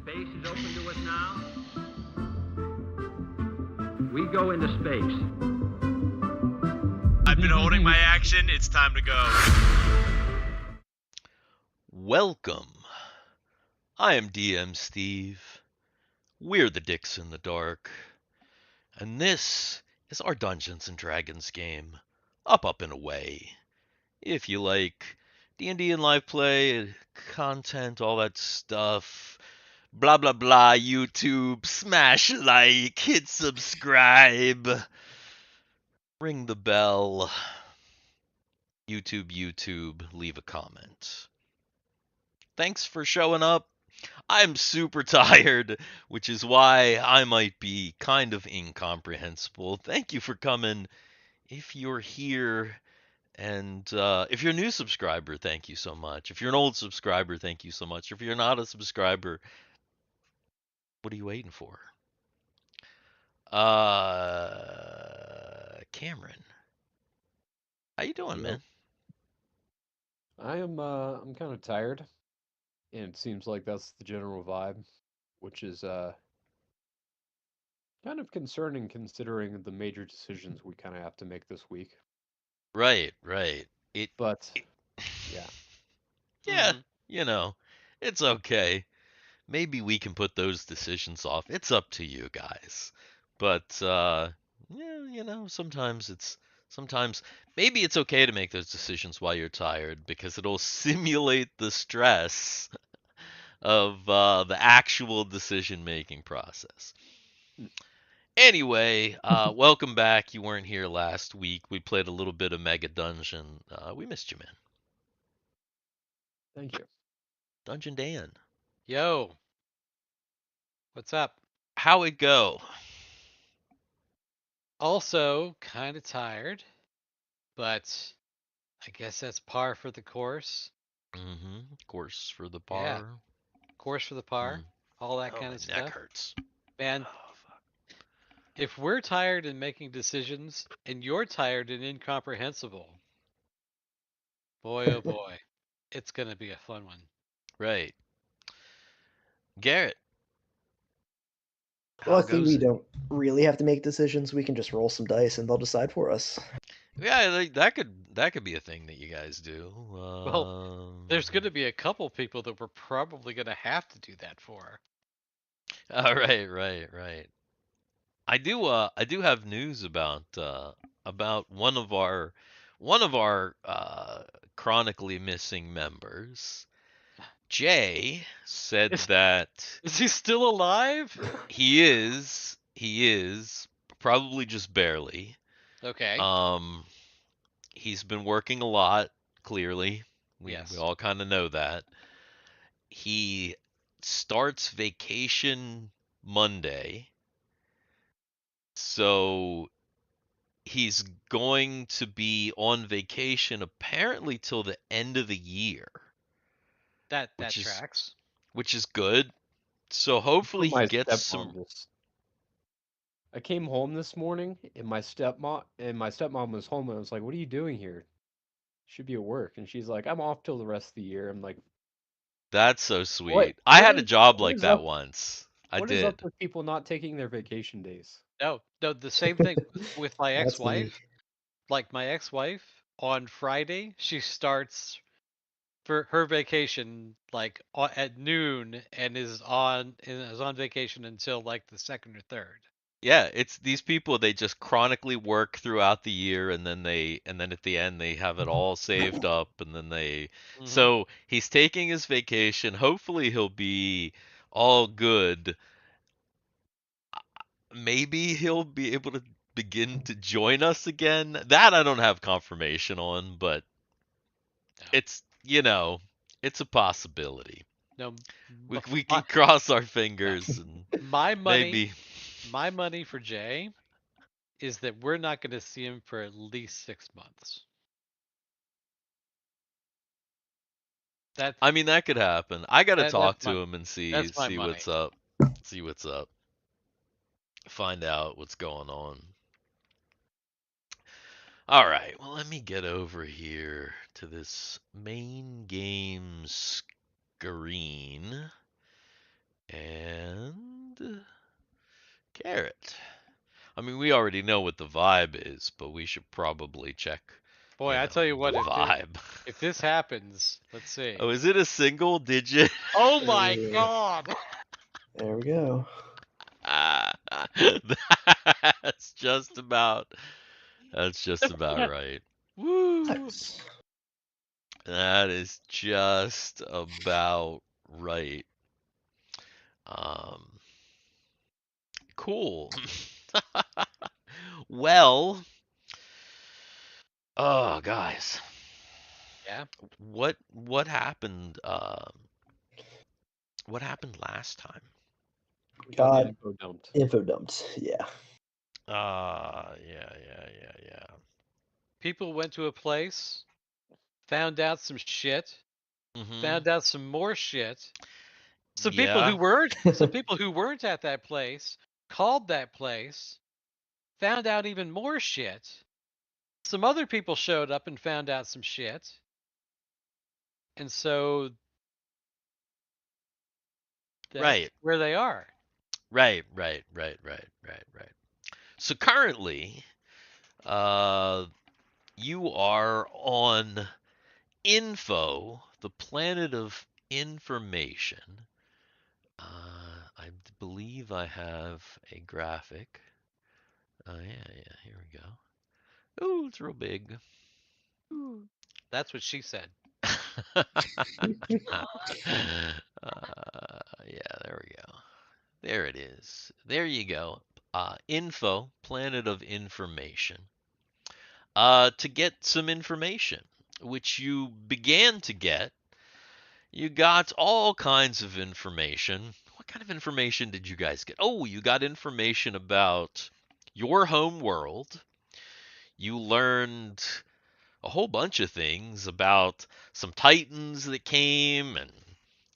Space is open to us now. We go into space. I've been holding my action. It's time to go. Welcome. I am DM Steve. We're the Dix in the Dark. And this is our Dungeons and Dragons game, Up and Away. If you like D&D and live play, content, all that stuff, blah blah blah, YouTube, smash like, hit subscribe, ring the bell, YouTube, leave a comment. Thanks for showing up. I'm super tired, which is why I might be kind of incomprehensible. Thank you for coming. If you're here, and if you're a new subscriber, thank you so much. If you're an old subscriber, thank you so much. If you're not a subscriber, what are you waiting for? Cameron, how you doing, man? I'm kind of tired, and it seems like that's the general vibe, which is kind of concerning considering the major decisions we kind of have to make this week. Right. But yeah. Yeah, you know, it's okay. Maybe we can put those decisions off. It's up to you guys. But yeah, you know, sometimes maybe it's okay to make those decisions while you're tired because it'll simulate the stress of the actual decision-making process. Anyway, welcome back. You weren't here last week. We played a little bit of Mega Dungeon. We missed you, man. Thank you. Dungeon Dan. Yo. What's up? How it go? Also, kind of tired, but I guess that's par for the course. Mm-hmm. Course for the par. Yeah. Course for the par. All that kind my of stuff. neck hurts. Man, Oh, fuck. if we're tired and making decisions, and you're tired and incomprehensible, boy, oh boy, it's going to be a fun one. Right. Garrett. how Luckily, goes we it? don't really have to make decisions. We can just roll some dice and they'll decide for us. Yeah, that could be a thing that you guys do. Well, there's going to be a couple people that we're probably going to have to do that for. All right. I do have news about one of our chronically missing members. Jay said that Is he still alive? he is probably just barely. Okay. He's been working a lot, clearly. We Yes. all kind of know that. He starts vacation Monday. So he's going to be on vacation apparently till the end of the year. That which tracks. Which is good. So hopefully he gets some. I came home this morning and my stepmom was home and I was like, "What are you doing here? Should be at work." And she's like, "I'm off till the rest of the year." I'm like, That's so sweet. What I had a is- job what like is that up- once. I "What did. is up with people not taking their vacation days?" No, the same thing with my That's me. ex-wife. Like my ex-wife, on Friday, she starts for her vacation like at noon and is on vacation until like the second or third. Yeah, it's these people, they just chronically work throughout the year and then at the end they have it all saved up and then they so he's taking his vacation. Hopefully he'll be all good. Maybe he'll be able to begin to join us again. That I don't have confirmation on, but it's, it's a possibility. No, We can cross our fingers and my money, maybe. my money for Jay is that we're not going to see him for at least 6 months. I mean, that could happen. I gotta talk to my- him and see that's my what's up. See what's up. Find out what's going on. All right. Well, let me get over here to this main game screen. And Garrett. I mean, we already know what the vibe is, but we should probably check. Boy, I tell you what, the if vibe. if this happens, let's see. Oh, is it a single digit? Oh my Yeah. god! There we go. That's just about. That's just about right. Woo! Nice. That is just about right. Cool. Well, oh guys, Yeah. what happened? What happened last time? We got God. info dumped. Info dumped. Yeah. Yeah. People went to a place, found out some shit, Mhm. found out some more shit. Some Yeah. people who weren't at that place called that place, found out even more shit. Some other people showed up and found out some shit. And so that's Right. where they are. Right. So currently, you are on Info, the planet of information. I believe I have a graphic. Yeah, here we go. Ooh, it's real big. That's what she said. Yeah, there we go. There it is. There you go. Info, planet of information. To get some information, which you began to get. You got all kinds of information. What kind of information did you guys get? Oh, you got information about your home world. You learned a whole bunch of things about some titans that came and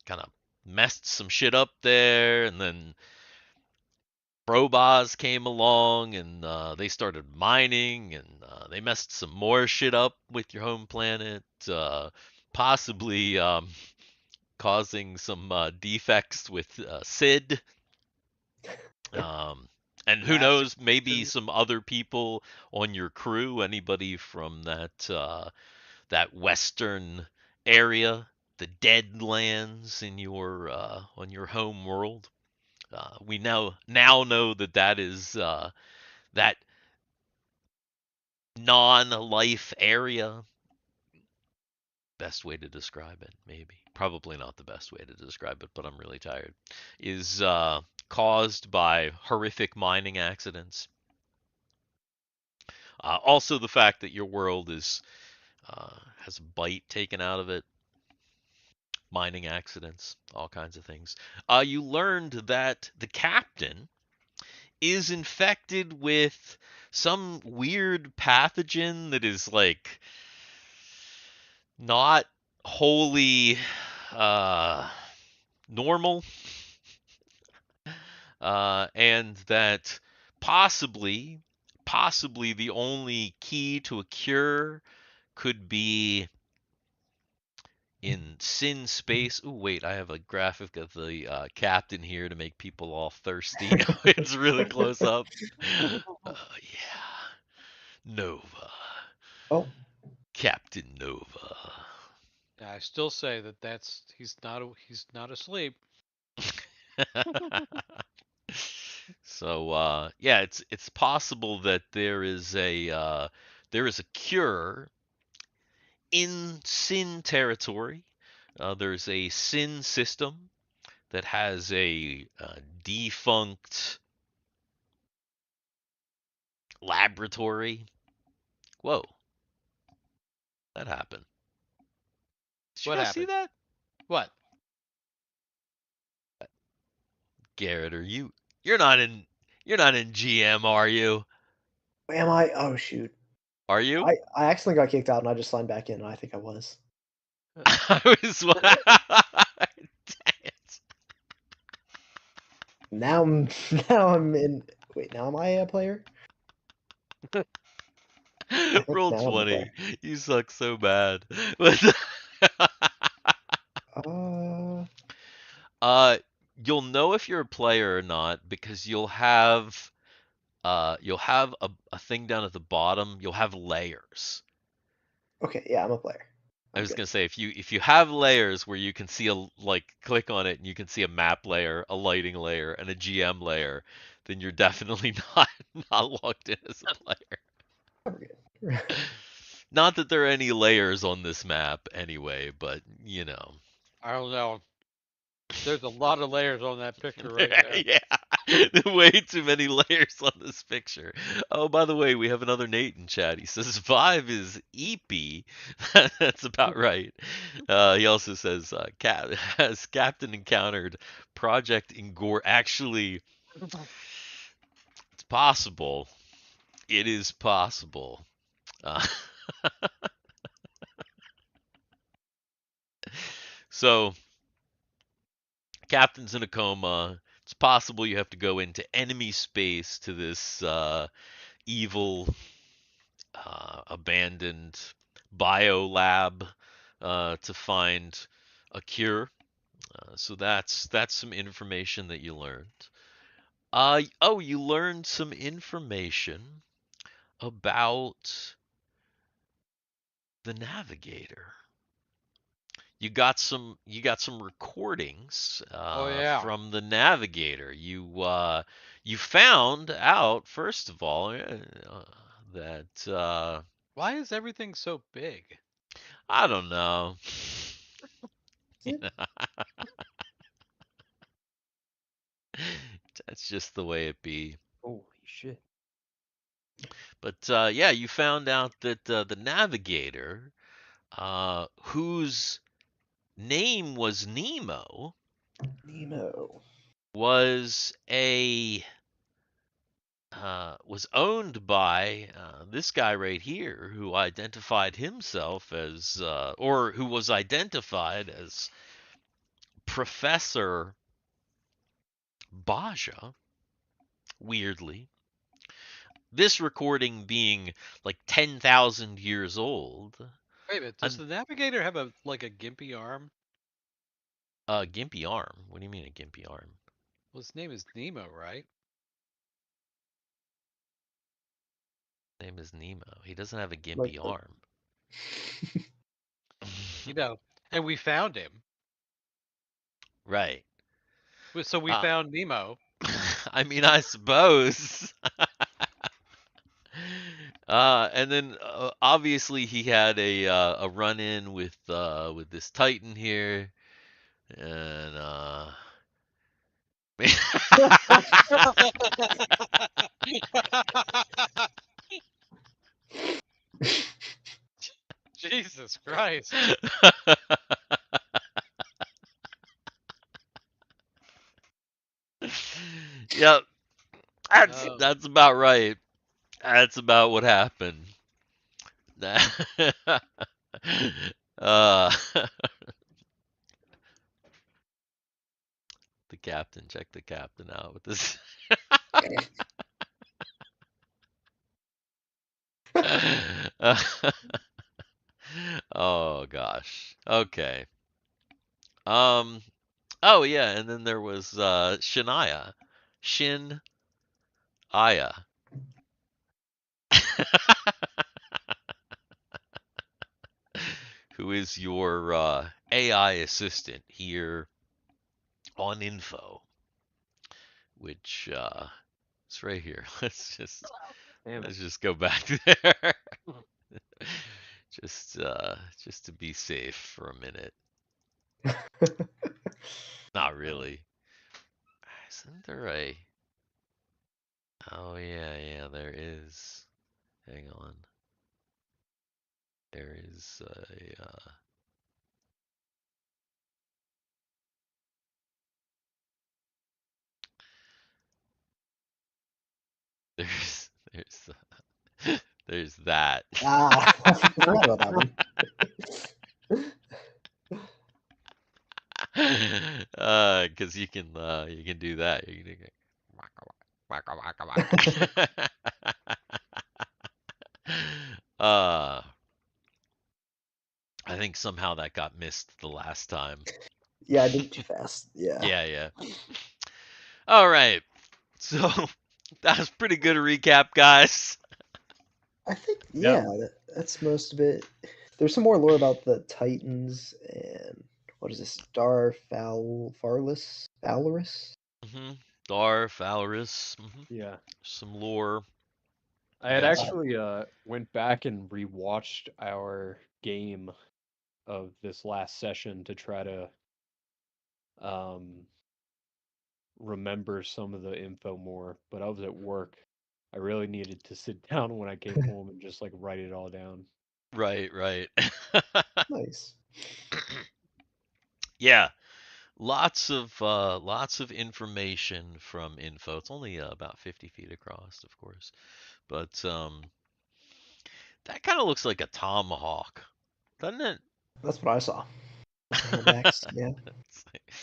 kind of messed some shit up there, and then Brobaz came along and they started mining, and they messed some more shit up with your home planet, possibly causing some defects with Sid. And who knows, maybe some other people on your crew, anybody from that western area, the Deadlands in your on your home world. We now know that is that non-life area. Best way to describe it, maybe. Probably not the best way to describe it, but I'm really tired. Is caused by horrific mining accidents. Also, the fact that your world is has a bite taken out of it. Mining accidents, all kinds of things. You learned that the captain is infected with some weird pathogen that is like not wholly normal, and that possibly the only key to a cure could be in sin space. Oh wait, I have a graphic of the captain here to make people all thirsty. It's really close up. Yeah, Nova. Oh. Captain Nova. I still say that's he's not asleep. So yeah, it's possible that there is a cure in Sin territory. There's a Sin system that has a defunct laboratory. Whoa, that happened. Did you What guys see happened? that? What? Garrett, you're not in GM, are you? Am I? Oh shoot. Are you? I accidentally got kicked out and I just signed back in. I think I was. I was. Dang it. Now I'm in. Wait, now am I a player? Roll now I'm a 20. player. You suck so bad. Uh, you'll know if you're a player or not because you'll have a thing down at the bottom. You'll have layers. Okay, yeah, I'm a player. I I'm was good. gonna say if you have layers where you can see click on it and you can see a map layer, a lighting layer, and a GM layer, then you're definitely not logged in as a player. I'm good. Not that there are any layers on this map anyway, but you know. I don't know. There's a lot of layers on that picture right there. Yeah, way too many layers on this picture. Oh, by the way, we have another Nate in chat. He says Vive is EP. That's about right. He also says, has Captain encountered Project Ingor? Actually, it's possible. It is possible. So, Captain's in a coma. It's possible you have to go into enemy space to this evil, abandoned bio lab to find a cure. So that's some information that you learned. Oh, you learned some information about the navigator. You got some recordings Oh yeah. from the navigator. You found out first of all that Why is everything so big? I don't know. That's just the way it be. Holy shit. But yeah, you found out that the navigator, whose name was Nemo, Nemo. was owned by this guy right here, who identified himself as, or who was identified as Professor Baja. Weirdly, this recording being like 10,000 years old. Wait a minute, does the navigator have a gimpy arm? Gimpy arm? What do you mean a gimpy arm? Well, his name is Nemo, right? His name is Nemo. He doesn't have a gimpy Like the- arm. You know, and we found him. Right. So we found Nemo. I mean, I suppose. And then obviously he had a run-in with this Titan here, and Jesus Christ. Yep, Oh. that's about right. That's about what happened. uh, the captain, check the captain out with this. Oh gosh. Okay. Oh yeah, and then there was Shania. Shin Aya. Who is your AI assistant here on info, which it's right here. Damn Let's it. just go back there. just to be safe for a minute. Not really. Isn't there a? Oh yeah, there is. Hang on. There is a. There's that. Ah, I forgot about that one. Because you can do that. You can I think somehow that got missed the last time. Yeah, I did it too fast. Yeah. Yeah. All right. So that was pretty good a recap, guys. I think, Yep. yeah, that's most of it. There's some more lore about the Titans and what is this? Valorous? Mm-hmm. Dar, Valorous. Mm-hmm. Yeah. Some lore. I You had guys. actually went back and rewatched our game of this last session to try to um remember some of the info more, but I was at work. I really needed to sit down when I came home and just like write it all down. Right. Nice. Yeah. Lots of information from info. It's only about 50 feet across, of course, but that kind of looks like a tomahawk, doesn't it? That's what I saw. Handbacks, yeah. It's like-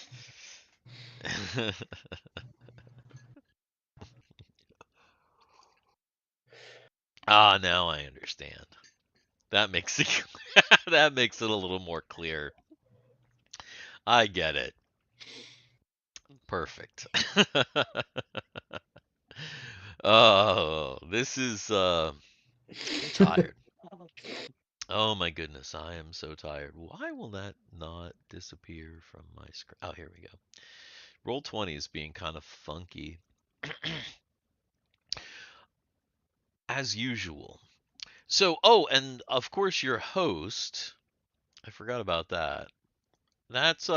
Ah, now I understand. That makes it that makes it a little more clear. I get it. Perfect. Oh, this is I'm tired. Oh my goodness, I am so tired. Why will that not disappear from my screen? Oh, here we go. Roll 20 is being kind of funky as usual. So, oh, and of course your host, I forgot about that. That's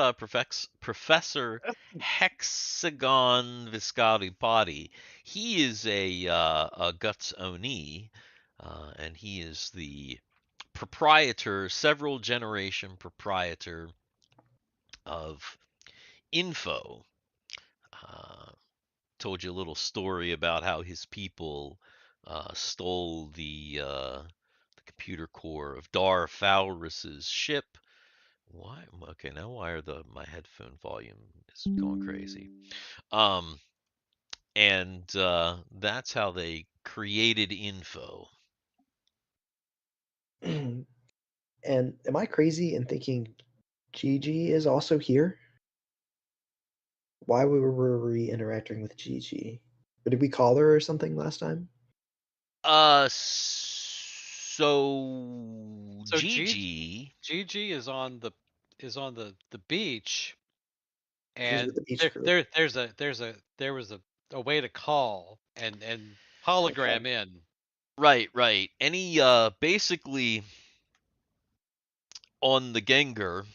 Professor Hexagon Viscotti Potty. He is a Guts Oni, and he is the proprietor, several generation proprietor of Info. Uh, Told you a little story about how his people stole the computer core of Dar Falrus's ship. Why? Okay, now why are my headphone volume is going crazy? Um, and that's how they created Info. And am I crazy in thinking Gigi is also here? Why were we interacting with Gigi? Or did we call her or something last time? So So Gigi. Gigi is on the beach, She's with and the beach crew. there was a way to call and Okay. hologram in. Right. Any basically on the Gengar,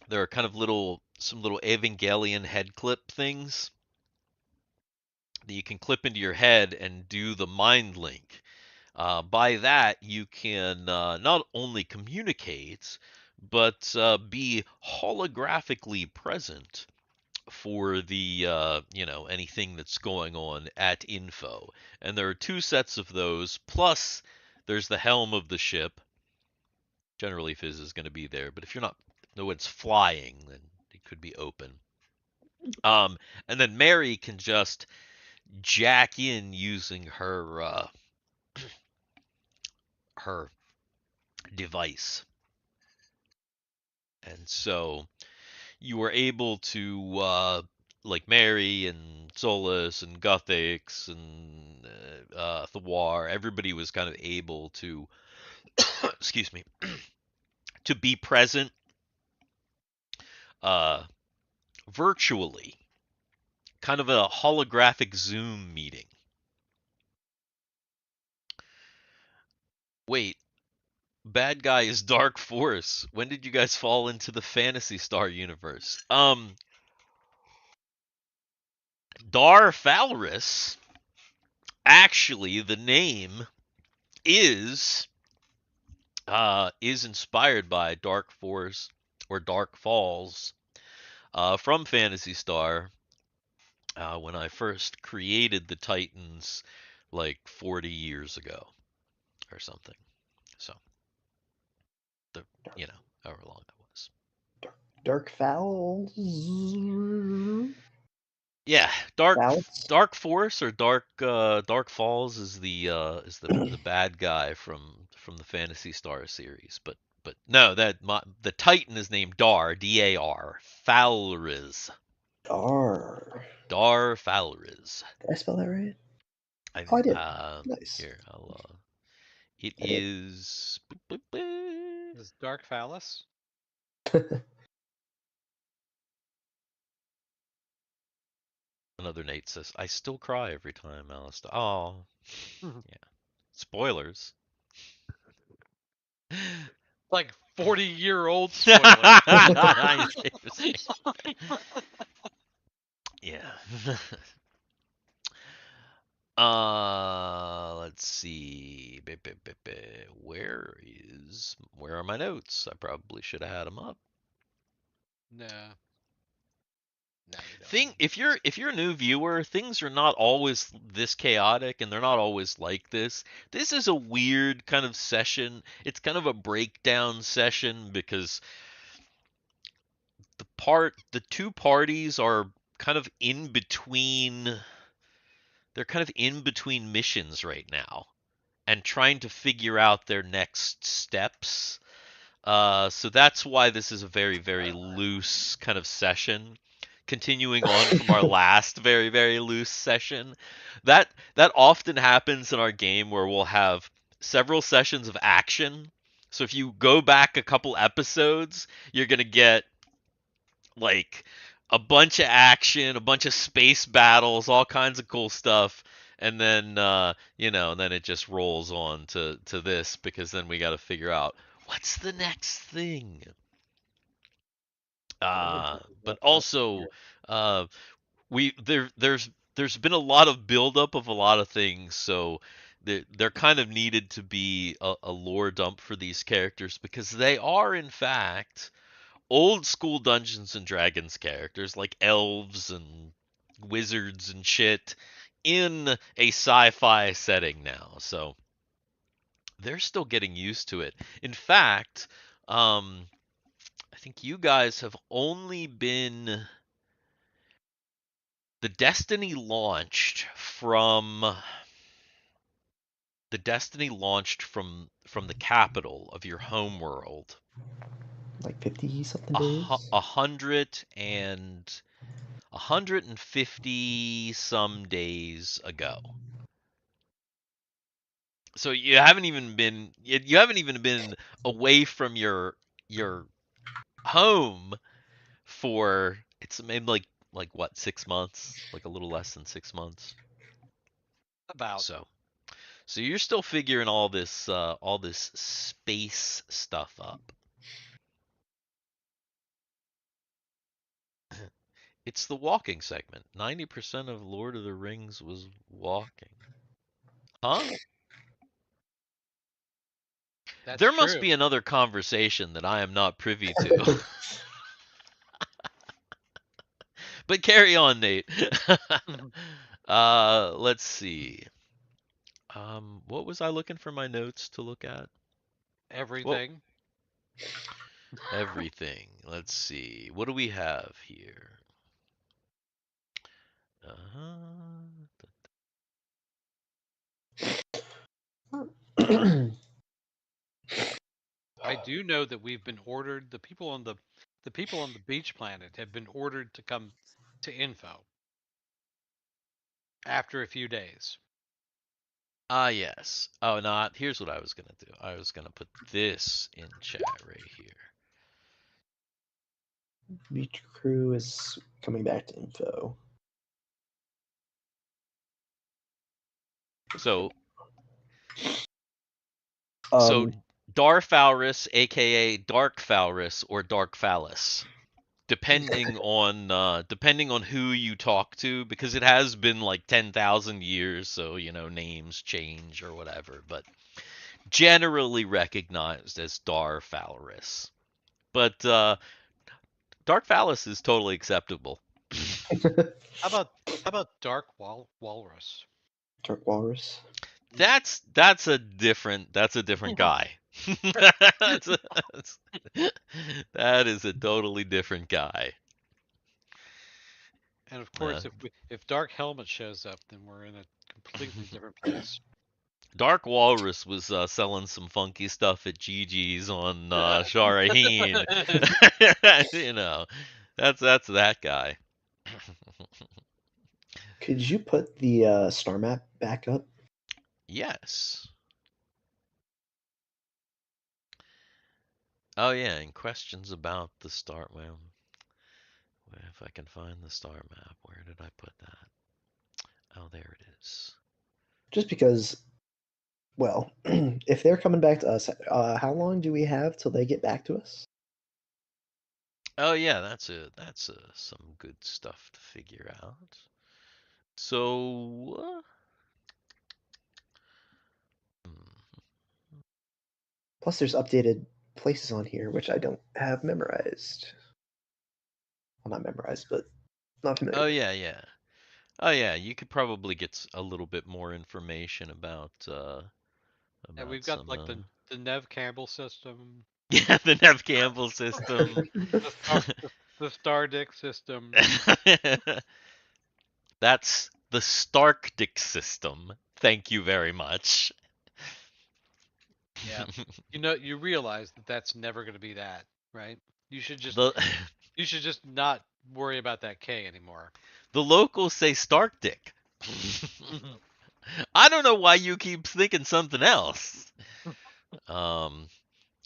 there are kind of some little Evangelion head clip things that you can clip into your head and do the mind link. By that, you can not only communicate, but be holographically present for the anything that's going on at Info. And there are two sets of those. Plus, there's the helm of the ship. Generally, Fizz is going to be there, but if you're not, no one's flying, then it could be open. And then Mary can just jack in using her device, and so you were able to like Mary and Solus and Guthix and Thiwar, everybody was kind of able to excuse me to be present uh, virtually, kind of a holographic Zoom meeting. Wait, bad guy is Dark Force. When did you guys fall into the Fantasy Star universe? Dar Falrus, actually the name is inspired by Dark Force or Dark Falls from Phantasy Star when I first created the Titans like 40 years ago or something. So, the you know, however long that was. Dark Fowls. Yeah, Fowls? Dark Force or Dark Falls is the bad guy from the Phantasy Star series, but But no, the Titan is named Dar, D-A-R, Falriz. Dar. Dar Falriz. Did I spell that right? I Oh, I did. Nice. Here, it I did. is Is Dark Phallus? another Nate says, I still cry every time, Alistair. Oh, Mhm. yeah. Spoilers. Like 40-year-old spoiler. Yeah. Let's see. Where are my notes? I probably should have had them up. No. No, you don't. If you're a new viewer, things are not always this chaotic and they're not always like this. This is a weird kind of session. It's kind of a breakdown session because the two parties are kind of in between. They're kind of in between missions right now and trying to figure out their next steps. So that's why this is a very, very loose kind of session. Continuing on from our last very, very loose session. That often happens in our game where we'll have several sessions of action. So if you go back a couple episodes, you're gonna get like a bunch of action, a bunch of space battles, all kinds of cool stuff. And then then it just rolls on to this because then we got to figure out what's the next thing. But also, there's been a lot of buildup of a lot of things, so there kind of needed to be a lore dump for these characters because they are in fact old school Dungeons and Dragons characters like elves and wizards and shit in a sci-fi setting now. So they're still getting used to it. In fact, I think you guys have only been the Destiny launched from the capital of your home world. Like 50 something days. 150 some days ago. So you haven't even been away from your home for it's maybe like what 6 months, like a little less than 6 months. About. So you're still figuring all this space stuff up. It's the walking segment. 90% of Lord of the Rings was walking. Huh? That's There true. must be another conversation that I am not privy to. But carry on, Nate. Let's see. What was I looking for my notes to look at? Everything. Everything. Let's see. What do we have here? I do know that we've been ordered. The people on the beach planet have been ordered to come to info after a few days. Yes. Oh, not. Here's what I was gonna do. I was gonna put this in chat right here. Beach crew is coming back to info. So Um, Darfalris, aka Dark Falris or Dark Phallus, depending on who you talk to, because it has been like 10,000 years, so names change or whatever, but generally recognized as Darfalris. But Dark Phallus is totally acceptable. How about Dark Walrus? Dark Walrus. That's a different guy. That is a totally different guy. And of course, if Dark Helmet shows up, then we're in a completely different place. Dark Walrus was selling some funky stuff at Gigi's on Sharahin. You know, that's that guy. Could you put the star map back up? Yes. Oh yeah, and questions about the star. Well, if I can find the star map, where did I put that? Oh, there it is. Just because, well, if they're coming back to us, how long do we have till they get back to us? Oh yeah, that's some good stuff to figure out. So, Plus, there's updated places on here which I don't have memorized. Well, not memorized, but not familiar. oh yeah. Oh yeah, you could probably get a little bit more information about And we've got some like the Nev Campbell system, yeah, the Nev Campbell system. the Star Dix system. That's the Stark-Dick system. Thank you very much. Yeah. You realize that that's never going to be that, right? You should just not worry about that K anymore. The locals say Stark-Dick. I don't know why you keep thinking something else. And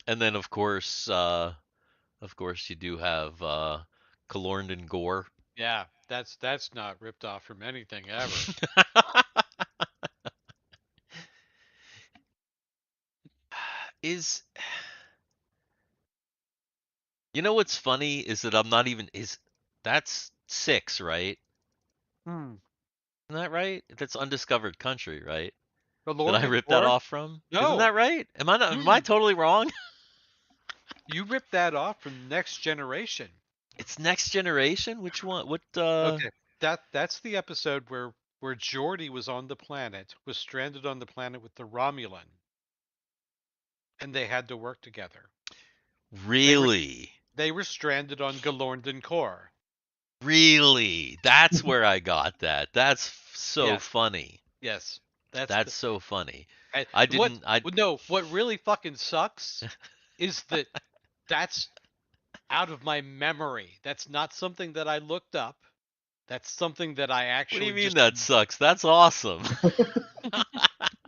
then of course you do have Kalorn Gore. Yeah, that's not ripped off from anything ever. You know what's funny is that I'm not even that's 6, right? Isn't that right? That's undiscovered country, right? Did I rip that off from? No. Isn't that right? Am I totally wrong? You ripped that off from Next Generation. It's Next Generation? Which one? What Okay. That's the episode where Geordi was stranded on the planet with the Romulan. And they had to work together. Really? They were stranded on Galorndon Core. Really? That's where I got that. That's so funny. Yes. That's so funny. What really fucking sucks is that that's out of my memory. That's not something that I looked up. That's something that I actually. What do you mean that sucks? That's awesome.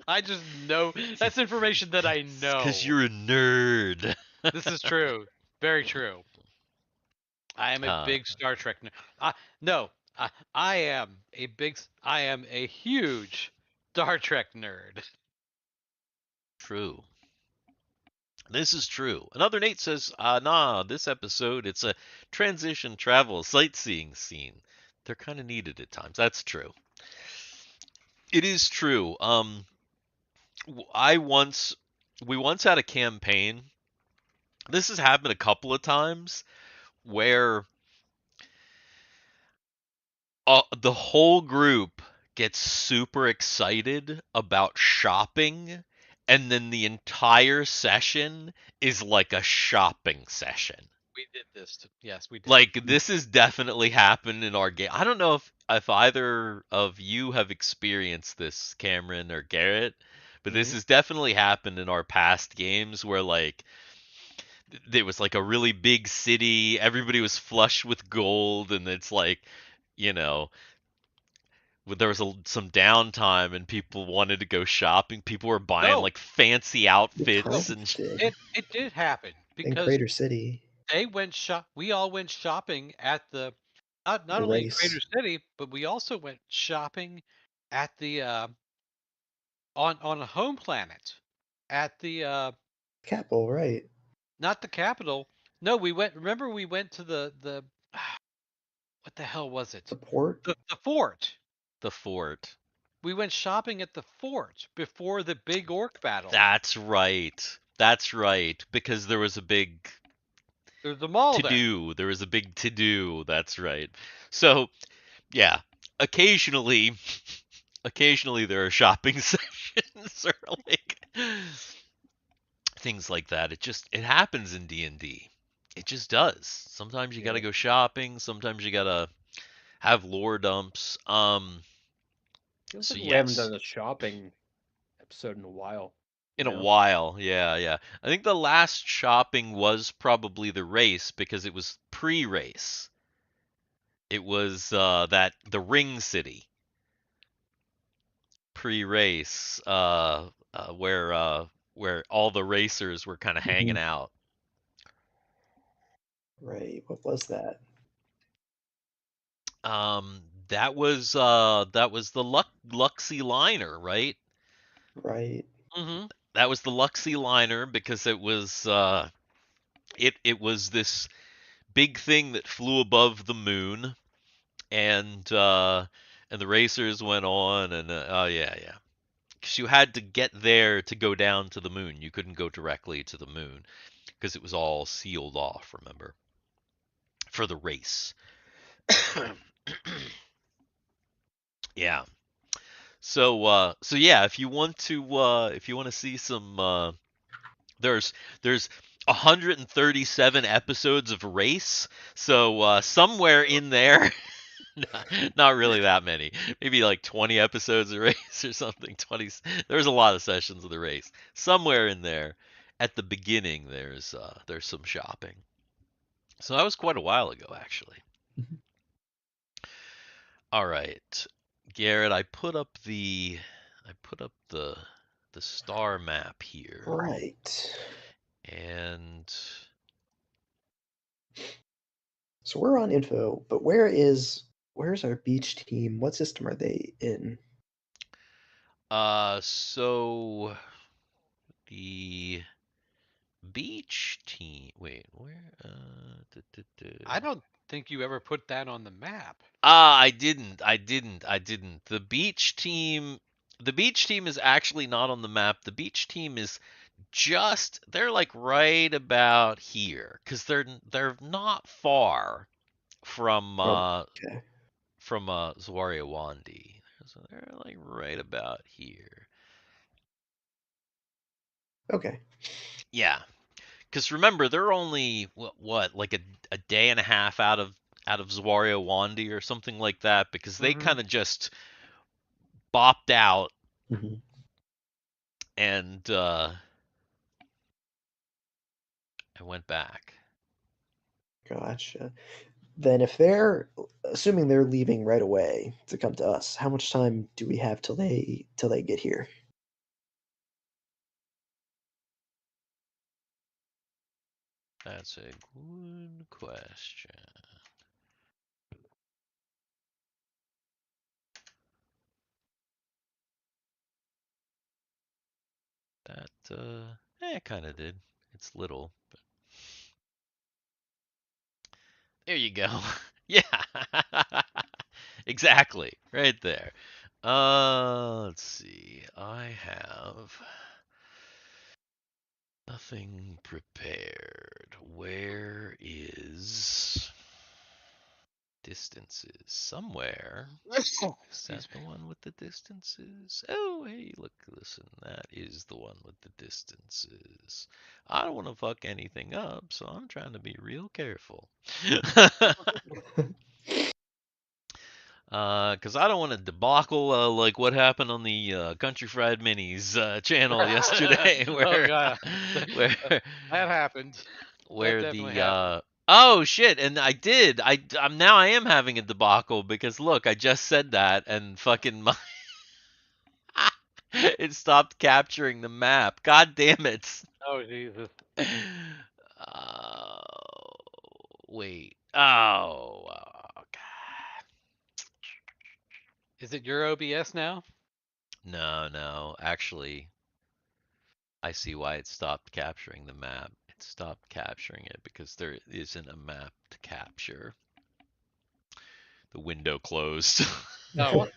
I just know that's information that I know. Because you're a nerd. This is true. Very true. I am a big Star Trek nerd. I am a huge Star Trek nerd. True. This is true. Another Nate says, this episode, it's a transition travel sightseeing scene. They're kind of needed at times. That's true. It is true. We once had a campaign. This has happened a couple of times where the whole group gets super excited about shopping, and then the entire session is like a shopping session. We did this. Yes, we did. Like, this has definitely happened in our game. I don't know if either of you have experienced this, Cameron or Garrett, but this has definitely happened in our past games where, like, there was like a really big city, everybody was flush with gold, and it's like, there was some downtime and people wanted to go shopping. People were buying like fancy outfits and it did happen because in Crater City. We all went shopping at the not only Crater City, but we also went shopping at the on a home planet at the capital, right? Not the capital. No, we went to the what the hell was it? The port? The fort. The fort. We went shopping at the fort before the big orc battle. That's right. That's right. Because there was a big There's a mall to-do. There was a big to-do. That's right. So, yeah. Occasionally there are shopping sessions or like things like that. It happens in D&D. It just does. Sometimes you gotta go shopping. Sometimes you gotta have lore dumps. We haven't done a shopping episode in a while. In you a know? while, yeah. I think the last shopping was probably the race because it was pre-race. It was the Ring City pre-race, where all the racers were kind of hanging out. Right. What was that? That was the Luxy liner, right? Right. Mm-hmm. That was the Luxy liner because it was it was this big thing that flew above the moon, and the racers went on, and oh yeah, because you had to get there to go down to the moon. You couldn't go directly to the moon because it was all sealed off. Remember, for the race. Yeah. So yeah, if you want to see some there's 137 episodes of Race. So somewhere in there, not really that many, maybe like 20 episodes of Race or something. 20. There's a lot of sessions of the Race. Somewhere in there, at the beginning, there's some shopping. So that was quite a while ago, actually. Mhm. All right, Garrett, I put up the star map here, Right. and So we're on info, but where's our beach team? What system are they in? so the beach team. Wait, where? I don't think you ever put that on the map. I didn't. The beach team. The beach team is actually not on the map. The beach team is they're like right about here because they're not far from Okay. Zwaria Wandi. So they're like right about here. Okay. Yeah, because remember they're only what like a day and a half out of Zwaria Wandi or something like that because they Mhm. kind of just bopped out hmm and I went back. Gotcha. Then if they're assuming they're leaving right away to come to us, how much time do we have till they get here? That's a good question. That it kind of did. It's little, but there you go. Yeah. Exactly. Right there. Let's see. I have nothing prepared. Where is distances? Somewhere. Is that the one with the distances? Oh, hey, look, listen. That is the one with the distances. I don't want to fuck anything up, so I'm trying to be real careful. Because I don't want to debacle like what happened on the Country Fried Minis channel yesterday, Oh where god, where that happened. where definitely the happened. oh shit, and I did I'm now I am having a debacle because look, I just said that and fucking my it stopped capturing the map. God damn it. Oh Jesus. Oh, wait. Oh, God. Is it your OBS now? No. Actually, I see why it stopped capturing the map. It stopped capturing it because there isn't a map to capture. The window closed. No.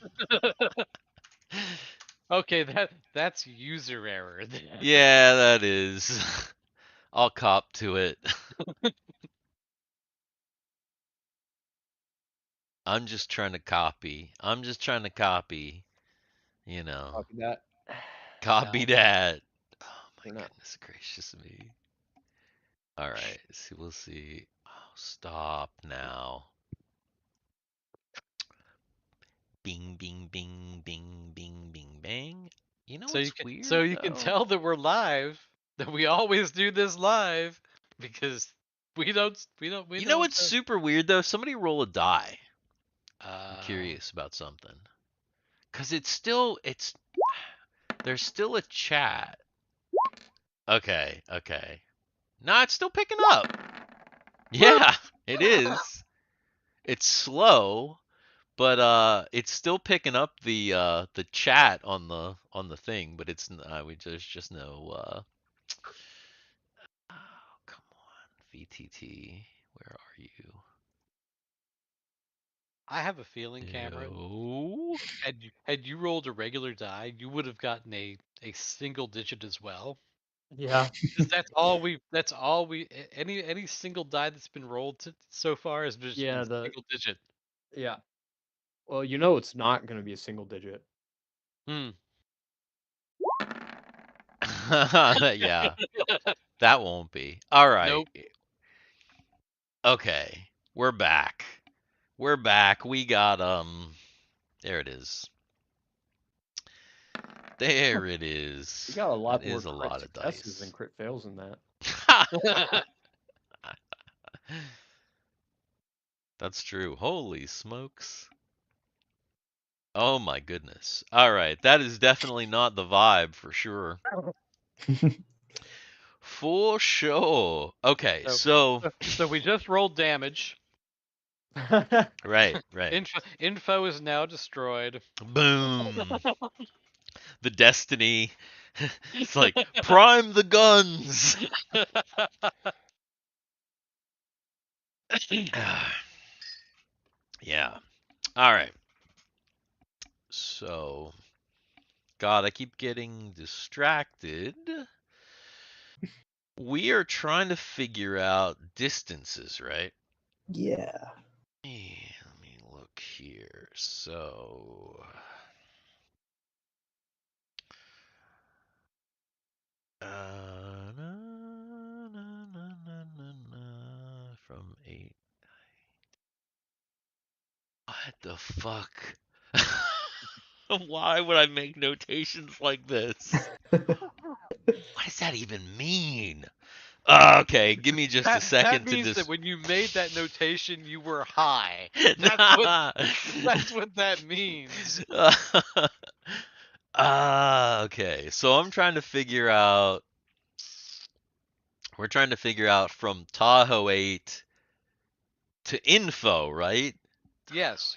Okay, that's user error then. Yeah, that is. I'll cop to it. I'm just trying to copy. You know. Copy that. Copy No. that. Oh my We're not. goodness gracious me. All right, see, we'll see. Oh, stop now. Bing, bing, bing, bing, bing, bing, bang. You know So you what's can weird? so you can though? tell that we're live, that we always do this live because we don't. You know what's super weird though? Somebody roll a die. I'm Uh, curious about something. Cause there's still a chat. Okay. No, it's still picking up. Yeah, it is. It's slow, but it's still picking up the chat on the thing, but we just no oh, come on, VTT, where are you? I have a feeling, Cameron, No. had you rolled a regular die, you would have gotten a single digit as well. Yeah. Because that's all we any single die that's been rolled so far has just Yeah, been single digit. yeah. Well, you know it's not going to be a single digit. Hmm. Yeah, that won't be. All right. Nope. Okay. We're back. We're back. We got there it is. There it is. You got a lot That more is a crit lot of successes than dice. crit fails in that. That's true. Holy smokes. Oh my goodness. All right. That is definitely not the vibe for sure. For sure. Okay. So, So, so we just rolled damage. right. Info is now destroyed. Boom. The destiny. It's like prime the guns. Yeah. All right. So, God, I keep getting distracted. We are trying to figure out distances, right? Yeah. Let me look here. So, from 8. What the fuck? Why would I make notations like this? What does that even mean? Okay, give me just a That second to means that just. when you made that notation, you were high. Nah. That's what that means. Okay, so I'm trying to figure out. We're trying to figure out from Tahoe 8 to info, right? Yes.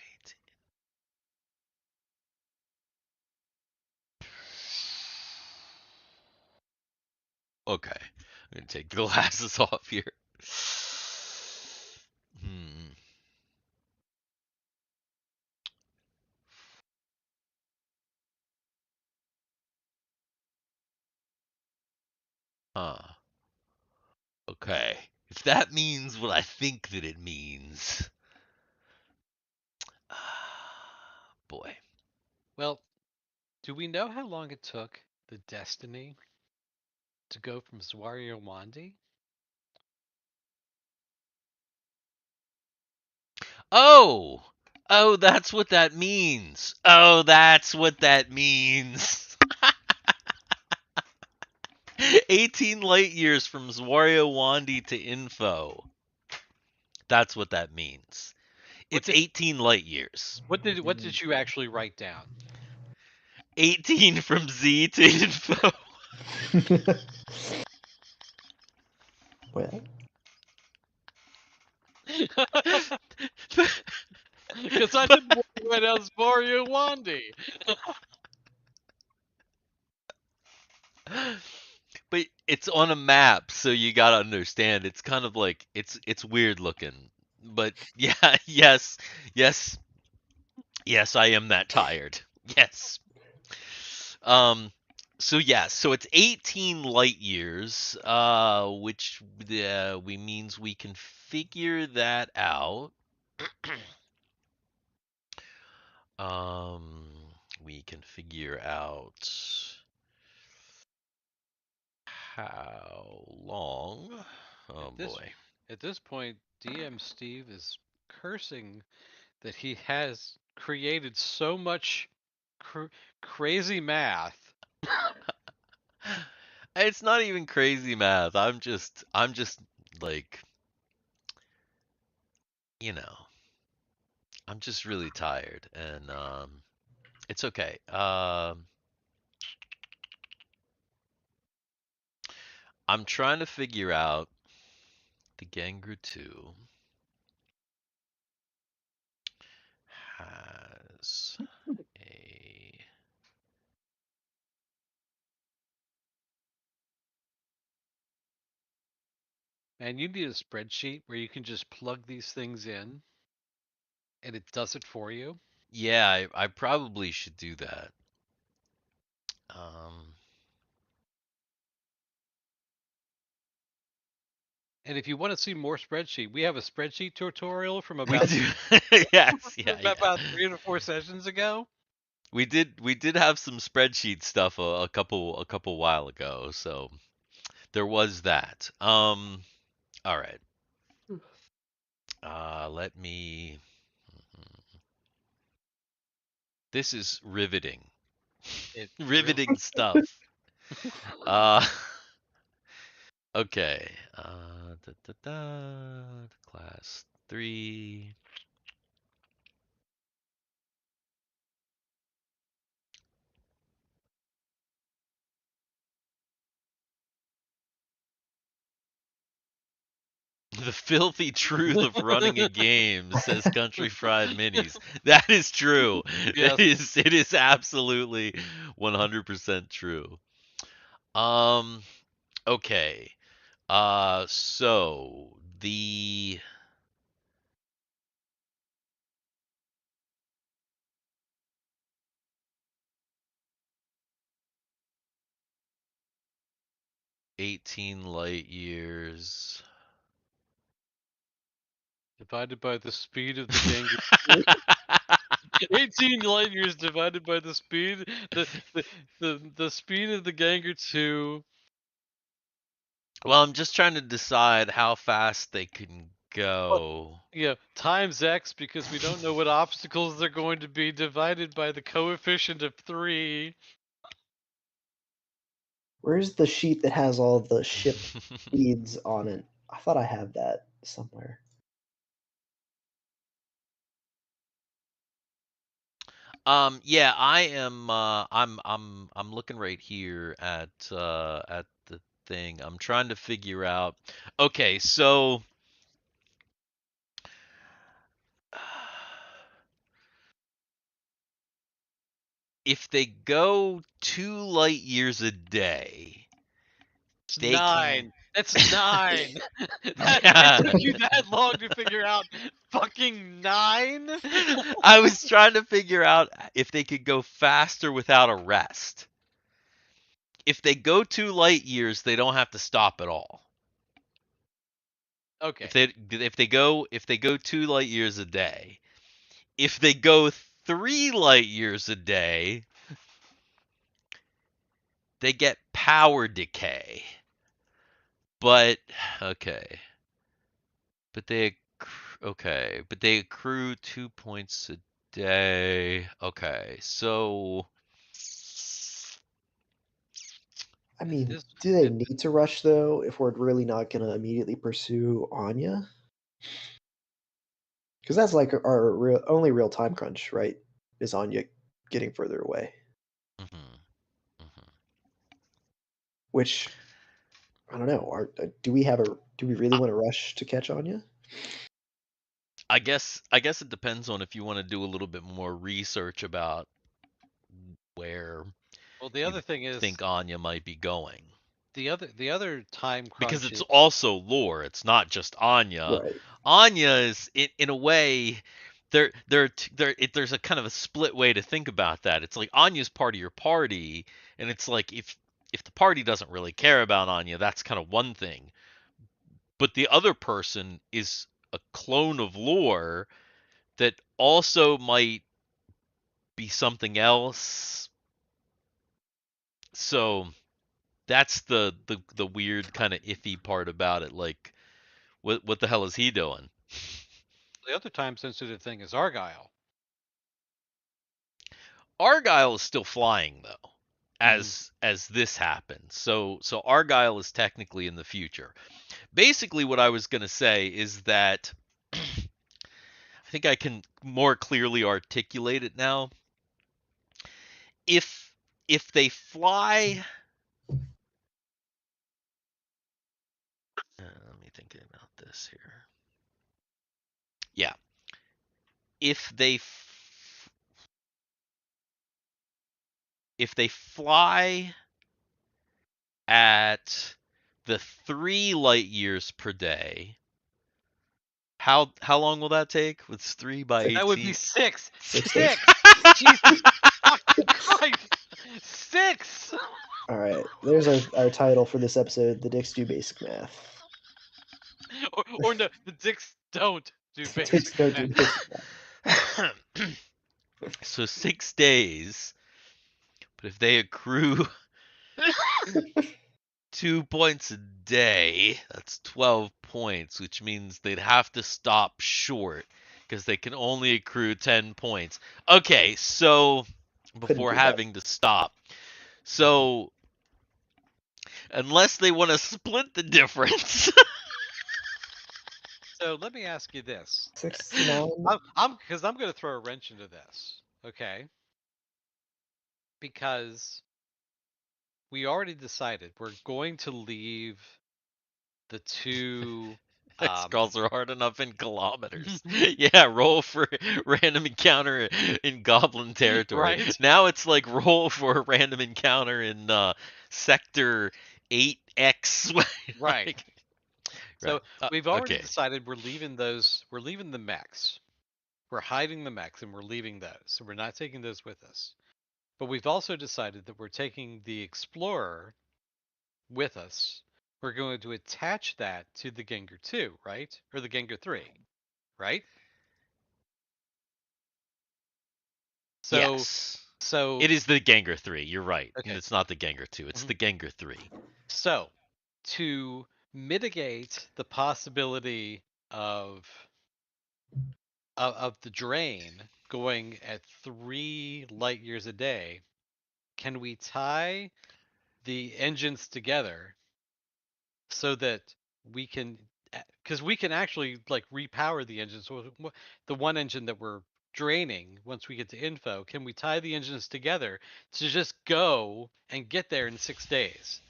Okay, I'm gonna take the glasses off here. Hmm. Huh. Okay. If that means what I think that it means. Boy. Well, do we know how long it took the Destiny to go from Zwario Wandi? Oh! Oh, that's what that means. Oh, that's what that means. 18 light years from Zwario Wandi to info. That's what that means. It's 18 light years. What did you actually write down? 18 from Z to info. Well, Because I didn't want to write out Zwario Wandi. But it's on a map, so you gotta understand. It's kind of like it's weird looking. But yeah, yes, I am that tired. Yes. So yeah, so it's 18 light years, which we means we can figure that out. Um, we can figure out how long. Oh boy. At this point, DM Steve is cursing that he has created so much crazy math It's not even crazy math. I'm just like, you know, I'm just really tired, and it's okay. I'm trying to figure out the Gangra 2 has a And you need a spreadsheet where you can just plug these things in and it does it for you. yeah, I probably should do that. Um, And if you want to see more spreadsheet, we have a spreadsheet tutorial from we about do. Yes, yeah, yeah. about 3 or 4 sessions ago. We did have some spreadsheet stuff a couple while ago, so there was that. All right. Let me. This is riveting. It Riveting stuff. Uh, okay. Da, da, da, class 3. The filthy truth of running a game, says Country Fried Minis. That is true. Yes. It is absolutely 100% true. Okay. So the 18 light years. divided by the speed of the Gangra. 18 light years divided by the speed the speed of the Gangra 2. Well, I'm just trying to decide how fast they can go. Yeah, times X because we don't know what obstacles they're going to be, divided by the coefficient of 3. Where's the sheet that has all the ship speeds on it? I thought I had that somewhere. Yeah, I am I'm looking right here at the thing. I'm trying to figure out. Okay, so if they go 2 light years a day, It's they can 9. That's 9. Yeah. It took you that long to figure out fucking 9? I was trying to figure out if they could go faster without a rest. If they go 2 light years, they don't have to stop at all. Okay. If they go 2 light years a day, if they go 3 light years a day, they get power decay. But okay, but they accrue 2 points a day. Okay, so I mean, This- do they need to rush though if we're really not gonna immediately pursue Anya? Because that's like our only real time crunch, right? Is Anya getting further away? mhm, mhm. Which I don't know. Do we have a? Do we really want to rush to catch Anya? I guess it depends on if you want to do a little bit more research about where Well, the you other thing is think Anya might be going. the other time crunch Because it's is also lore. It's not just Anya. Right. Anya is in a way there's a kind of a split way to think about that. It's like Anya's part of your party, and it's like if the party doesn't really care about Anya, that's kind of one thing. But the other person is a clone of lore that also might be something else. So that's the weird kind of iffy part about it. Like, what the hell is he doing? the other time sensitive thing is Argyle. Argyle is still flying though. as this happens. So Argyle is technically in the future. Basically, what I was going to say is that I think I can more clearly articulate it now. If they fly, let me think about this here. Yeah, if they fly at the 3 light years per day, how long will that take? It's 3 by 18. That would be 6. 6 6. Jesus fucking Christ. 6. All right, there's our title for this episode: The Dix Do Basic Math. Or no, the Dicks don't do Dix basic don't do math. basic math. So 6 days, but if they accrue 2 points a day, that's 12 points, which means they'd have to stop short because they can only accrue 10 points. Okay, so before do that. having to stop. So unless they want to split the difference. So let me ask you this. 6, 9. I'm going to throw a wrench into this, okay? Because we already decided we're going to leave the 2 Scrolls are hard enough in kilometers. Yeah, roll for random encounter in goblin territory. Right. Now it's like roll for a random encounter in sector 8X. Right. Like, So right. we've already Okay. decided we're leaving the mechs. We're hiding the mechs and we're leaving those. So we're not taking those with us. But we've also decided that we're taking the Explorer with us. We're going to attach that to the Gengar 2, right? Or the Gengar 3, right? So, Yes. so It is the Gengar 3. You're right. Okay. It's not the Gengar 2. It's the Gengar 3. So, to mitigate the possibility of the drain going at 3 light years a day, can we tie the engines together so that we can, because we can actually like repower the engines. So the one engine that we're draining, once we get to info, can we tie the engines together to just go and get there in 6 days?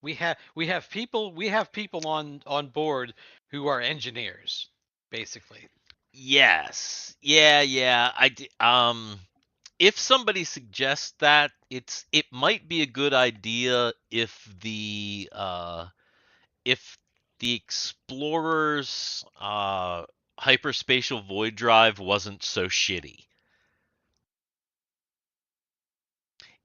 We have people on board who are engineers, basically. Yes. Yeah. If somebody suggests that, it might be a good idea if the explorer's hyperspatial void drive wasn't so shitty.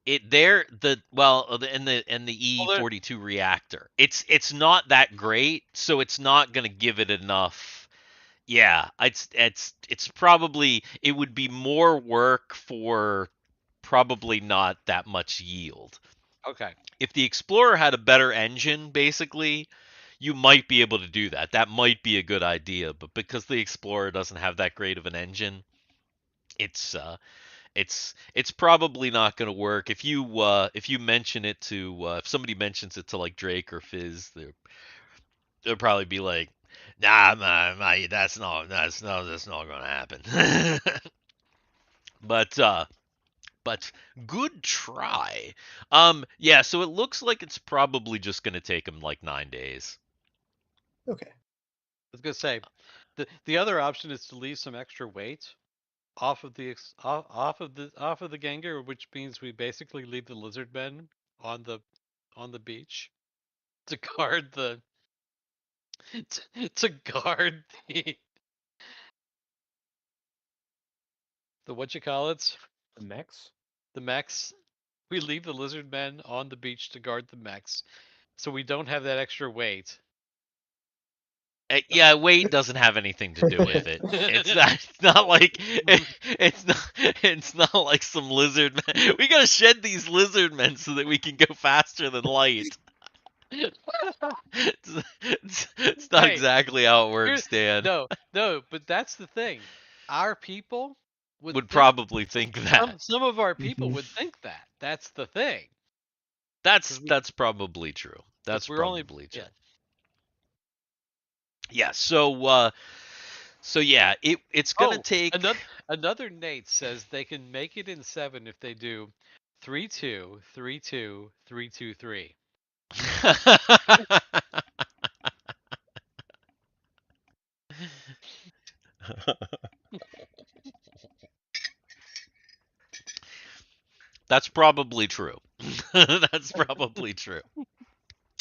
And the E42 reactor. It's not that great, so it's not gonna give it enough. Yeah, it's probably, it would be more work for probably not that much yield. Okay. If the Explorer had a better engine, basically, you might be able to do that. That might be a good idea, but because the Explorer doesn't have that great of an engine, it's probably not going to work. If you mention it to if somebody mentions it to like Drake or Fizz, they'll probably be like, "Nah, that's not going to happen." But good try. Yeah, so it looks like it's probably just going to take them like 9 days. Okay. I was gonna say, the other option is to leave some extra weight off of the Gengar, which means we basically leave the lizard men on the beach to guard the to guard the what you call it, The mechs? the mechs. We leave the lizard men on the beach to guard the mechs, so we don't have that extra weight. Yeah, weight doesn't have anything to do with it. It's not like it's not like some lizard men. We gotta shed these lizard men so that we can go faster than light. It's not Hey, exactly how it works, Dan. No, but that's the thing. Our people would would think probably think that. some of our people Mhm. would think that. That's the thing. That's 'Cause we- that's probably true. 'cause That's we're only probably true. yeah. Yeah. So yeah, it's gonna Oh, take. another Nate says they can make it in 7 if they do 3-2, 3-2, 3-2-3. That's probably true. That's probably true.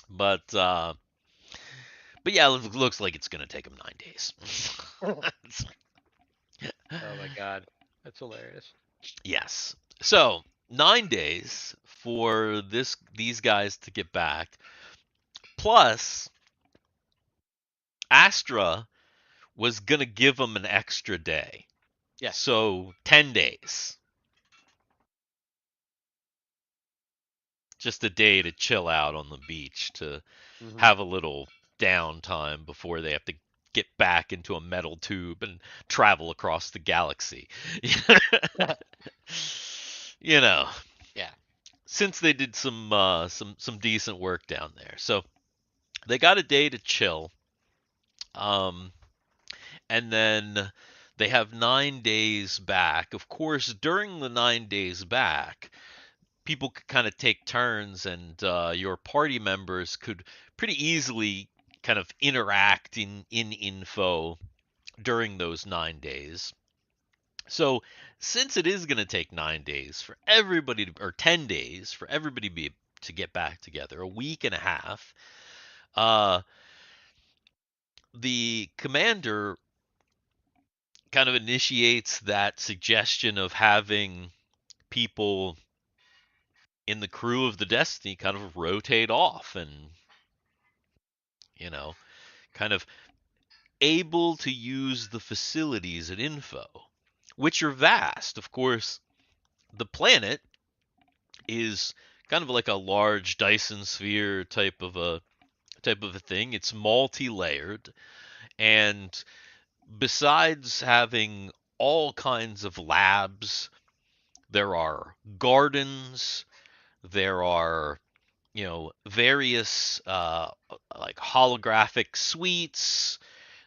But yeah, it looks like it's gonna take them 9 days. Oh my god, that's hilarious. Yes. So 9 days for these guys to get back. Plus, Astra was gonna give them an extra day. Yeah. So 10 days. Just a day to chill out on the beach, to Mhm. have a little downtime before they have to get back into a metal tube and travel across the galaxy. You know, Yeah. since they did some decent work down there. So they got a day to chill. And then they have 9 days back. Of course, during the 9 days back, people could kind of take turns, and your party members could pretty easily kind of interact in info during those 9 days. So, since it is going to take 9 days for everybody to, or 10 days for everybody to get back together, a week and a half, uh, the commander kind of initiates that suggestion of having people in the crew of the Destiny kind of rotate off and, you know, kind of able to use the facilities at Info, which are vast. Of course, the planet is kind of like a large Dyson sphere type of a thing. It's multi-layered, and besides having all kinds of labs, there are gardens, there are, various like holographic suites.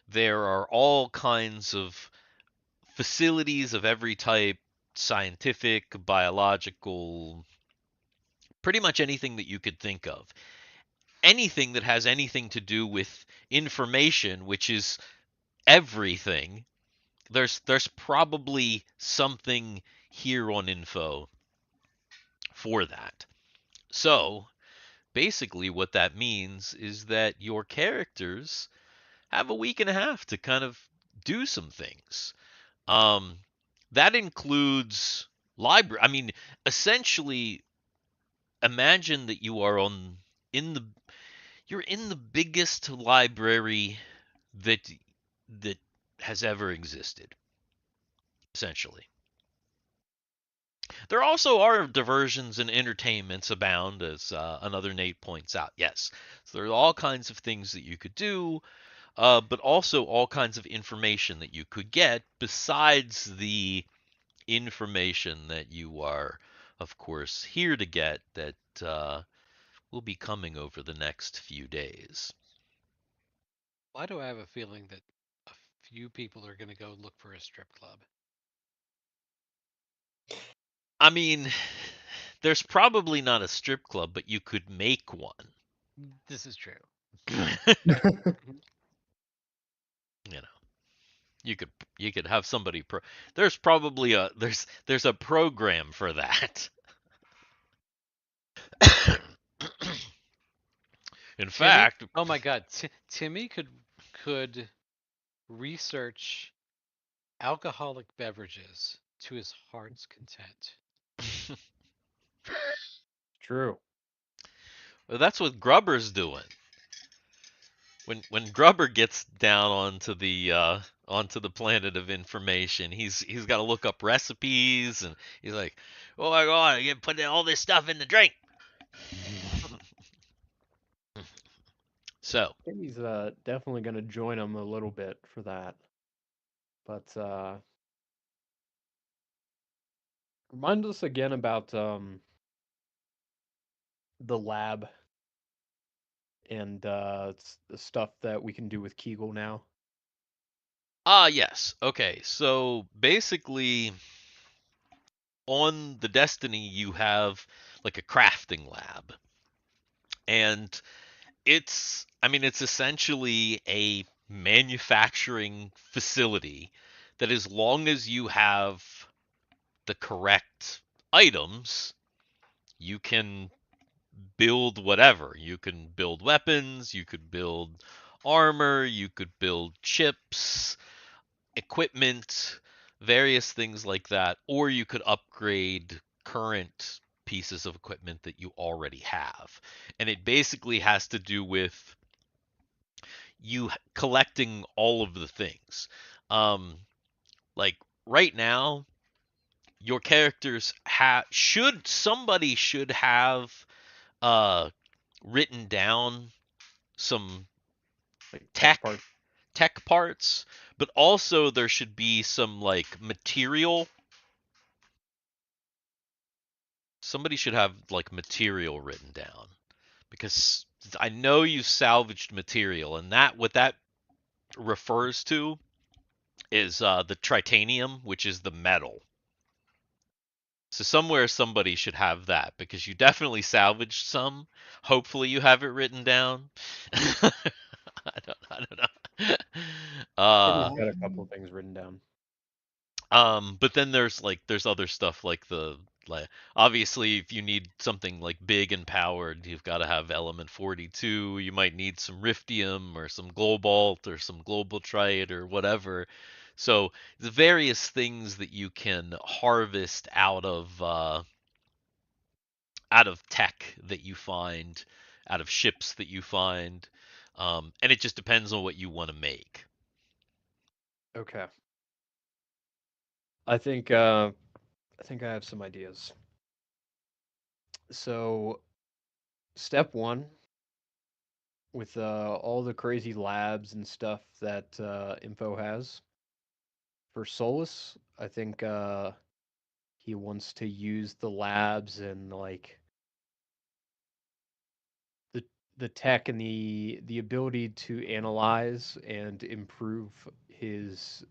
There are all kinds of facilities of every type, scientific, biological, pretty much anything that you could think of. Anything that has anything to do with information, which is everything. There's probably something here on Info for that. So, basically what that means is that your characters have a week and a half to kind of do some things. Um, that includes library. I mean, essentially, imagine that you are in the you're in the biggest library that that has ever existed. Essentially, there also are diversions and entertainments abound, as another Nate points out. Yes, so there are all kinds of things that you could do. But also all kinds of information that you could get besides the information that you are, of course, here to get, that will be coming over the next few days. Why do I have a feeling that a few people are going to go look for a strip club? I mean, there's probably not a strip club, but you could make one. This is true. You know, you could have somebody there's probably there's a program for that. In fact, Oh my god, Timmy could research alcoholic beverages to his heart's content. True. well, that's what Grubber's doing. When Grubber gets down onto the planet of information, he's got to look up recipes, and he's like, "Oh my god, you put all this stuff in the drink." So, He's definitely going to join him a little bit for that. But Remind us again about the lab and the stuff that we can do with Kegal now. Yes. Okay. So basically, on the Destiny, you have like a crafting lab, and it's essentially a manufacturing facility that, as long as you have the correct items, you can build whatever. You can build weapons, you could build armor, you could build chips, equipment, various things like that, or you could upgrade current pieces of equipment that you already have. And it basically has to do with you collecting all of the things. Like right now, your characters somebody should have uh written down some Like tech part. tech parts, but also there should be some like material. Somebody should have like material written down, because I know you salvaged material, and that what that refers to is the tritanium, which is the metal. So somewhere somebody should have that, because you definitely salvaged some. Hopefully you have it written down. I don't know. Timmy's got a couple of things written down. But then there's other stuff like obviously if you need something like big and powered, you've got to have element 42. You might need some riftium or some globalt or some globaltrite or whatever. So the various things that you can harvest out of tech that you find, out of ships that you find, and it just depends on what you want to make. Okay. I think I have some ideas. So, step one, with all the crazy labs and stuff that Info has for Solus, I think he wants to use the labs and like the tech and the ability to analyze and improve his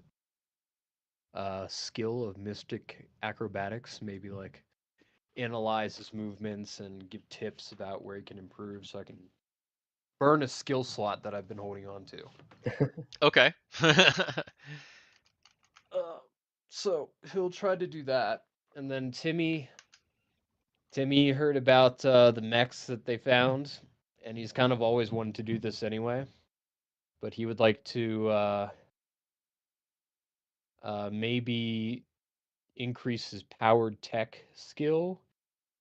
skill of mystic acrobatics, maybe like analyze his movements and give tips about where he can improve so I can burn a skill slot that I've been holding on to. Okay. So he'll try to do that. And then Timmy heard about the mechs that they found, and he's kind of always wanted to do this anyway. But he would like to maybe increase his powered tech skill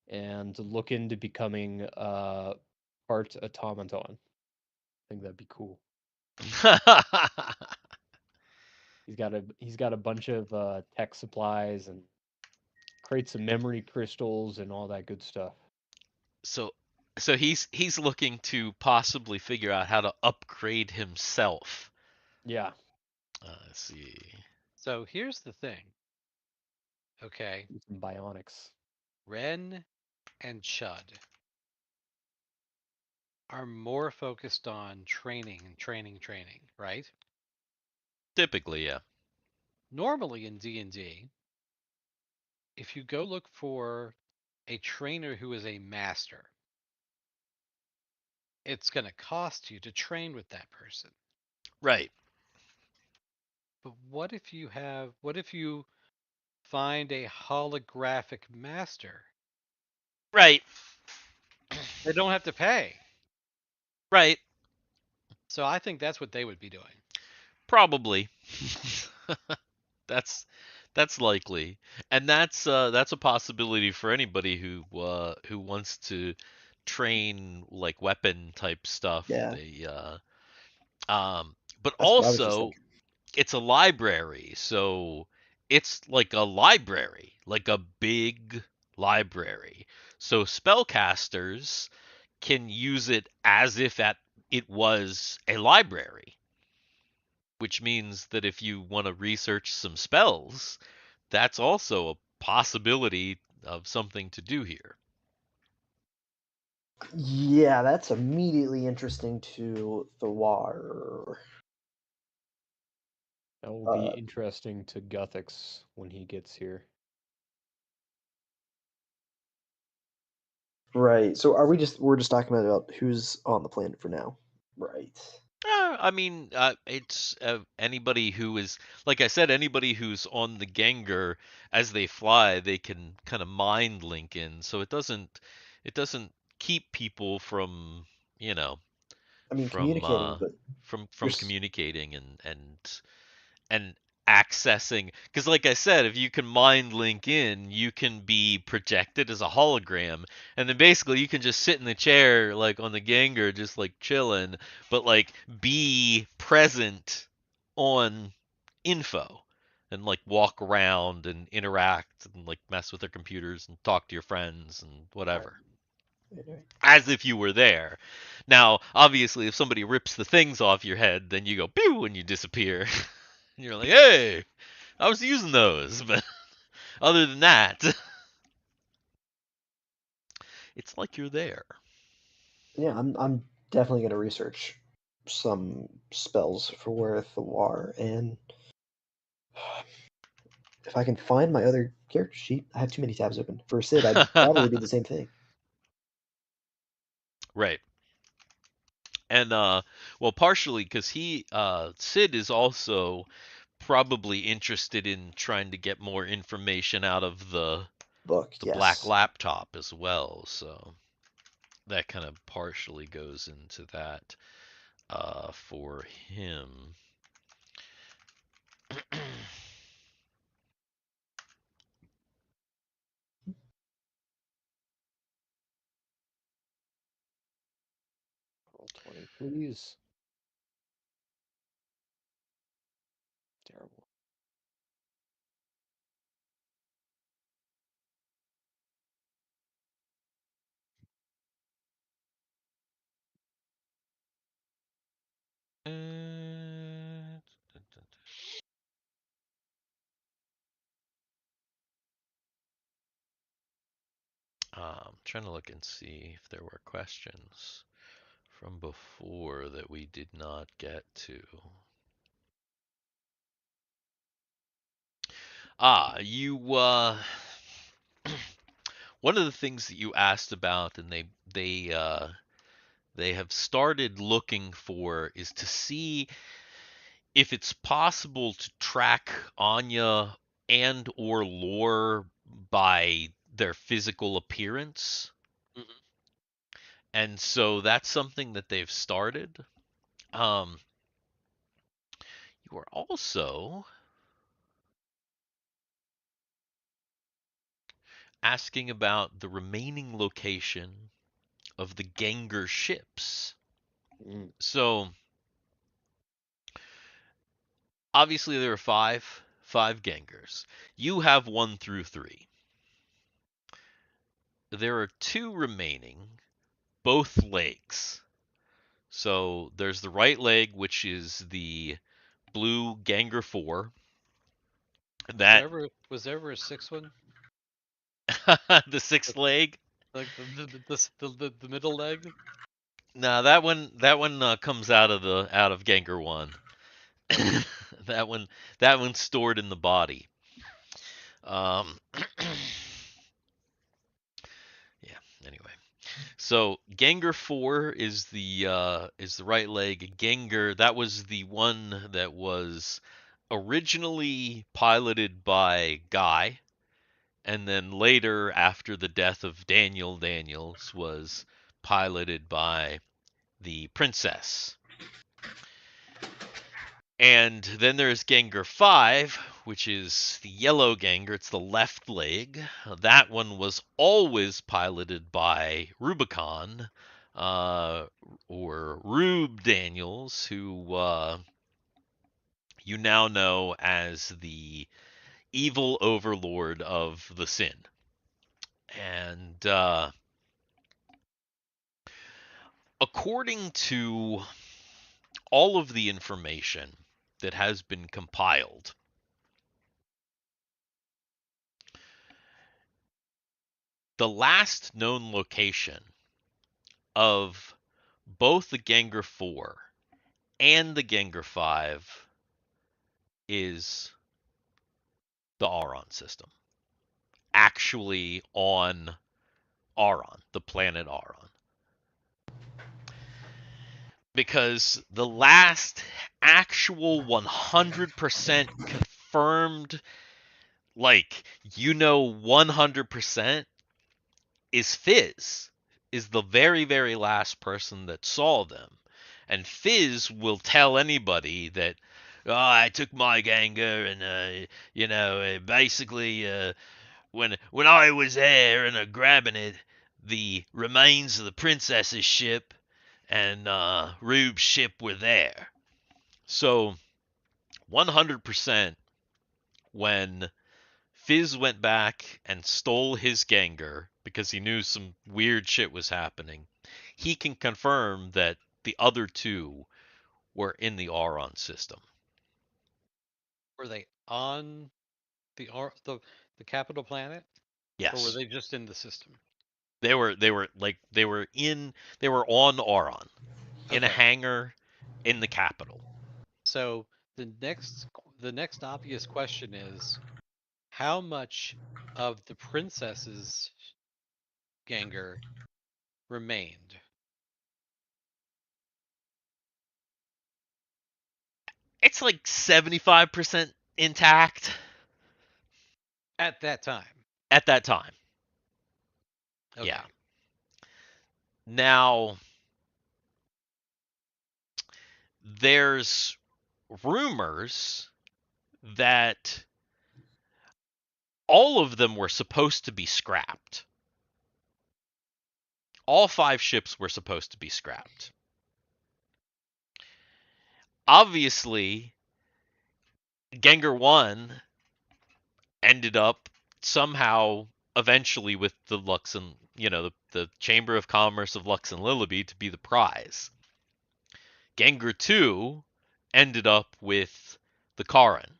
and look into becoming part automaton. I think that'd be cool. He's got a bunch of tech supplies and crates of memory crystals and all that good stuff. So he's looking to possibly figure out how to upgrade himself. Yeah. Let's see. So here's the thing. Okay, Some bionics. Ren and Chud are more focused on training, right? Typically, yeah. Normally in D&D, if you go look for a trainer who is a master, it's going to cost you to train with that person. Right. But what if you find a holographic master? Right. They don't have to pay. Right. So I think that's what they would be doing. Probably. That's likely, and that's a possibility for anybody who wants to train like weapon type stuff. Yeah. But That's what I was just also thinking. it's a library, so it's like a library, like a big library. So spellcasters can use it as if it was a library, which means that if you want to research some spells, that's also possibility of something to do here. Yeah, that's immediately interesting to Thiwar. That will be interesting to Guthix when he gets here. Right. So we're just talking about who's on the planet for now. Right. I mean, it's anybody who is, like I said, anybody who's on the Gengar as they fly, they can kind of mind link in, so it doesn't keep people from, you know, I mean, from communicating, but you're communicating and accessing, because like I said, if you can mind link in, you can be projected as a hologram, and then basically you can just sit in the chair like on the Gengar just like chilling, but like be present on info and like walk around and interact and like mess with their computers and talk to your friends and whatever right. as if you were there. Now, obviously, if somebody rips the things off your head, then you go pew and you disappear. And you're like, hey, I was using those. But other than that, it's like you're there. Yeah, I'm definitely gonna research some spells for where Thiwar, and if I can find my other character sheet, I have too many tabs open. For Sid, I'd probably do the same thing. Right. And well, partially because Sid is also probably interested in trying to get more information out of the Book, black yes. laptop as well. So that kind of partially goes into that for him. Roll 20, please. Terrible. I'm trying to look and see if there were questions from before that we did not get to. You one of the things that you asked about, and they have started looking for, is to see if it's possible to track Anya and or Lore by their physical appearance. Mhm. And so that's something that they've started. You are also asking about the remaining location of the Gengar ships. Mm. So obviously there are five Gengars. You have 1 through 3. There are 2 remaining, both legs. So there's the right leg, which is the blue Gengar 4. That Was there ever a sixth one? the 6th leg. Like the middle leg? No, that one comes out of Gengar 1. that one's stored in the body. Um, yeah. Anyway, so Gengar 4 is the right leg. Gengar, that was the one that was originally piloted by Guy, and then later, after the death of Daniels, was piloted by the princess. And then there's Gengar 5, which is the yellow Gengar. It's the left leg. That one was always piloted by Rubicon, or Rube Daniels, who you now know as the evil overlord of the Sin. And according to all of the information that has been compiled, the last known location of both the Gengar 4 and the Gengar 5 is the Auron system. Actually on Auron, the planet Auron. Because the last actual 100% confirmed, 100% is Fizz, is the very, very last person that saw them. And Fizz will tell anybody that, oh, I took my Gengar and, basically, when I was there and grabbing it, the remains of the princess's ship and Rube's ship were there. So 100% when Fizz went back and stole his Gengar because he knew some weird shit was happening, he can confirm that the other two were in the Auron system. Were they on the the capital planet? Yes. Or were they just in the system? They were on Auron, in a Okay. hangar in the capital. So the next obvious question is, how much of the princess's Gengar remained? It's like 75% intact At that time. at that time. Okay. Yeah. Now, there's rumors that all of them were supposed to be scrapped. All 5 ships were supposed to be scrapped. Obviously, Gengar 1 ended up somehow eventually with the Lux and, the Chamber of Commerce of Lux and Lillaby to be the prize. Gengar 2 ended up with the Karin.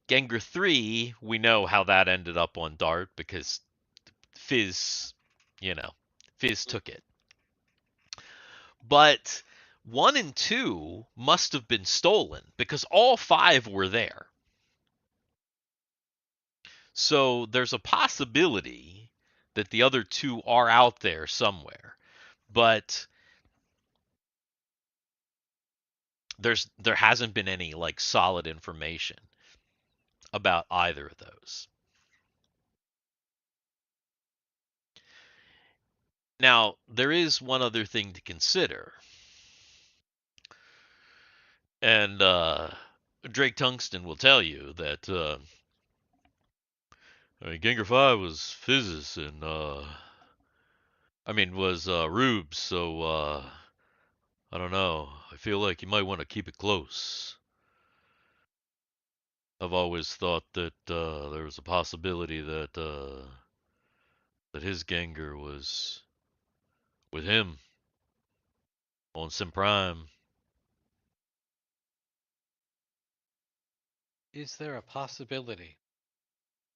Gengar 3, we know how that ended up on Dart because Fizz took it. But 1 and 2 must have been stolen because all 5 were there. So there's a possibility that the other 2 are out there somewhere. But there hasn't been any solid information about either of those. Now, there is one other thing to consider. And Drake Tungsten will tell you that Gengar 5 was Fizz's and was Rube's, so I don't know. I feel like you might want to keep it close. I've always thought that there was a possibility that his Gengar was with him on Sim Prime. Is there a possibility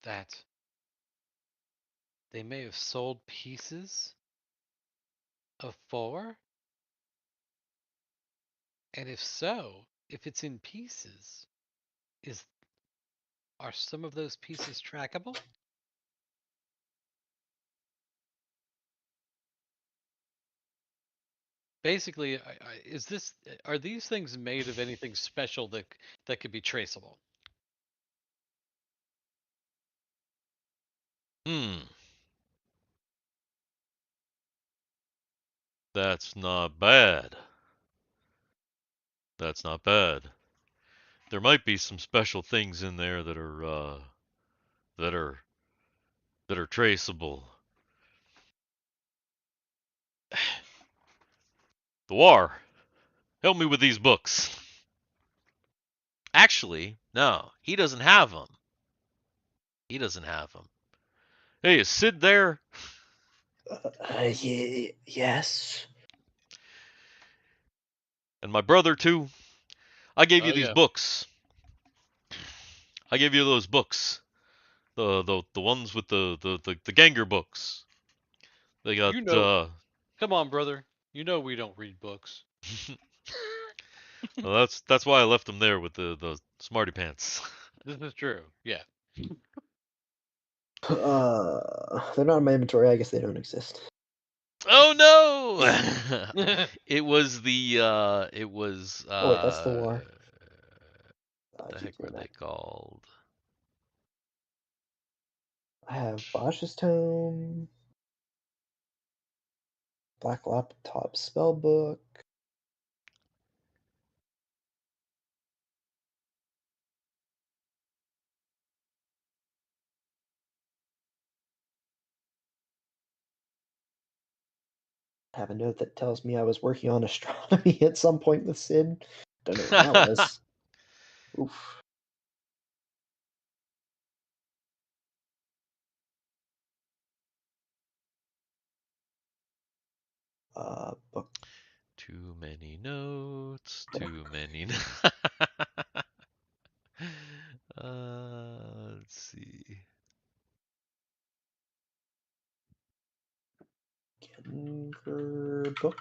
that they may have sold pieces of 4? And if so, if it's in pieces, are some of those pieces trackable? Basically, are these things made of anything special that could be traceable? That's not bad. That's not bad. There might be some special things in there that are traceable. Thiwar, help me with these books. Actually, no, he doesn't have them. He doesn't have them. Hey, is Sid there? Yes. And my brother too. I gave you Oh, these yeah. books. I gave you those books. The ones with the Ganger books. They got You know, come on, brother. You know we don't read books. well, that's why I left them there with the smarty pants. This is true. Yeah. They're not in my inventory. I guess they don't exist. Oh no! It was the it was Oh wait, that's the war. what the heck were they called? I have Bosch's Tome, Black Laptop Spellbook. I have a note that tells me I was working on astronomy at some point with Sid. Don't know what that was. Oof. Book. Too many notes. Too many. Let's see. Ganger book.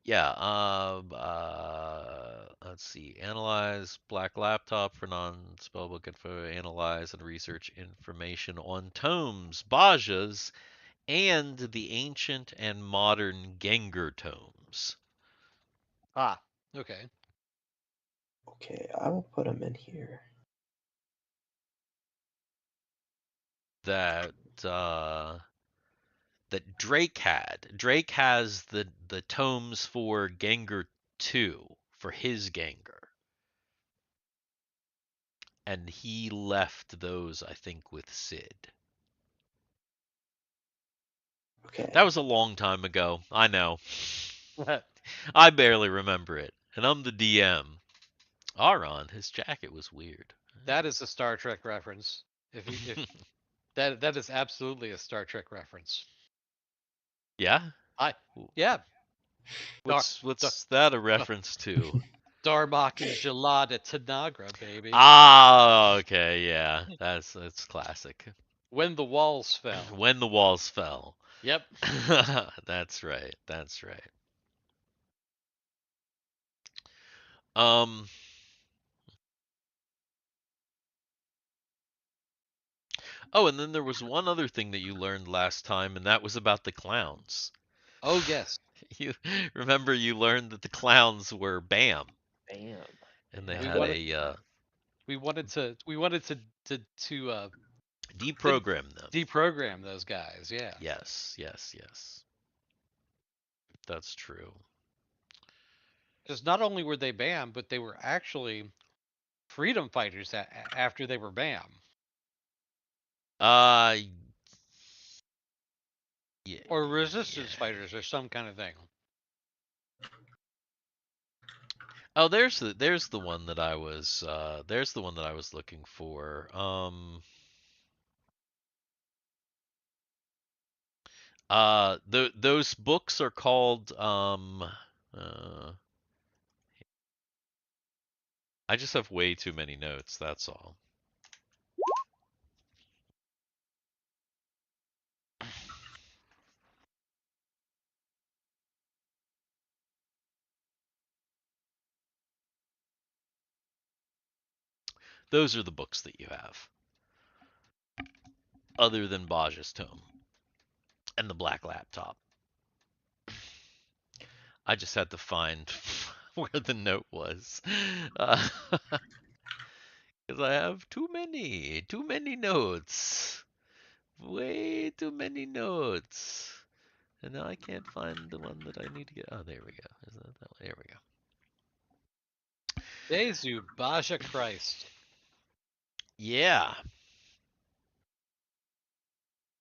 Yeah. Let's see. Analyze Black Laptop for non-spellbook info. Analyze and research information on tomes, Bajas, and the ancient and modern Gengar tomes. Ah. Okay. Okay, I will put them in here. That that Drake had. Drake has the tomes for Gengar 2 for his Gengar. And he left those, I think, with Sid. Okay. That was a long time ago. I know. I barely remember it. And I'm the DM. Aron, his jacket was weird. That is a Star Trek reference. If that is absolutely a Star Trek reference. Yeah? Yeah. What's that a reference to? Darmok and Gelada Tanagra, baby. Ah, okay, yeah. That's classic. When the walls fell. When the walls fell. Yep. That's right. That's right. Um Oh, and then there was one other thing that you learned last time, and that was about the clowns. Oh yes. You remember you learned that the clowns were BAM, Bam. and they We had wanted a we wanted to deprogram them. deprogram those guys. Yeah. Yes, yes, yes. That's true. Because not only were they banned, but they were actually freedom fighters after they were banned. Uh, yeah. Or resistance fighters or some kind of thing. Oh, there's the one that I was looking for. Those books are called I just have way too many notes, that's all. Those are the books that you have. Other than Baj's Tome and the Black Laptop. I just had to find where the note was. Because I have too many notes. Way too many notes. And now I can't find the one that I need to get. Oh, there we go. Is that one? There we go. Jesu, Baja Christ. Yeah.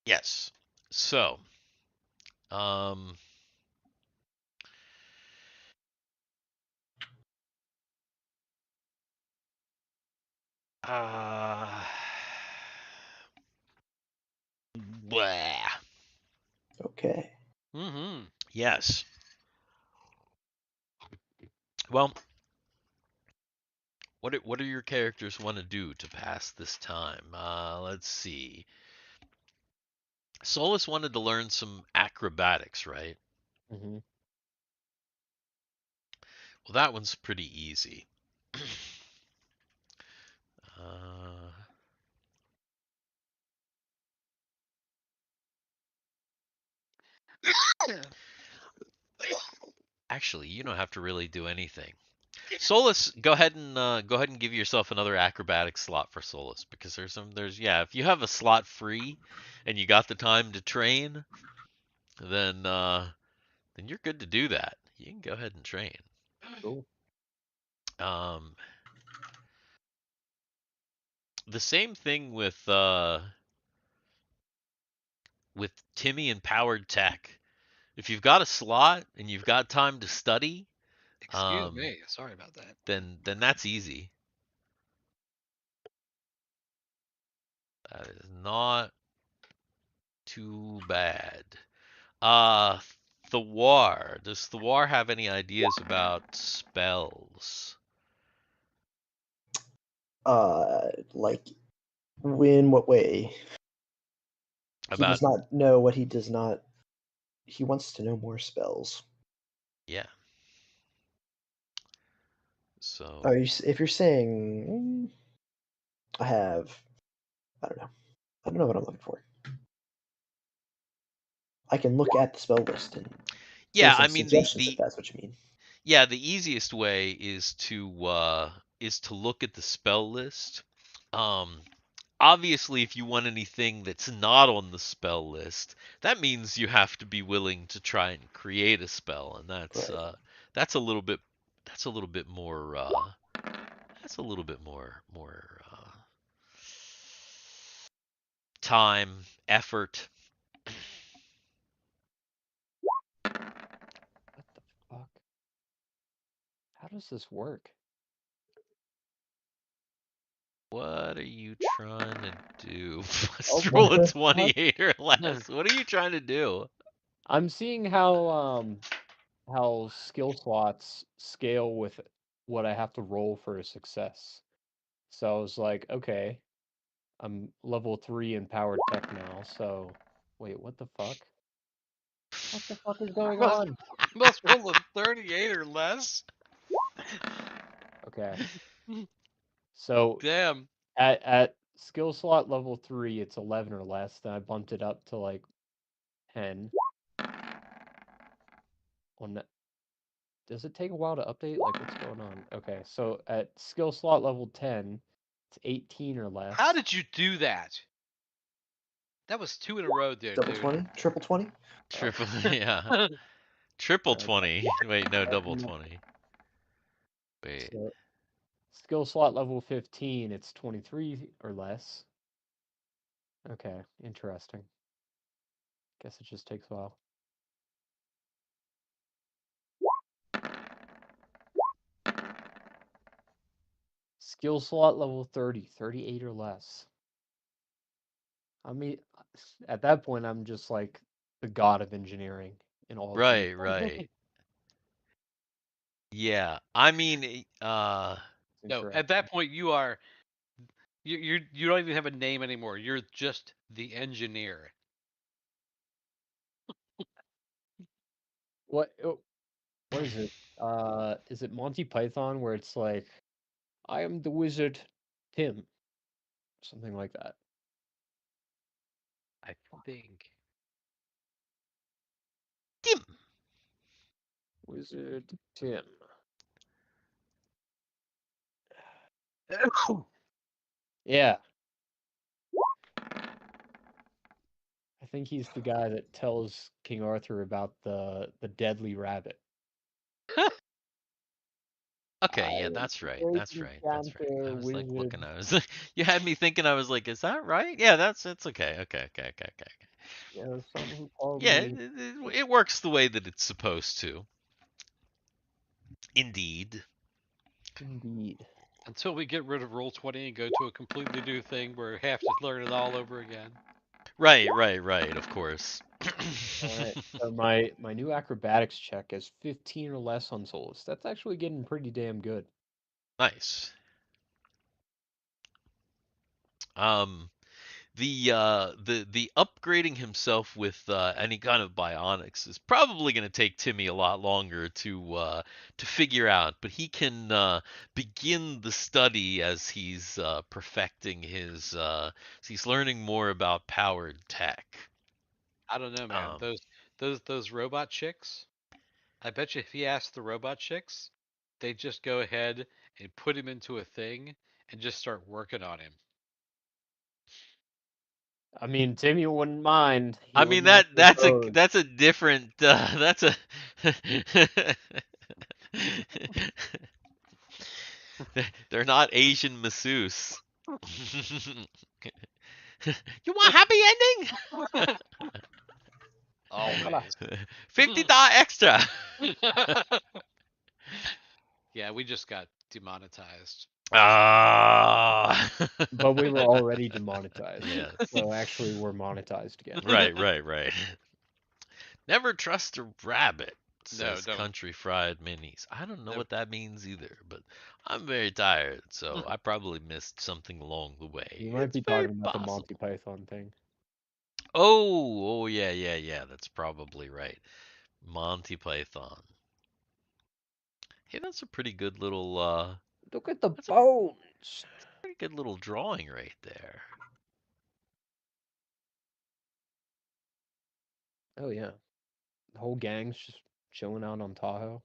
Yes. So, um, uh, blah. Okay. Mm-hmm. Yes. Well, what do your characters want to do to pass this time? Let's see. Solus wanted to learn some acrobatics, right? Hmm. Well, that one's pretty easy. uh, Actually, you don't have to really do anything. Solus, go ahead and give yourself another acrobatic slot for Solus because there's if you have a slot free and you got the time to train, then you're good to do that. You can go ahead and train. Cool. Um, the same thing with Timmy and powered tech. If you've got a slot and you've got time to study, Excuse me. Sorry about that. then that's easy. That is not too bad. Uh, Thiwar. Does Thiwar have any ideas about spells? Like, in what way? He About does not know what he does not. He wants to know more spells. yeah. So If you're saying, I have, I don't know. I don't know what I'm looking for. I can look at the spell list and say yeah, some I mean the suggestions if the that's what you mean. yeah the easiest way is to look at the spell list. Um, Obviously, if you want anything that's not on the spell list, that means you have to be willing to try and create a spell, and Right. that's a little bit that's a little bit more that's a little bit more time, effort. What the fuck? How does this work? What are you trying to do? Oh, Let's what roll a the fuck? 28 or less. What are you trying to do? I'm seeing how skill slots scale with what I have to roll for a success. So I was like, okay, I'm level 3 in powered tech now, so wait, what the fuck? What the fuck is going Must, on? must roll a 38 or less. Okay. So Damn. at skill slot level 3, it's 11 or less, then I bumped it up to like 10. On that, does it take a while to update? Like, what's going on? Okay, so at skill slot level 10, it's 18 or less. How did you do that? That was 2 in a row there, Double dude. 20? Triple 20? Triple, yeah. Triple Okay. 20. Wait, no, double Mm. 20. Wait. So skill slot level 15, it's 23 or less. Okay, interesting. Guess it just takes a while. Skill slot level 30, 38 or less. I mean, at that point, I'm just like the god of engineering in all of Right, D&D. right. Yeah. I mean, It's No, at interesting. that point you are you don't even have a name anymore. You're just the engineer. What is it? Is it Monty Python where it's like, I am the wizard Tim, something like that. I think. Tim. Wizard Tim. Yeah, I think he's the guy that tells King Arthur about the deadly rabbit. Okay, I yeah, am that's the right. great That's right. That's right. enchanter I was like wizard. looking. You had me thinking. I was like, is that right? Yeah, it's okay. Okay. Yeah, some who call Yeah, me. it works the way that it's supposed to. Indeed. Indeed. Until we get rid of roll 20 and go to a completely new thing where we have to learn it all over again. Right. Of course. All right. So my new acrobatics check is 15 or less on Solus. That's actually getting pretty damn good. Nice. Um, the upgrading himself with any kind of bionics is probably going to take Timmy a lot longer to figure out, but he can begin the study as he's perfecting his as he's learning more about powered tech. I don't know, man. Um, Those robot chicks. I bet you if he asked the robot chicks, they'd just go ahead and put him into a thing and just start working on him. I mean, Timmy wouldn't mind. He I mean wouldn't have to impose. that's a different that's a they're not Asian masseuse. You want happy ending? Always. $50 extra. Yeah, we just got demonetized. Ah. But we were already demonetized. Yes. So actually we're monetized again. Right. Never trust a rabbit, says don't. Country Fried Minis. I don't know No. what that means either, but I'm very tired, so I probably missed something along the way. You might It's be very talking about the possible. Monty Python thing. Oh, yeah. That's probably right. Monty Python. Hey, that's a pretty good little Look at the that's bones. pretty good little drawing right there. Oh yeah. The whole gang's just chilling out on Tahoe.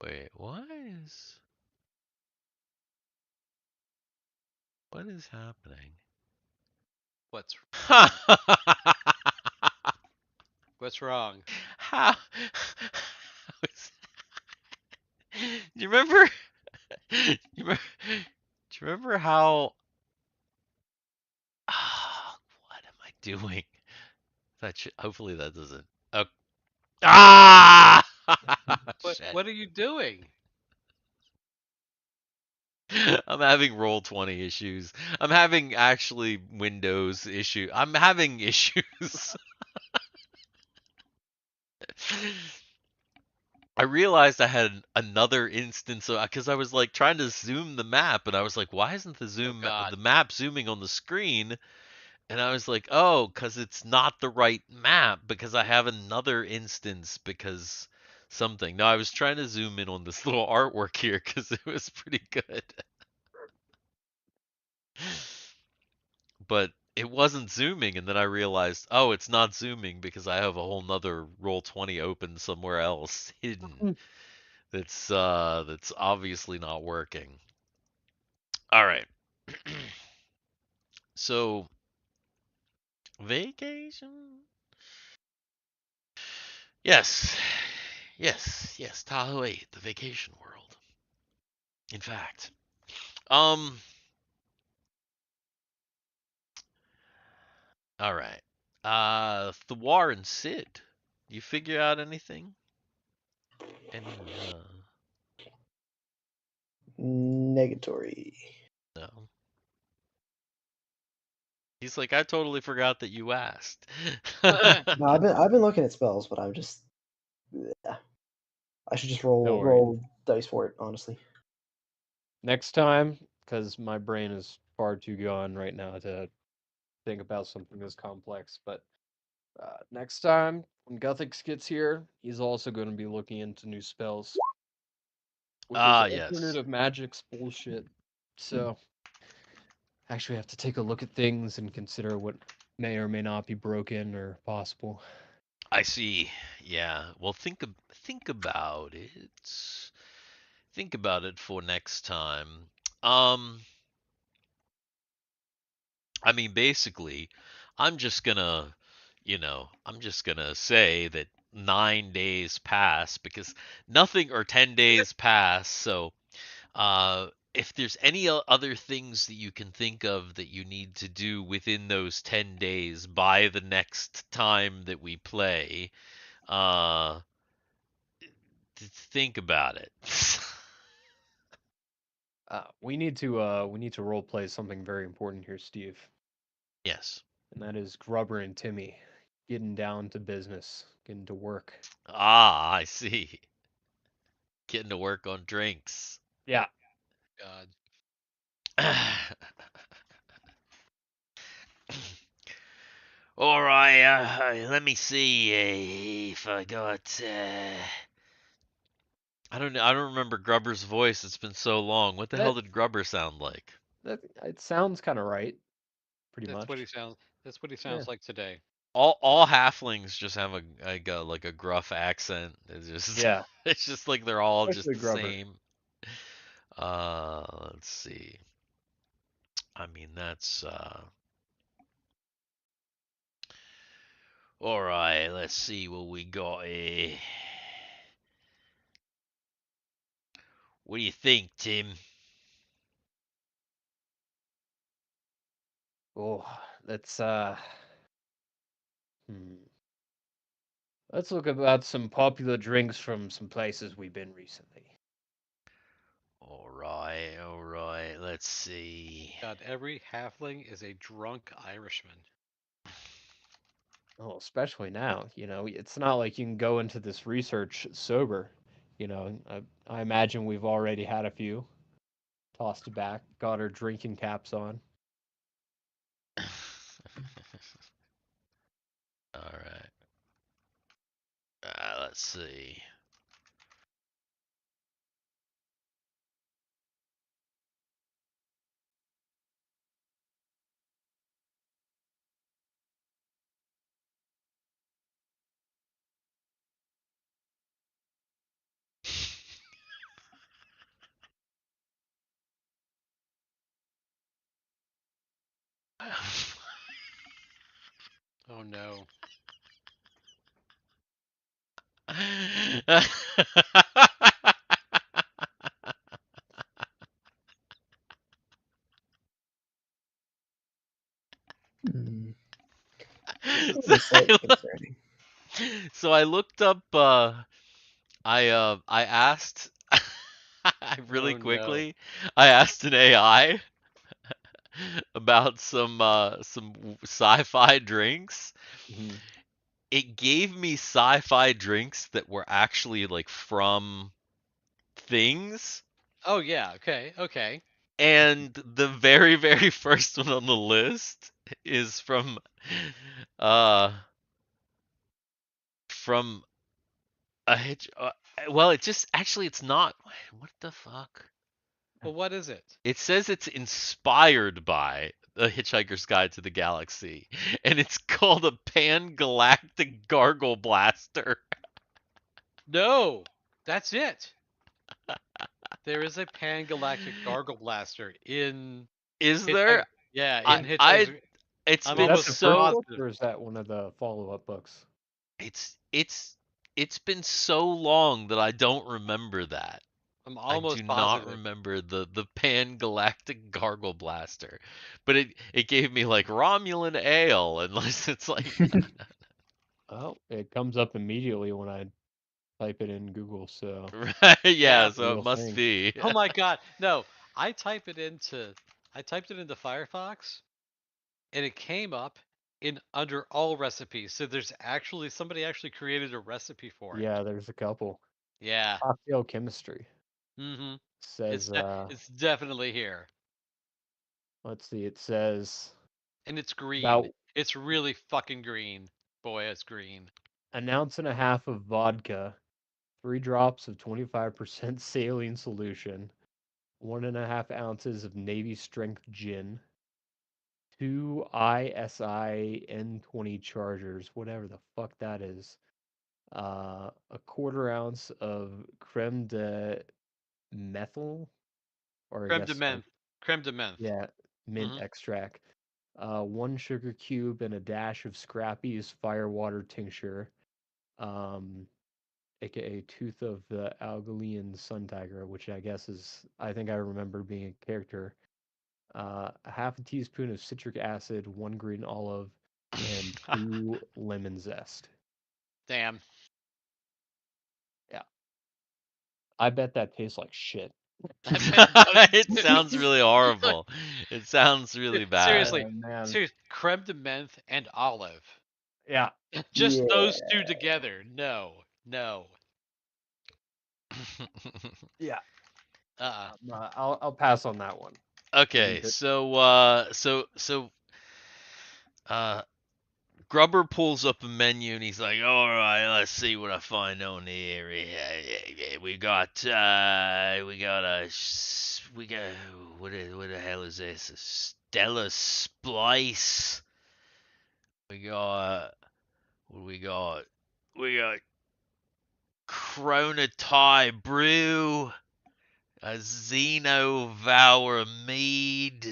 Wait, what is happening? What's Ha! what's wrong? How? Do you remember? Do you remember how? What am I doing? Hopefully that doesn't. Oh, ah! Shit. What are you doing? I'm having Roll20 issues. I'm having actually Windows issue. I'm having issues. I realized I had another instance of because I was like trying to zoom the map and I was like, why isn't God. the map zooming on the screen? And I was like, oh, because it's not the right map because I have another instance because something. No, I was trying to zoom in on this little artwork here because it was pretty good. But it wasn't zooming, and then I realized, oh, it's not zooming because I have a whole nother Roll20 open somewhere else hidden. That's obviously not working. All right. So vacation. Yes, yes. Tahoe 8, the vacation world. In fact, um. All right. Thiwar and Sid. You figure out anything? Any? Negatory. No. He's like, I totally forgot that you asked. No, I've been looking at spells, but I'm just. Yeah. I should just Don't worry. roll dice for it, honestly. Next time, because my brain is far too gone right now to think about something this complex. But next time, when Guthix gets here, he's also going to be looking into new spells. With his Yes. alternative magic's bullshit. So, actually have to take a look at things and consider what may or may not be broken or possible. I see. Yeah. Well, think about it. Think about it for next time. I mean, basically, I'm just gonna, I'm just gonna say that 9 days pass because nothing or 10 days pass. So, if there's any other things that you can think of that you need to do within those 10 days by the next time that we play, uh, think about it. We need to role play something very important here, Steve, Yes. and that is Grubber and Timmy getting down to business, getting to work. Ah, I see. Getting to work on drinks. Yeah. God. All right, let me see if I got. I don't know. I don't remember Grubber's voice. It's been so long. What the hell did Grubber sound like? It sounds kind of right. Pretty That's much. what he sounds. That's what he sounds like today. All halflings just have like a gruff accent. It's just Yeah. it's just like they're all Especially just the Grubber. same. Let's see. I mean that's all right. Let's see what we got here. What do you think, Tim? Oh, let's let's look about some popular drinks from some places we've been recently. All right. Let's see. God, every halfling is a drunk Irishman. Oh, especially now, it's not like you can go into this research sober. I imagine we've already had a few. Tossed it back, got our drinking caps on. All right. Let's see. Oh no. Hmm. so, Slightly concerning. so I looked up. I asked. Really Oh, no. quickly. I asked an AI about some sci-fi drinks. Mm-hmm. It gave me sci-fi drinks that were actually like from things. Oh yeah. Okay. And the very, very first one on the list is uh from a hitch. Well, it just actually it's not. What the fuck? Well, what is it? It says it's inspired by The Hitchhiker's Guide to the Galaxy, and it's called a Pan-Galactic Gargle Blaster. No, that's it. There is a pan-galactic gargle blaster in. Is there? Yeah, in I Hitchhiker's. it's I'm Is been that almost the first so book, or is that one of the follow-up books? it's been so long that I don't remember that. I'm I do almost not positive. remember the Pan-Galactic Gargle Blaster, but it gave me like Romulan ale, and it's like Oh, it comes up immediately when I type it in Google, so right, yeah, Yeah. so it Real must thing. be. Oh my god. No, I typed it into Firefox and it came up in under all recipes. So there's actually somebody actually created a recipe for it. Yeah, there's a couple. Yeah. Cocktail chemistry Mm-hmm. says It's definitely here. let's see, it says And it's green. about It's really fucking green. Boy, it's green. an ounce and a half of vodka, 3 drops of 25% saline solution, 1.5 ounces of Navy strength gin, 2 ISI N20 chargers, whatever the fuck that is, a 1/4 ounce of creme de methyl, or I Creme de guess like, menthe. Creme de menthe. yeah, mint Mhm. extract, 1 sugar cube and a dash of Scrappy's firewater tincture, um, aka Tooth of the Algolian Sun Tiger, which I think I remember being a character. A half a teaspoon of citric acid, 1 green olive, and 2 lemon zest. Damn. Yeah, I bet that tastes like shit. It sounds really horrible. It sounds really bad. Seriously. Man. Seriously. Creme de menthe and olive. Yeah. Just those two together. No. Yeah. Uh-uh. I'll pass on that one. Okay, Grubber pulls up a menu and he's like, "All right, let's see what I find on here. We got what the hell is this? A Stella Splice. We got what do we got? We got Chronotai Brew, a Xeno Vower Mead.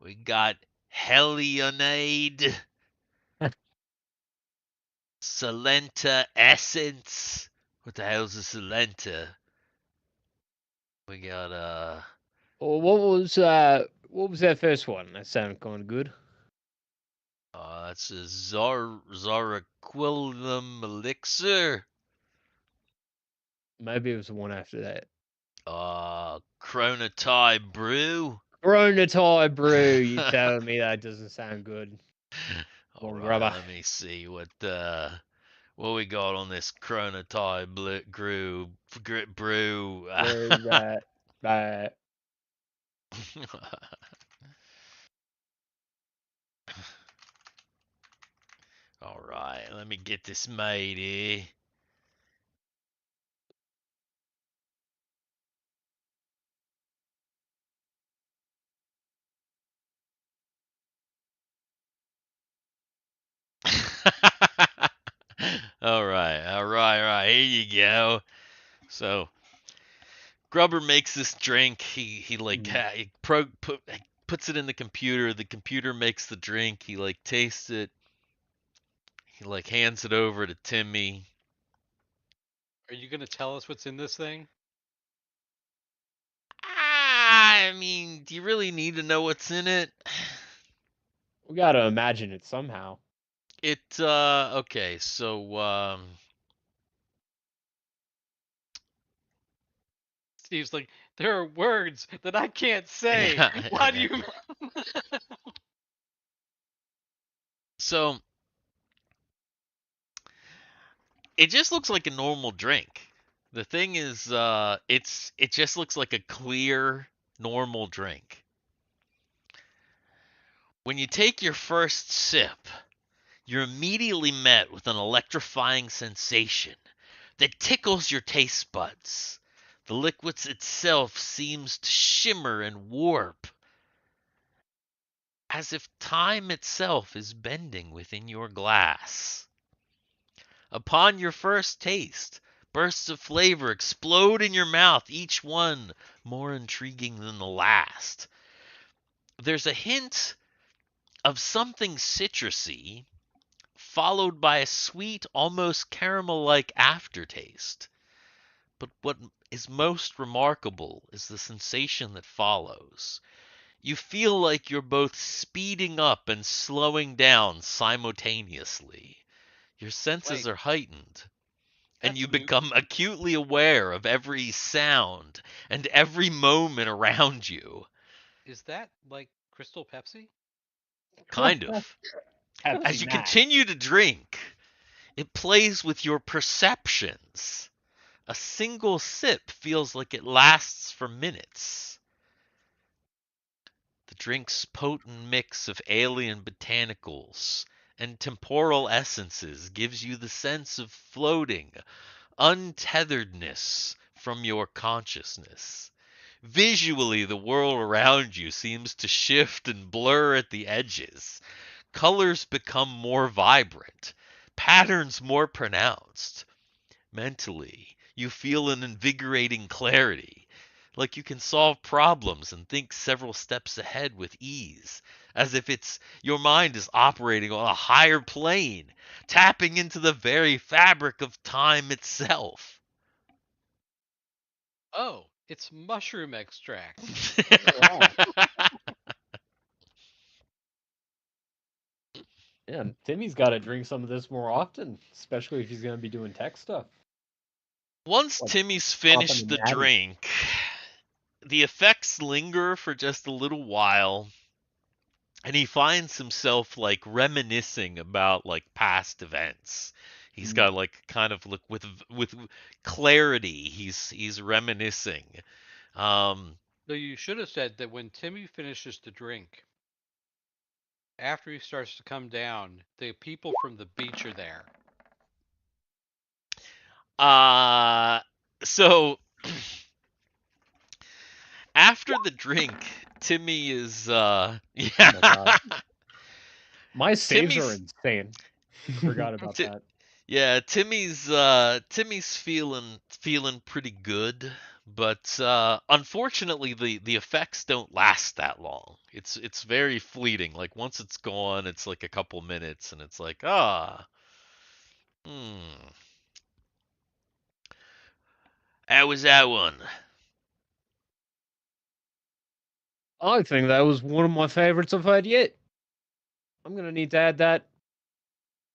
We got Helionade." Salenta Essence. What the hell's a Salenta? We got Well, what was that first one? That sounded kind of good. that's a Zaraquilum Elixir. Maybe it was the one after that. Chronotai Brew. Chronotai Brew. You telling me that doesn't sound good? All right, Grubber. let me see what we got on this Chronotai Brew. Where's that? All right, let me get this made here. All right. Here you go. So, Grubber makes this drink. He like puts it in the computer. The computer makes the drink. He like tastes it. He like hands it over to Timmy. Are you gonna tell us what's in this thing? I mean, do you really need to know what's in it? We gotta imagine it somehow. Okay, so Steve's like, there are words that I can't say. Yeah. Why do you? So it just looks like a normal drink. The thing is, it just looks like a clear, normal drink. When you take your first sip, you're immediately met with an electrifying sensation that tickles your taste buds. The liquid itself seems to shimmer and warp, as if time itself is bending within your glass. Upon your first taste, bursts of flavor explode in your mouth, each one more intriguing than the last. There's a hint of something citrusy, followed by a sweet, almost caramel-like aftertaste. But what is most remarkable is the sensation that follows. You feel like you're both speeding up and slowing down simultaneously. Your senses are heightened, and you become acutely aware of every sound and every moment around you. Is that like Crystal Pepsi? Kind of. As you continue to drink, it plays with your perceptions. A single sip feels like it lasts for minutes. The drink's potent mix of alien botanicals and temporal essences gives you the sense of floating, untetheredness from your consciousness. Visually, the world around you seems to shift and blur at the edges. Colors become more vibrant, patterns more pronounced. Mentally, you feel an invigorating clarity, like you can solve problems and think several steps ahead with ease, as if your mind is operating on a higher plane, tapping into the very fabric of time itself. Oh, it's mushroom extract. Yeah, Timmy's got to drink some of this more often, especially if he's going to be doing tech stuff. Once Timmy's finished the drink, the effects linger for just a little while, and he finds himself like reminiscing about like past events. He's got like kind of look with clarity. He's reminiscing. Um, So you should have said that when Timmy finishes the drink, after he starts to come down, the people from the beach are there. so after the drink, Timmy is yeah. God. My saves are Timmy's- insane. Forgot about Ti- that. Yeah, Timmy's feeling pretty good, but unfortunately the effects don't last that long. It's very fleeting. Like once it's gone, it's like a couple minutes, and it's like hmm. How was that one? I think that was one of my favorites I've had yet. I'm gonna need to add that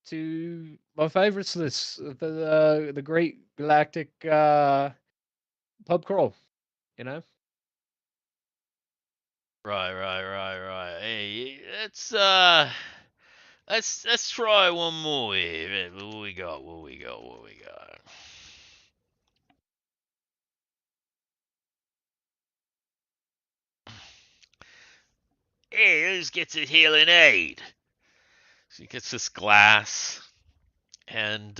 to my favorites list. The Great Galactic pub crawl. You know. Right. Hey, let's try one more. Here. What we got? What we got? Hey, who gets a healing aid? So he gets this glass, and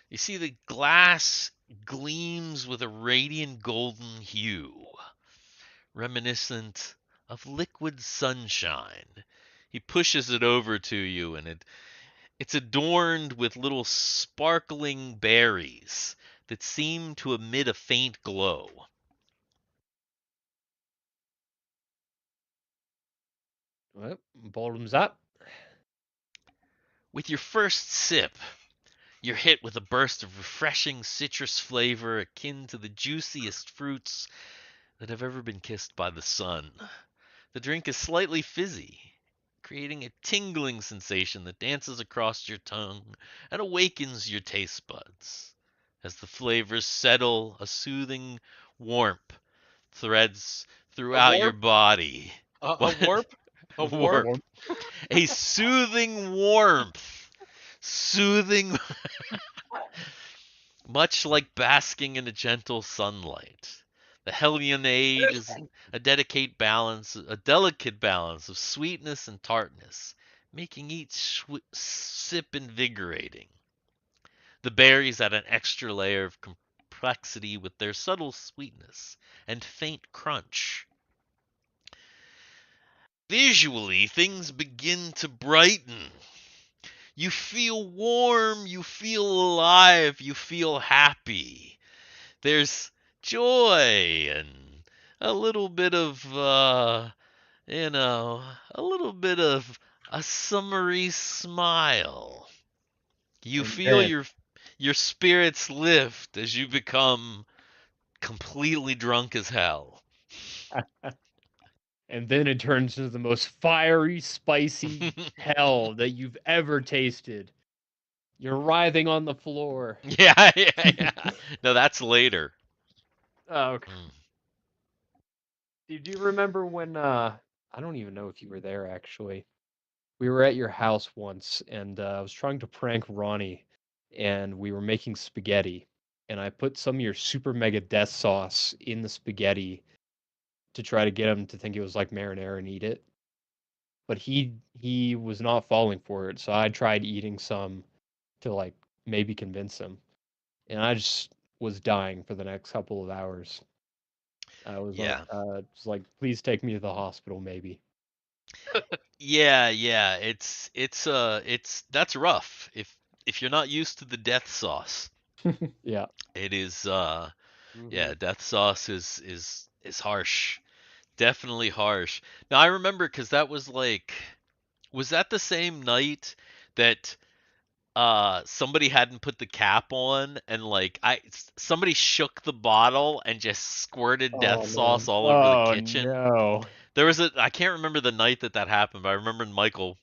you see the glass gleams with a radiant golden hue, reminiscent of liquid sunshine. He pushes it over to you, and it's adorned with little sparkling berries that seem to emit a faint glow. Well, bottoms up. With your first sip, you're hit with a burst of refreshing citrus flavor akin to the juiciest fruits that have ever been kissed by the sun. The drink is slightly fizzy, creating a tingling sensation that dances across your tongue and awakens your taste buds. As the flavors settle, a soothing warmth threads throughout your warp? body. A What? warp? A warp? Warp. A soothing warmth. Soothing. Much like basking in a gentle sunlight. The Hellion Age is a delicate balance of sweetness and tartness, making each sip invigorating. The berries add an extra layer of complexity with their subtle sweetness and faint crunch. Visually, things begin to brighten. You feel warm, you feel alive, you feel happy. There's joy and a little bit of, a little bit of a summery smile. You And feel then- your spirits lift as you become completely drunk as hell. And then it turns into the most fiery, spicy hell that you've ever tasted. You're writhing on the floor. Yeah. No, that's later. Oh, okay. Mm. Do you remember when I don't even know if you were there actually. We were at your house once and I was trying to prank Ronnie and we were making spaghetti and I put some of your super mega death sauce in the spaghetti to try to get him to think it was like marinara and eat it. But he was not falling for it, so I tried eating some to like maybe convince him. And I just was dying for the next couple of hours. I was Yeah. just like, please take me to the hospital, maybe. Yeah. It's that's rough. If you're not used to the death sauce, Yeah. it is Mhm. yeah, death sauce is harsh. Definitely harsh. Now I remember because that was like, was that the same night that somebody hadn't put the cap on and like somebody shook the bottle and just squirted death sauce all over the kitchen? No. There was I can't remember the night that happened, but I remember Michael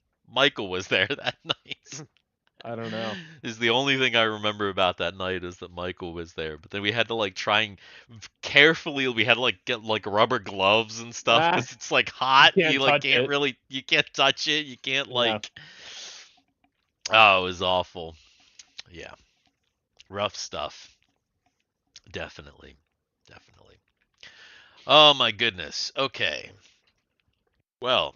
was there that night. I don't know. Is the only thing I remember about that night is that Michael was there. But then we had to like try and carefully. We had to like get like rubber gloves and stuff Ah, because it's like hot. can't You like touch can't it. really. You can't touch it. You can't Yeah. like. Oh, it was awful. Yeah, rough stuff. Definitely, definitely. Oh my goodness. Okay. Well,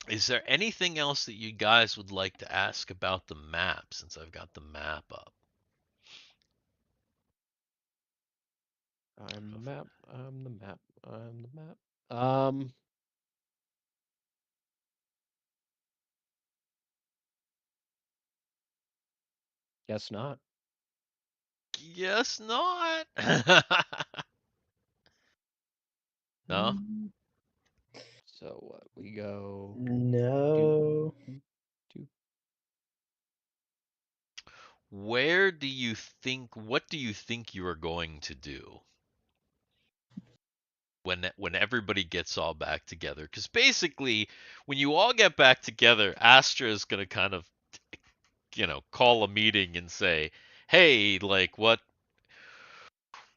is there anything else that you guys would like to ask about the map since I've got the map up? I'm the map. I'm the map. I'm the map. Guess not. Guess not. No? So what? We go. No. do- Where do you think, what do you think you are going to do when everybody gets all back together? Because basically, when you all get back together, Astra is going to kind of, call a meeting and say, "Hey, like what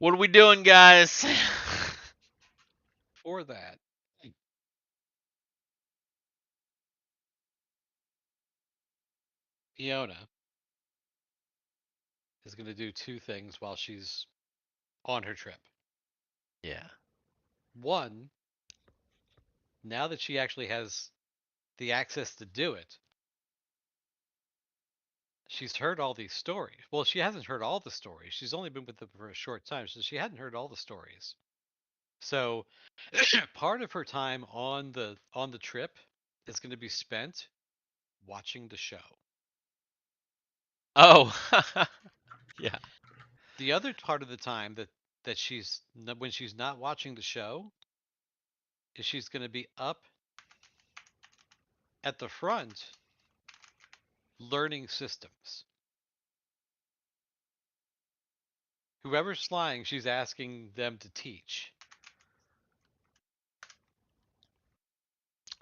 are we doing, guys?" For that, Iona is going to do two things while she's on her trip. Yeah. One, now that she actually has the access to do it, she's heard all these stories. Well, she hasn't heard all the stories. She's only been with them for a short time, so she hadn't heard all the stories. So part of her time on the trip is going to be spent watching the show. Oh. Yeah. The other part of the time that when she's not watching the show is she's going to be up at the front learning systems. Whoever's flying, she's asking them to teach.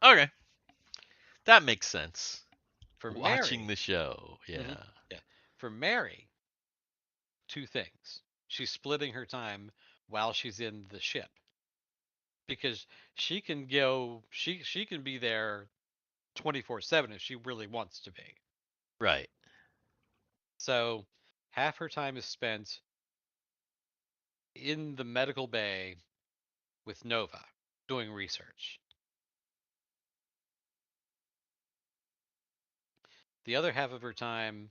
Okay. That makes sense. For Watching Mary, the show. Yeah. yeah. For Mary, two things. She's splitting her time while she's in the ship because she can be there 24/7 if she really wants to be. Right. So half her time is spent in the medical bay with Nova doing research. The other half of her time,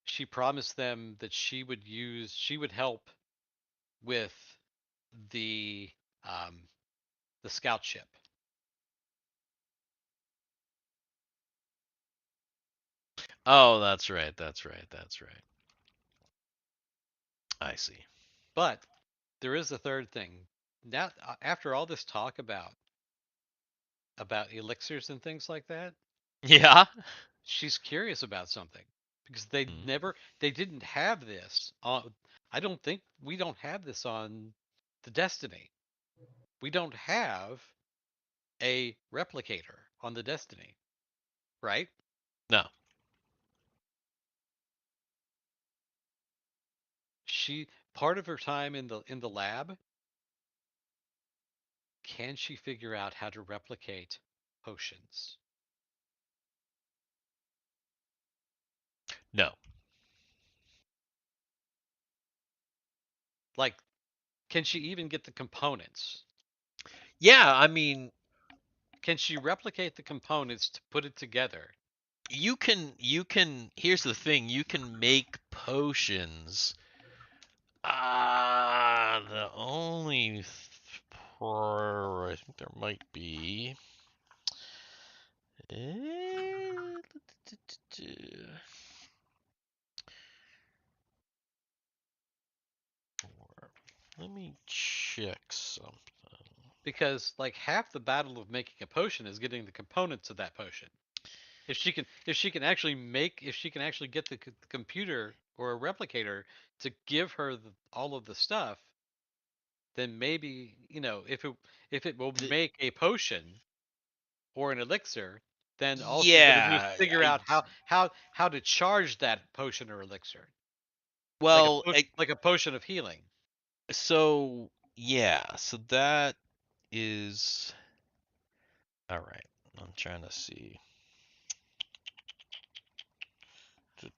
she promised them that she would help with the um, the scout ship. Oh, that's right. That's right. That's right. I see. But there is a third thing. Now, after all this talk about elixirs and things like that, Yeah. she's curious about something because Mm. they didn't have this on. I don't think we don't have this on the Destiny. We don't have a replicator on the Destiny, right? No. She part of her time in the lab, can she figure out how to replicate potions? No. Like, can she even get the components? Yeah, I mean, Can she replicate the components to put it together? you can here's the thing, you can make potions. The only I think there might be eh, let me check something. Because like half the battle of making a potion is getting the components of that potion. If she can actually get the computer or a replicator to give her all of the stuff, then maybe if it will The- make a potion or an elixir, then all she's gonna do is Yeah. figure out how to charge that potion or elixir. Well, Like a potion of healing. so yeah, so that is all right. I'm trying to see.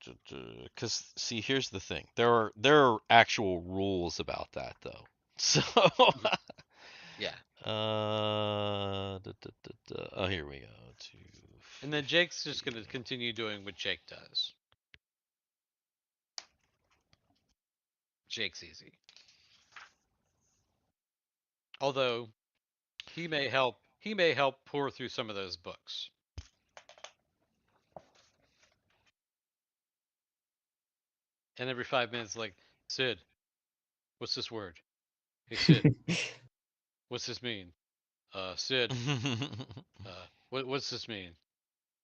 Because see, here's the thing. There are actual rules about that though. So Yeah. oh, here we go. And then Jake's just gonna continue doing what Jake does. Jake's easy. Although he may help pour through some of those books. And every 5 minutes, like, Sid, what's this word? Hey Sid, what's this mean? Sid, what's this mean?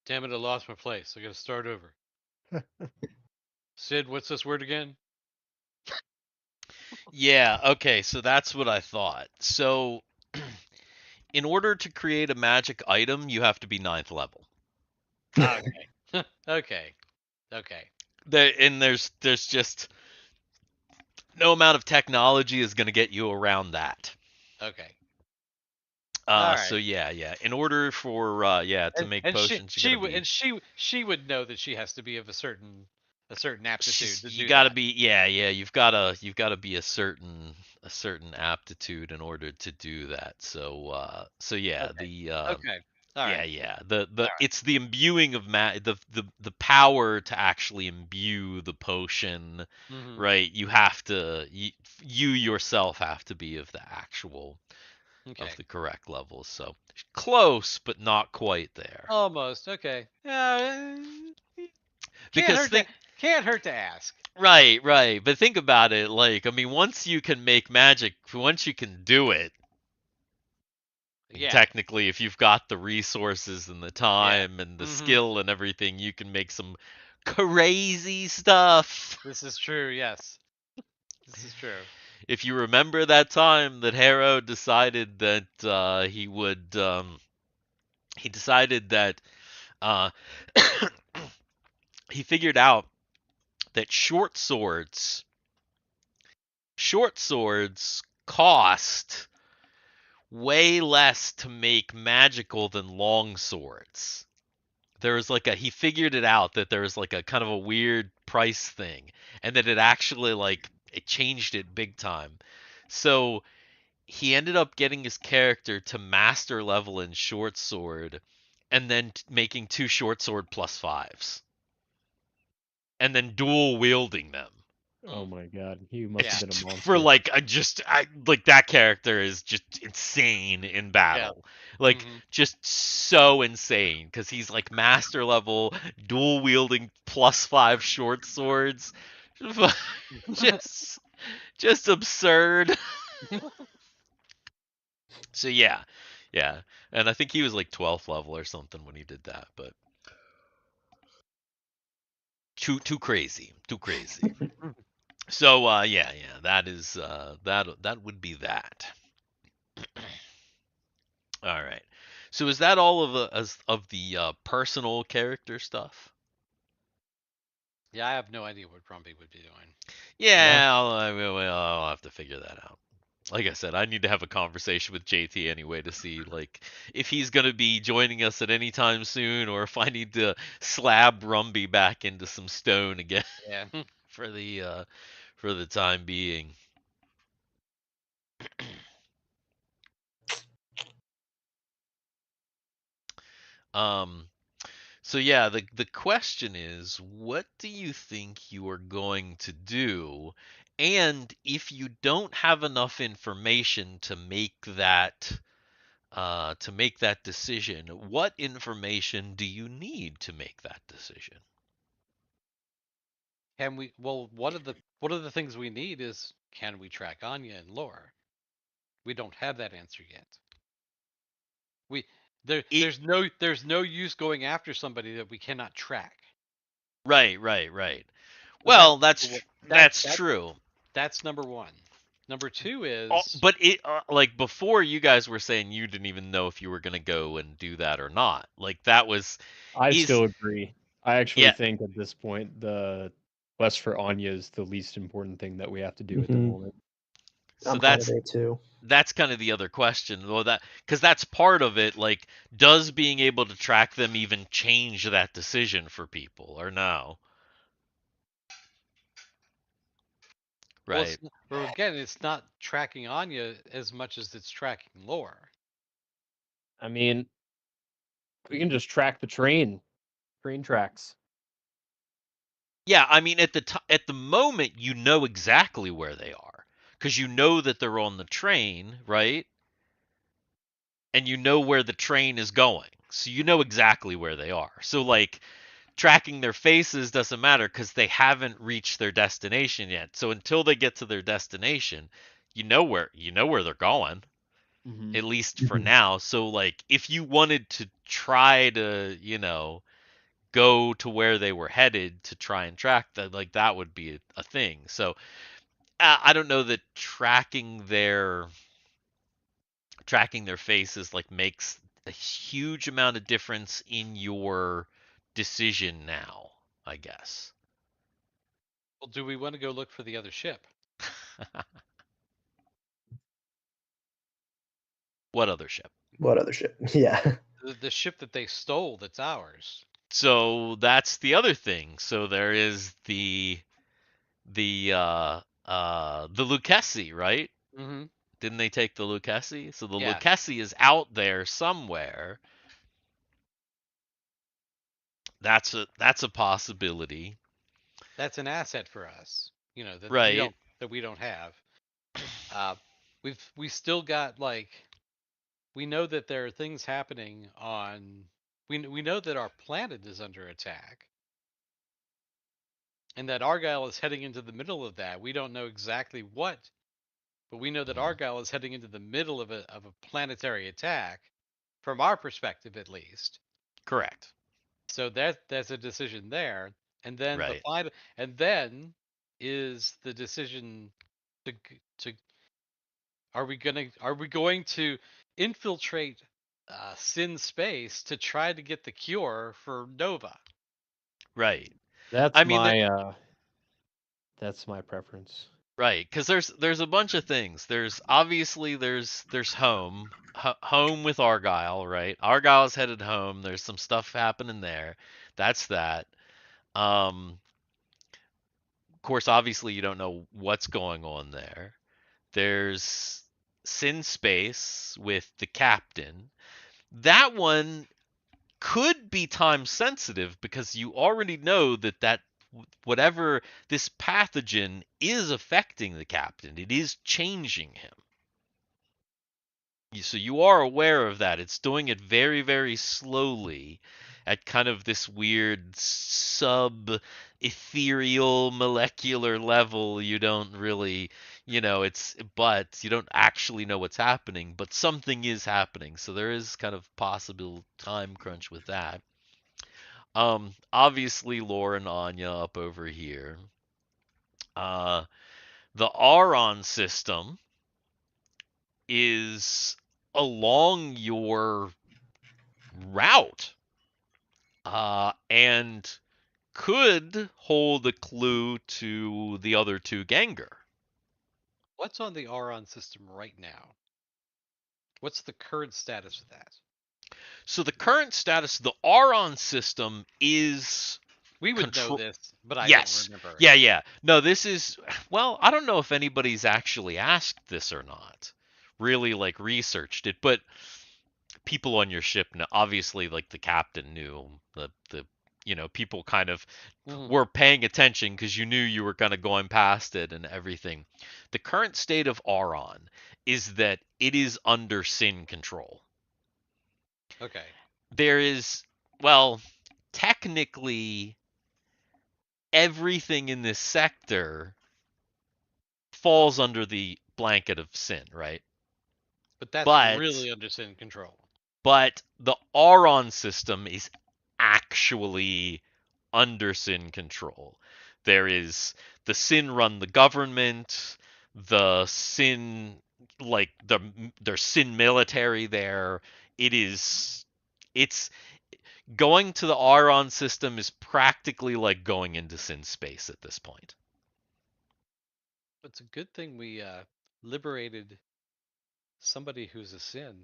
Damn it, I lost my place. I gotta start over. Sid, what's this word again? Yeah, okay, so that's what I thought. So in order to create a magic item, you have to be 9th level. Okay. Okay. There's just no amount of technology is going to get you around that. Okay. So yeah. In order for to make potions, she would know that she has to be of a certain aptitude to do you got to that. be you've got to be a certain aptitude in order to do that. So yeah, Okay. the Okay. All right. yeah. The it's the imbuing of the power to actually imbue the potion, Mhm. right? You have to you yourself have to be of the actual Okay. of the correct level. So close, but not quite there. Almost. Okay. Yeah. Because Can't hurt to ask. right. But think about it. Like, I mean, once you can make magic, once you can do it, Yeah. technically, if you've got the resources and the time and the skill and everything, you can make some crazy stuff. This is true. Yes. This is true. If you remember that time that Harro decided that he decided that he figured out that short swords cost way less to make magical than long swords. There was he figured it out that there was like a kind of a weird price thing, and that it actually it changed it big time. So he ended up getting his character to master level in short sword, and then making 2 short sword +5s, and then dual wielding them. Oh my god, he must have been a monster. For that character is just insane in battle. Just so insane, because he's like master level, dual wielding +5 short swords. just absurd. So yeah. And I think he was like 12th level or something when he did that, but too crazy. So that is that would be that. All right. So is that all of the personal character stuff? Yeah, I have no idea what Rumbe would be doing. Yeah, I'll have to figure that out. Like I said, I need to have a conversation with JT anyway to see if he's gonna be joining us at any time soon, or if I need to slab Rumbe back into some stone again. Yeah. for the time being. So yeah, the question is, what do you think you are going to do? And if you don't have enough information to make that decision, what information do you need to make that decision? Can we? Well, one of the things we need is, can we track Anya and lore? We don't have that answer yet. There's no use going after somebody that we cannot track. Right. Well, that's true. That's number one. Number 2 is But it like before you guys were saying you didn't even know if you were gonna go and do that or not. Like that was I is still agree. I actually Yeah. think at this point the quest for Anya is the least important thing that we have to do at the Mhm. moment. so I'm kind of that's there too. that's kind of the other question. Well, that because that's part of it. Like, does being able to track them even change that decision for people or no? well, Right. again, it's not tracking Anya as much as it's tracking lore. I mean, we can just track the train tracks. Yeah, I mean at the moment you know exactly where they are because you know that they're on the train, right? And you know where the train is going. So you know exactly where they are. So like tracking their faces doesn't matter because they haven't reached their destination yet. So until they get to their destination, you know where they're going, Mm-hmm. at least for Mhm. now. So like if you wanted to try to, go to where they were headed to try and track that, like that would be a thing. So I don't know that tracking their faces like makes a huge amount of difference in your decision now, I guess. Well, do we want to go look for the other ship? What other ship? What other ship? Yeah. The ship that they stole that's ours. So that's the other thing. So there is the Lucchesi, right? Mm-hmm. Didn't they take the Lucchesi? So the Yeah. Lucchesi is out there somewhere. That's a possibility. That's an asset for us. That Right. we don't have. Uh, we still got like we know that there are things happening on. We know that our planet is under attack, and that Argyle is heading into the middle of that. We don't know exactly what, but we know that Argyle is heading into the middle of a planetary attack, from our perspective at least. Correct. So that's a decision there, and then Right. and then is the decision to are we going to infiltrate Sin space to try to get the cure for Nova? Right. That's I mean, my preference. right, because there's a bunch of things. There's obviously there's home with Argyle, right? Argyle's headed home. There's some stuff happening there. That's that. Of course, obviously you don't know what's going on there. There's Sin Space with the captain. That one could be time sensitive because you already know that whatever this pathogen is affecting the captain. It is changing him. So you are aware of that. It's doing it very, very slowly at kind of this weird sub ethereal molecular level. You don't really, but you don't actually know what's happening, but something is happening. So there is kind of possible time crunch with that. Obviously Laura and Anya up over here. Uh, the Auron system is along your route, and could hold a clue to the other two Gengar. What's on the Auron system right now? What's the current status of that? So the current status of the Auron system is We would know control. this, but I Yes. don't remember. Yeah. No, this is, well, I don't know if anybody's actually asked this or not. Really like researched it, but people on your ship know, obviously like the captain knew the people kind of Mhm. were paying attention because you knew you were kind of going past it and everything. The current state of Auron is that it is under Sin control. Okay. There is, well, technically everything in this sector falls under the blanket of Sin, right? But that's But really under Sin control. but the Auron system is actually under Sin control. There is the Sin run the government. the Sin, like their Sin military there. It's going to the Auron system is practically like going into Sin space at this point. It's a good thing we liberated somebody who's a Sin,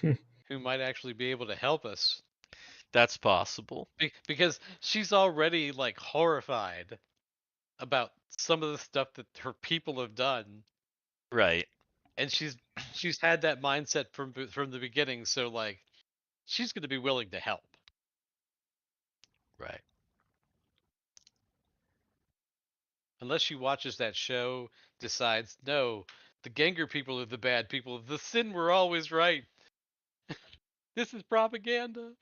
who might actually be able to help us. That's possible. Because she's already like horrified about some of the stuff that her people have done, Right. and she's had that mindset from the beginning. So like, she's going to be willing to help. Right. Unless she watches that show, decides no, the Gengar people are the bad people. The Sin were always right. This is propaganda.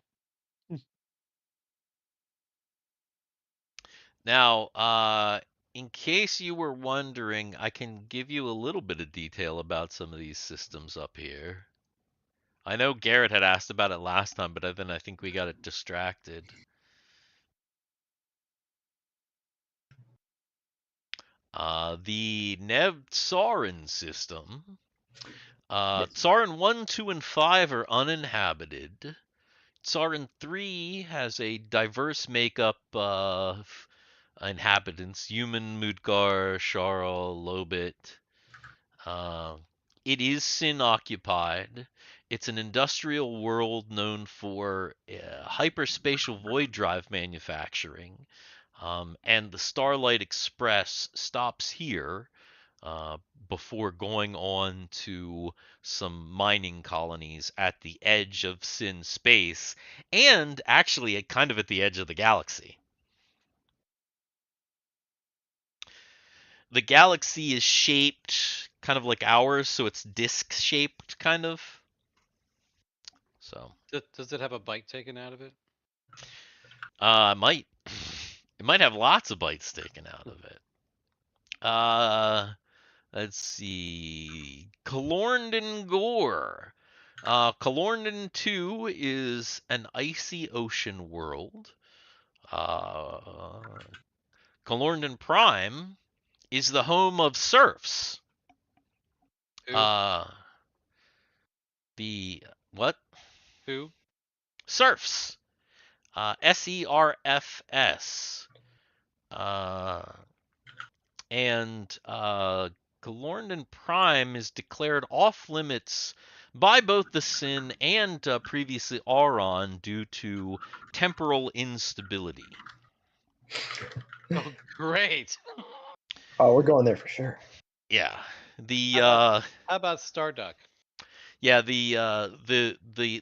Now, in case you were wondering, I can give you a little bit of detail about some of these systems up here. I know Garrett had asked about it last time, but then I think we got it distracted. The Nev-Tsarin system. Tsarin 1, 2, and 5 are uninhabited. Tsarin 3 has a diverse makeup of inhabitants: human, Mudgar, Sharl, Lobit. It is Sin occupied. It's an industrial world known for hyperspatial void drive manufacturing. And the Starlight Express stops here before going on to some mining colonies at the edge of Sin space, and actually kind of at the edge of the galaxy. The galaxy is shaped kind of like ours, so it's disc-shaped, kind of. So. Does it have a bite taken out of it? Might. It might have lots of bites taken out of it. Let's see. Kalornden Gore. Kalornden 2 is an icy ocean world. Kalornden Prime is the home of serfs. Who? The what? Who? Serfs. SERFS. And Kalornden Prime is declared off limits by both the Sin and previously Auron due to temporal instability. Oh, great. Oh, we're going there for sure. Yeah. The How about Starduck? yeah, the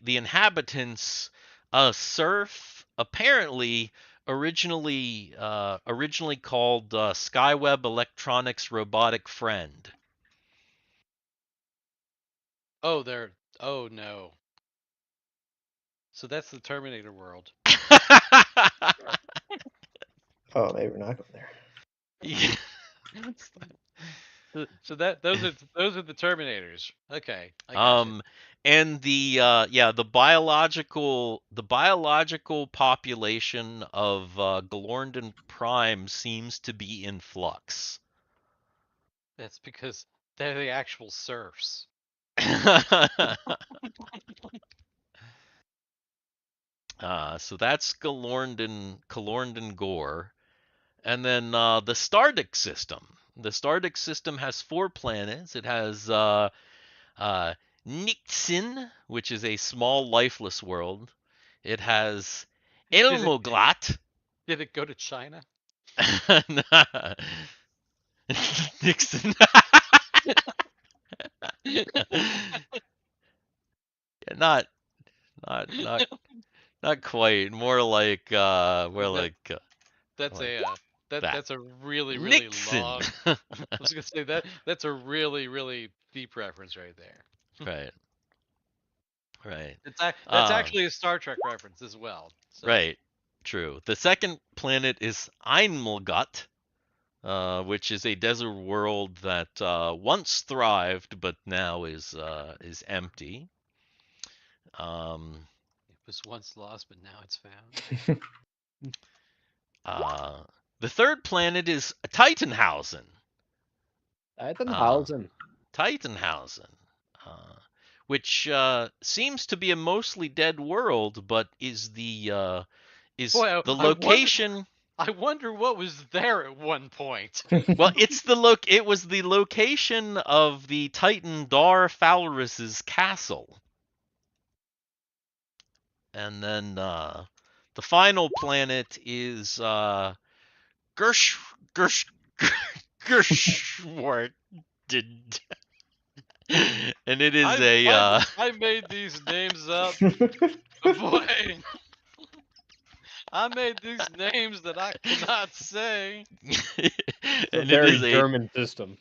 inhabitants, serf, apparently originally called Skyweb Electronics Robotic Friend. Oh, oh no. So that's the Terminator world. Oh, maybe we're not going there. Yeah. So those are the Terminators. Okay. I gotcha. And the biological population of Galornden Prime seems to be in flux. That's because they're the actual serfs. So that's Galornden Gore. And then the Stardic system. The Stardic system has 4 planets. It has Nixin, which is a small lifeless world. It has Elmoglat. Did it go to China? Nixon. not quite. More like That's like that's a really Nixon. long. I was gonna say that's a really deep reference right there. Right. That's actually a Star Trek reference as well. So. Right. True. The second planet is Einmalgut, which is a desert world that once thrived but now is empty. It was once lost, but now it's found. The third planet is Titanhausen. Titanhausen. Titanhausen, which seems to be a mostly dead world, but is the Boy, location. I wonder what was there at one point. Well, it was the location of the Titan Dar Falris's castle. And then the final planet is Gershwart. And it is I made these names up. Boy, I made these names that I cannot say. It's a very German system.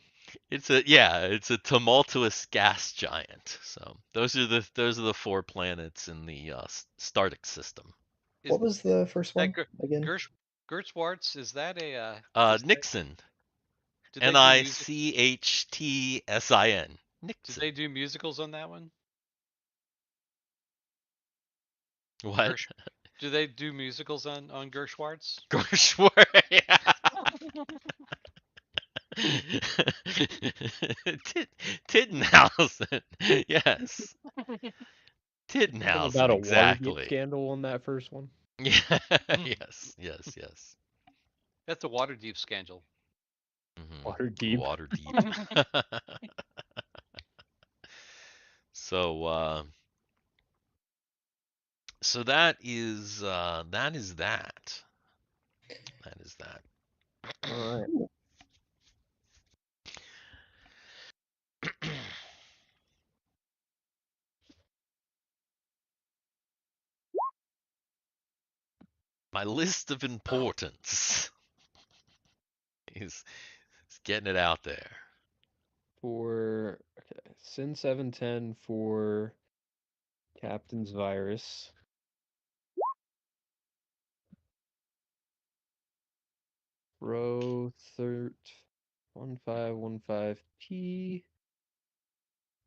It's a tumultuous gas giant. So those are the 4 planets in the Stardic system. What was the first one again? Gertzwarts, is that a Nixon? Nichtsin. Nixon. Did they do musicals on that one? What? Do they do musicals on Gershwarts? Gershwart. Yeah. Tittenhausen. Yes. Tittenhausen. About a exactly. Waterdeep scandal on that first one. Yeah. Yes. That's a Waterdeep scandal. Mm-hmm. Waterdeep. So that is that. That is that. All right. My list of importance is getting it out there. For Sin 710 for Captain's Virus. Row 1515P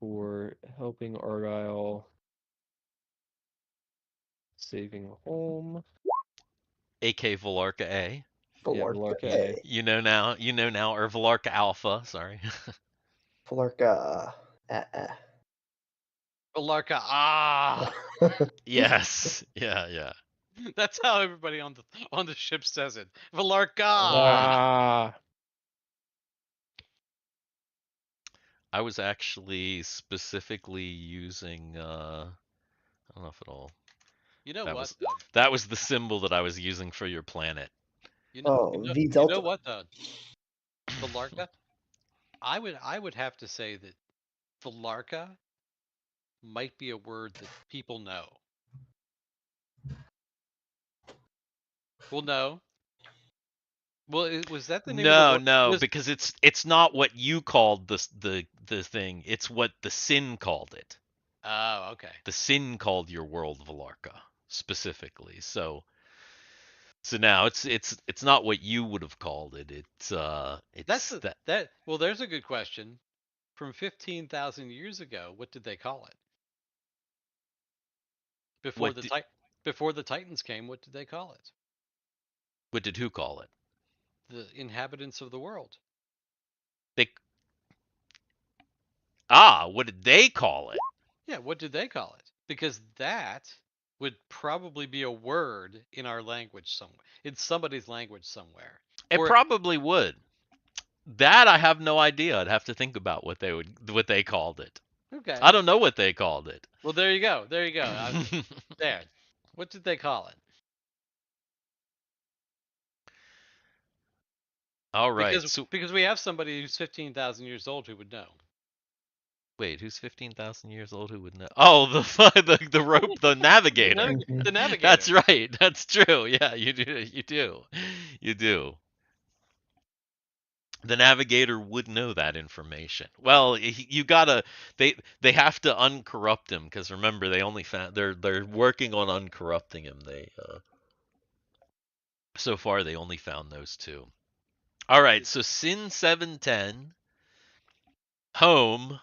for helping Argyle saving home. AK Valarka A. Valarka A. You know now, or Valarka Alpha, sorry. Valarka Valarka, ah! Yes. Yeah. That's how everybody on the ship says it. Valarka! Ah. I was actually specifically using I don't know if it'll. You know that what? Was, that was the symbol that I was using for your planet. You know what though? Valarka? I would have to say that Valarka might be a word that people know. Well, no. Well, was that the name of the word? No, because it's not what you called the thing. It's what the Sin called it. Oh, okay. The Sin called your world Valarka specifically. So now it's not what you would have called it. Well, there's a good question. From 15,000 years ago, what did they call it? Before the Titans came, what did they call it? What did who call it? The inhabitants of the world. What did they call it? Yeah, what did they call it? Because that would probably be a word in our language somewhere. In somebody's language somewhere. It probably would. That I have no idea. I'd have to think about what they called it. Okay. I don't know what they called it. Well, there you go. There. What did they call it? All right. Because we have somebody who's 15,000 years old who would know. Wait, who's 15,000 years old who would know? Oh, the rope, the navigator. The navigator. That's right. That's true. Yeah, you do. The navigator would know that information. Well, they have to uncorrupt him because remember they only found they're working on uncorrupting him. So far they only found those 2. All right, so Sin 710, home,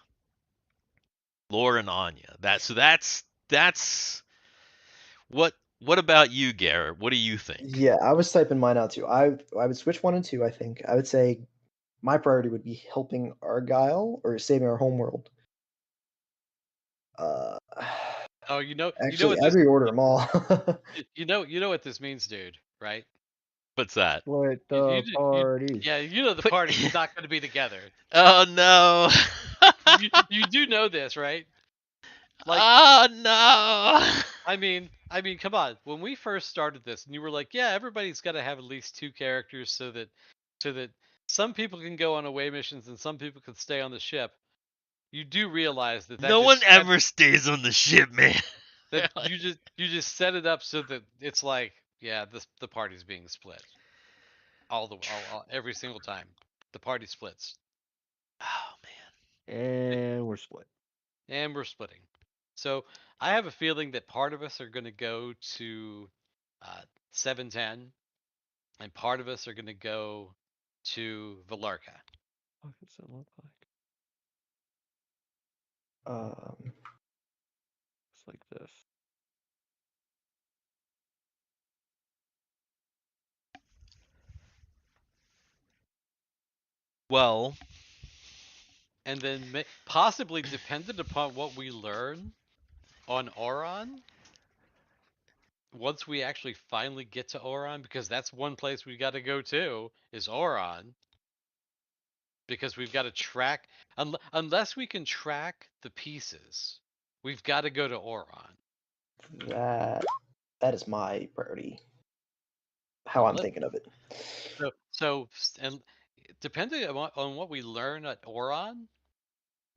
Lore and Anya. That's what about you, Garrett? What do you think? Yeah, I was typing mine out too. I would switch 1 and 2, I think. I would say my priority would be helping Argyle or saving our homeworld. Oh, you know Actually, what I'd this reorder them all. you know what this means, dude, right? What's that? Split You, the you, ju- party. yeah, you know the But- party is not going to be together. Oh no! You do know this, right? Like, oh no! I mean, come on. When we first started this, and you were like, "Yeah, everybody's got to have at least 2 characters so that some people can go on away missions and some people can stay on the ship." You do realize that No one ever stays on the ship, man. that you just set it up so that it's like, yeah, the party's being split all every single time. The party splits, Oh man. And we're split. and we're splitting. So I have a feeling that part of us are going to go to 710, and part of us are going to go to Valarka. What does it look like? It's like this. Well, And then possibly dependent upon what we learn on Oron, once we actually finally get to Oron, because that's one place we got to go to, is Oron. Because we've got to track, unless we can track the pieces, we've got to go to Oron. That is my priority. How I'm thinking of it. And depending on what we learn at Oron,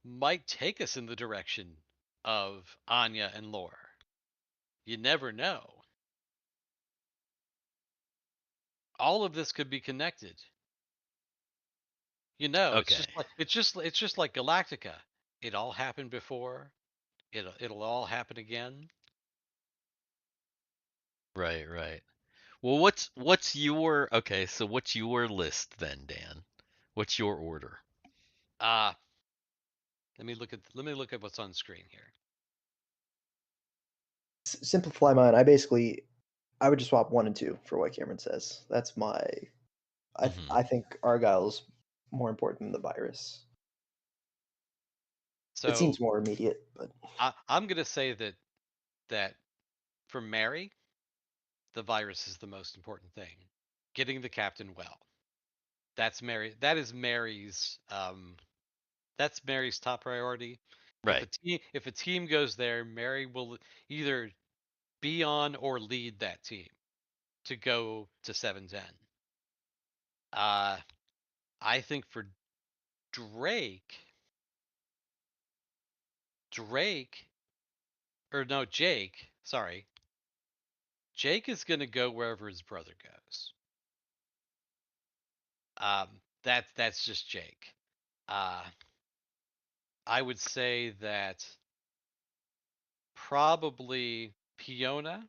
might take us in the direction of Anya and Lore. You never know. All of this could be connected. You know, okay. it's just like Galactica. It all happened before. It'll all happen again. Right, right. Well, what's your okay? So what's your list then, Dan? What's your order? Let me look at what's on screen here. Simplify mine. I would just swap 1 and 2 for what Cameron says. That's my. I think Argyle's more important than the virus. So It seems more immediate, but I'm gonna say that for Mary, the virus is the most important thing. Getting the captain well. That's Mary. That is Mary's. That's Mary's top priority. Right. If a team goes there, Mary will either be on or lead that team to go to 710. I think for Drake, or no, Jake. Sorry, Jake is gonna go wherever his brother goes. That's just Jake. I would say that probably Piona's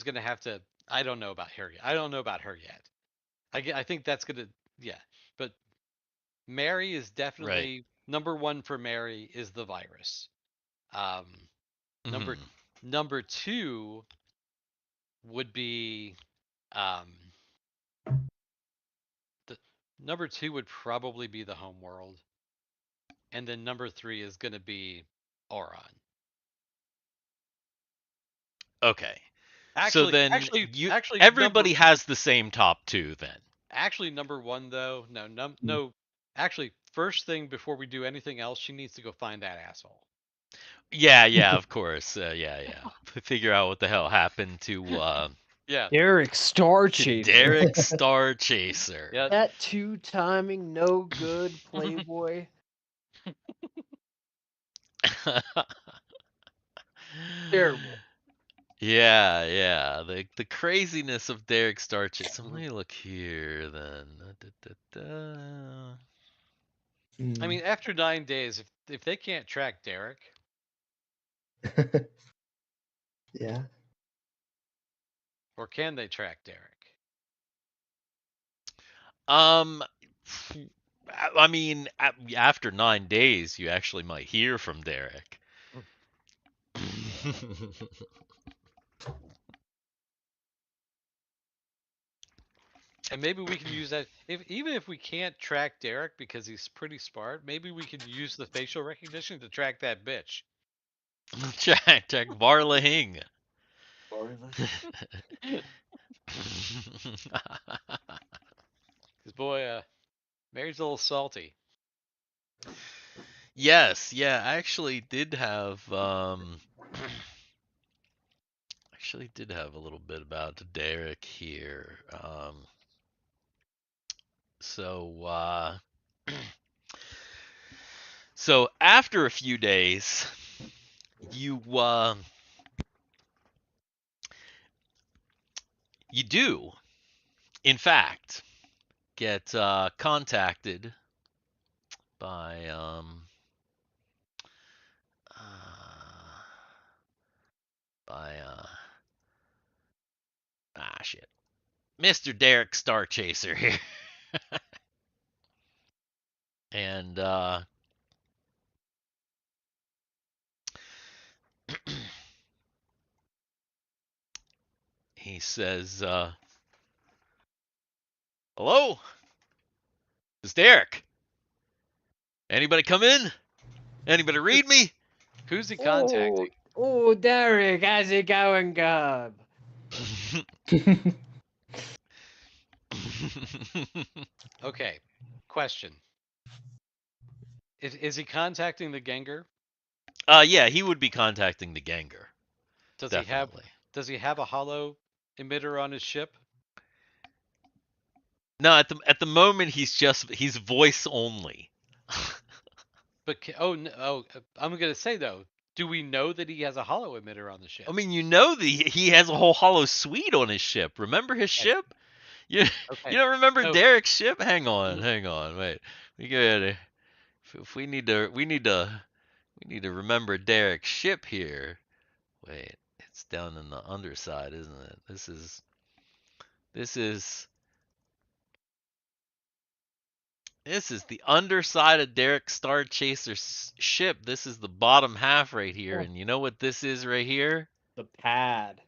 gonna have to. I don't know about her yet. I think that's gonna. Yeah, but Mary is definitely number 1 for Mary is the virus. Number 2 would be number 2 would probably be the home world, and then number 3 is going to be Oron. Okay. Actually, so then actually, everybody has the same top 2 then. Actually, number 1 though, no. Actually, first thing before we do anything else, she needs to go find that asshole. Yeah, of course. Yeah. Figure out what the hell happened to Yeah. Derek Star Chaser. Derek Star Chaser. Yeah. That 2-timing no good playboy. Terrible. Yeah. The craziness of Derek Star Chaser. Let me look here then. I mean, after 9 days, if they can't track Derek, yeah. or can they track Derek? I mean, after 9 days, you actually might hear from Derek. And maybe we can use that even if we can't track Derek because he's pretty smart. Maybe we can use the facial recognition to track that bitch. check Varla Hing. Cause boy, Mary's a little salty. Yes, yeah, I actually did have a little bit about Derek here. So so after a few days, you do, in fact, get contacted by by shit, Mr. Derek Star Chaser here, and he says, "Hello, it's Derek. Anybody come in? Anybody read me?" Who's he contacting? Oh, Derek, how's it going, Gub? Okay, question. Is he contacting the Gengar? Yeah, he would be contacting the Gengar. Does Definitely. he have a hollow emitter on his ship? No, at the moment he's voice only. But I'm gonna say though, do we know that he has a hollow emitter on the ship? I mean, you know that he has a whole hollow suite on his ship. Remember his ship? You Okay. you don't remember No. Derek's ship? Hang on, wait. We gotta if we need to remember Derek's ship here. Wait, it's down in the underside, isn't it? This is the underside of Derek Star Chaser's ship. This is the bottom half right here, and you know what this is right here? The pad.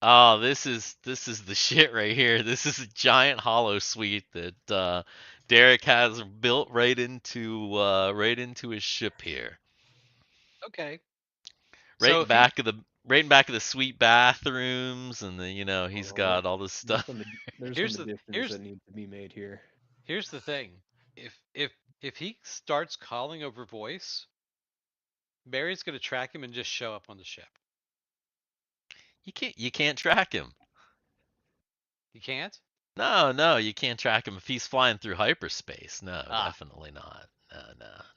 Oh, this is the shit right here. This is a giant hollow suite that Derek has built right into his ship here. Okay. Right So in back of the suite bathrooms, and he's got all this stuff. There's Here's some the- additions here's- that need to be made here. here's the thing. If he starts calling over voice, Mary's gonna track him and just show up on the ship. You can't track him. You can't? No, you can't track him if he's flying through hyperspace. No, Ah. definitely not.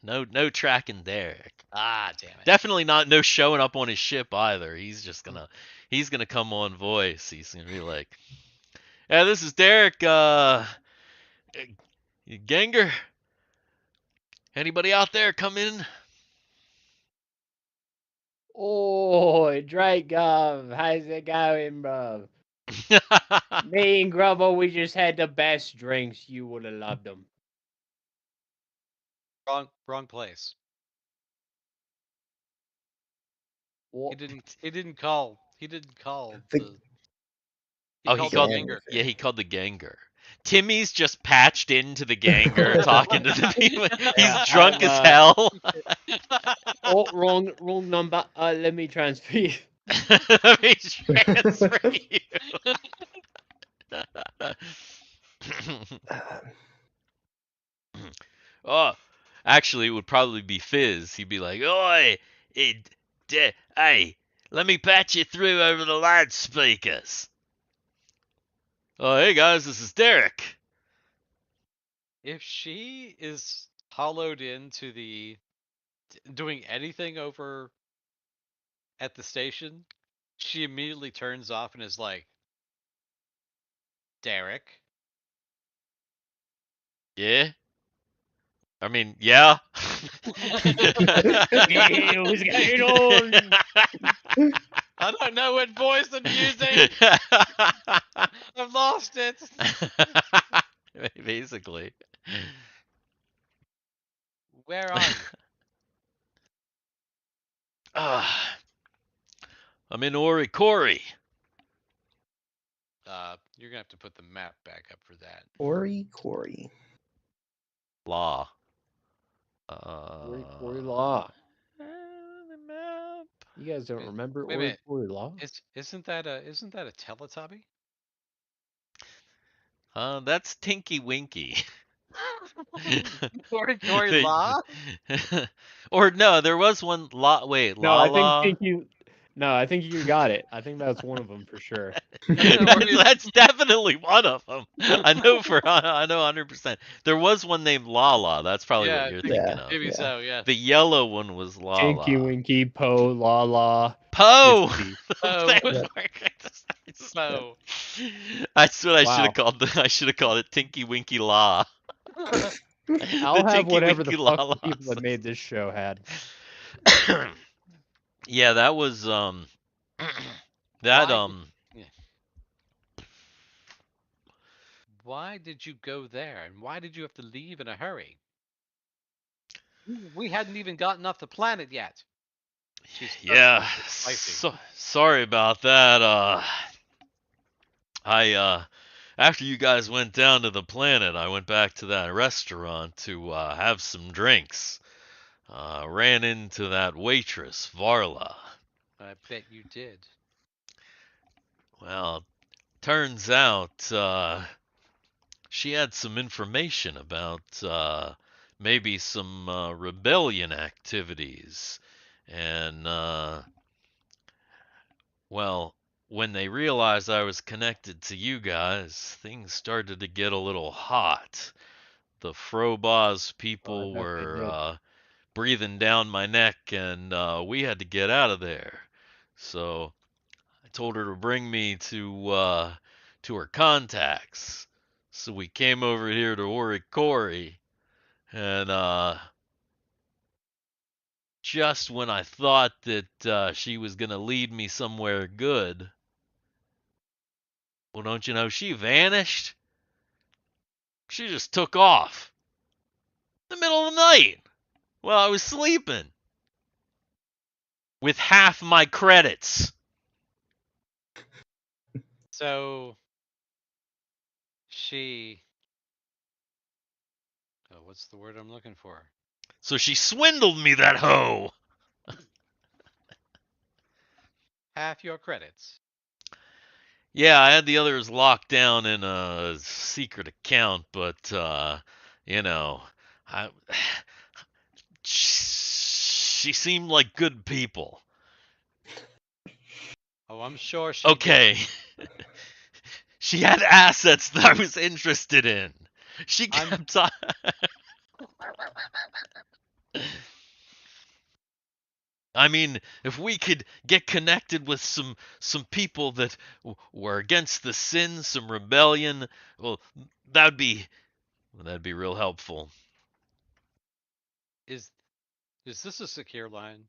No tracking Derek. Ah, damn it. Definitely no showing up on his ship either. He's gonna come on voice. He's gonna be like, "Yeah, this is Derek. Gengar. Anybody out there come in?" Oh, Drake Gov, how's it going, bro? Me and Grubble, we just had the best drinks. You would have loved them. Wrong place. What? He didn't call. He called he the called Gengar. Yeah, he called the Gengar. Timmy's just patched into the Gengar talking to the people. He's drunk as hell. Oh, wrong number. Let me transfer you. Let me transfer you. Oh, actually, it would probably be Fizz. He'd be like, "Oi, hey, let me patch you through over the loudspeakers." "Oh, hey guys, this is Derek." If she is hollowed into the doing anything over at the station, she immediately turns off and is like, Derek. Yeah. I mean, yeah. Hey, what's going on? I don't know what voice I'm using. I've lost it. Basically. Where are you? I'm in Oricori. You're gonna have to put the map back up for that. Quarry. Law. Quarry Law. The map. You guys don't Wait- remember wait a minute. Quarry Law? Isn't that a Teletubby? That's Tinky Winky. Quarry They- Law? Or no, there was one. Wait, No, I La. think you. No, I think you got it. I think that's one of them for sure. That's definitely one of them. I know 100%. There was one named Lala. That's probably Yeah, what you're I thinking Yeah. of. Maybe so. Yeah. The yellow one was Lala. Tinky Winky, Po, La La. Poe. Dipsy. Oh. So That's what I should Wow. have called I should have called it Tinky Winky La. I'll have Tinky whatever the Winky fuck La the people La that made this show had. Yeah, that was that why did you go there, and why did you have to leave in a hurry? We hadn't even gotten off the planet yet. She's yeah. spicy. Sorry about that. After you guys went down to the planet, I went back to that restaurant to have some drinks. Ran into that waitress, Varla. I bet you did. Well, turns out she had some information about maybe some rebellion activities. And, well, when they realized I was connected to you guys, things started to get a little hot. The Frobos people bet they did. were breathing down my neck, and we had to get out of there. So I told her to bring me to her contacts. So we came over here to Orikori, and just when I thought that she was gonna lead me somewhere good, well, don't you know, she vanished. She just took off in the middle of the night while I was sleeping with half my credits. So she. Oh, what's the word I'm looking for? So she swindled me, that hoe. Half your credits. Yeah, I had the others locked down in a secret account, but you know, I she seemed like good people. Oh, I'm sure she. Okay. She had assets that I was interested in. She kept on. I mean, if we could get connected with some people that were against the sin, some rebellion, well, that'd be real helpful. Is this a secure line?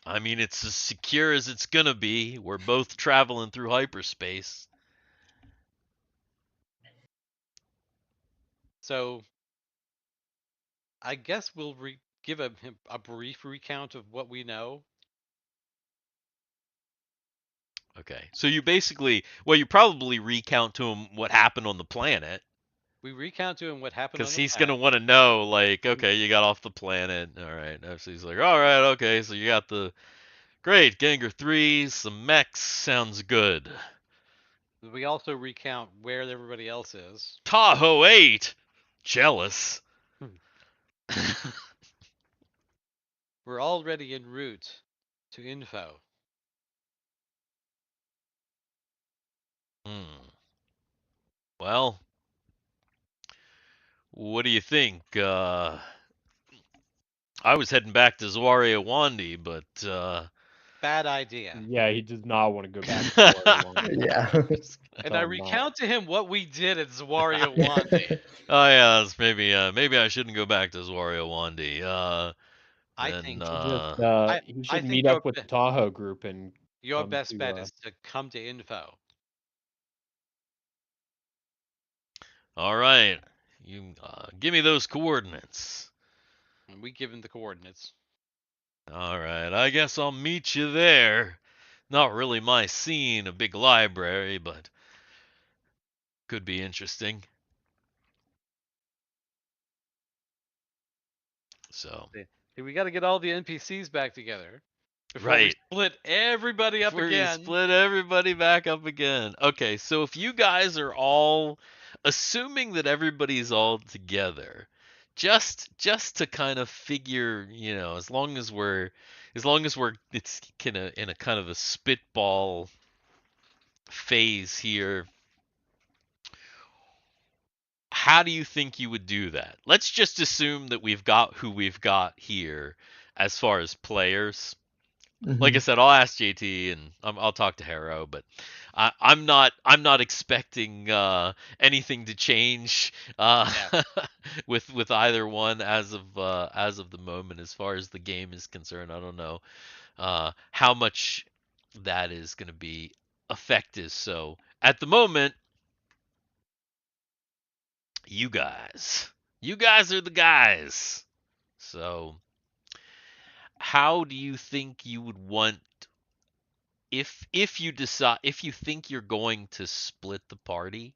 I mean, it's as secure as it's gonna be. We're both traveling through hyperspace. So I guess we'll give a brief recount of what we know. Okay. So you basically, well, you probably recount to him what happened on the planet. We recount to him what happened on Because the he's planet. going to want to know, like, okay, you got off the planet. All right. So he's like, all right, okay, so you got the. Great, Ganger 3, some mechs, sounds good. We also recount where everybody else is. Tahoe 8! Jealous. We're already en route to info. Well, what do you think? I was heading back to Zwaria Wandi, but Bad idea. Yeah, he does not want to go back to Zwaria. Yeah. And I recount to him what we did at Zwaria Wandi. Oh yeah, that's maybe I shouldn't go back to Zwaria Wandi. I then, think He should think meet up with the Tahoe group and your come best to, bet is to come to info. all right, you give me those coordinates. And we give him the coordinates. All right, I guess I'll meet you there. Not really my scene, a big library, but could be interesting. So, Hey, we got to get all the NPCs back together before we right. split everybody up Before you again. split everybody back up again. Okay, so if you guys are all assuming that everybody's all together, just to kind of figure, as long as we're it's in a kind of a spitball phase here, how do you think you would do that? Let's just assume that we've got who we've got here as far as players. Like I Mhm. said, I'll ask JT and I'll talk to Harro, but I'm not expecting anything to change Yeah. with either one as of the moment as far as the game is concerned. I don't know how much that is going to be effective. So at the moment, you guys are the guys. So how do you think you would want if you think you're going to split the party,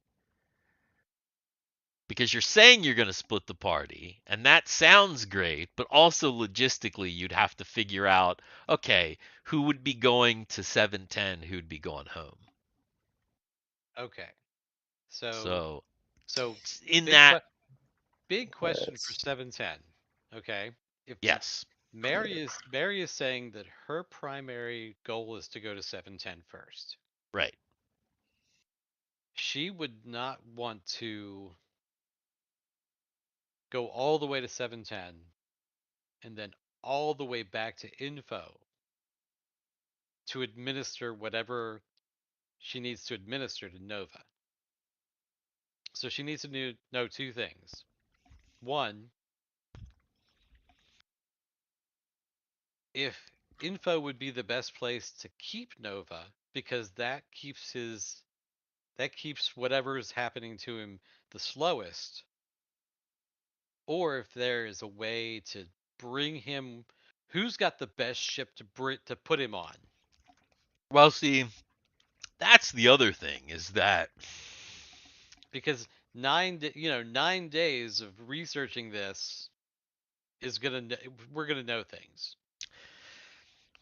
because you're saying you're going to split the party and that sounds great, but also logistically you'd have to figure out, okay, who would be going to 710, who'd be going home. Okay. So So so in big that, big question for Let's 710. Okay. If yes, Mary is saying that her primary goal is to go to 710 first. right. She would not want to go all the way to 710 and then all the way back to info to administer whatever she needs to administer to Nova. So she needs to know two things. One, if info would be the best place to keep Nova because that keeps whatever is happening to him the slowest, or if there is a way to bring him, who's got the best ship to put him on. Well, see, that's the other thing, is that Because 9 days of researching this is we're gonna know things.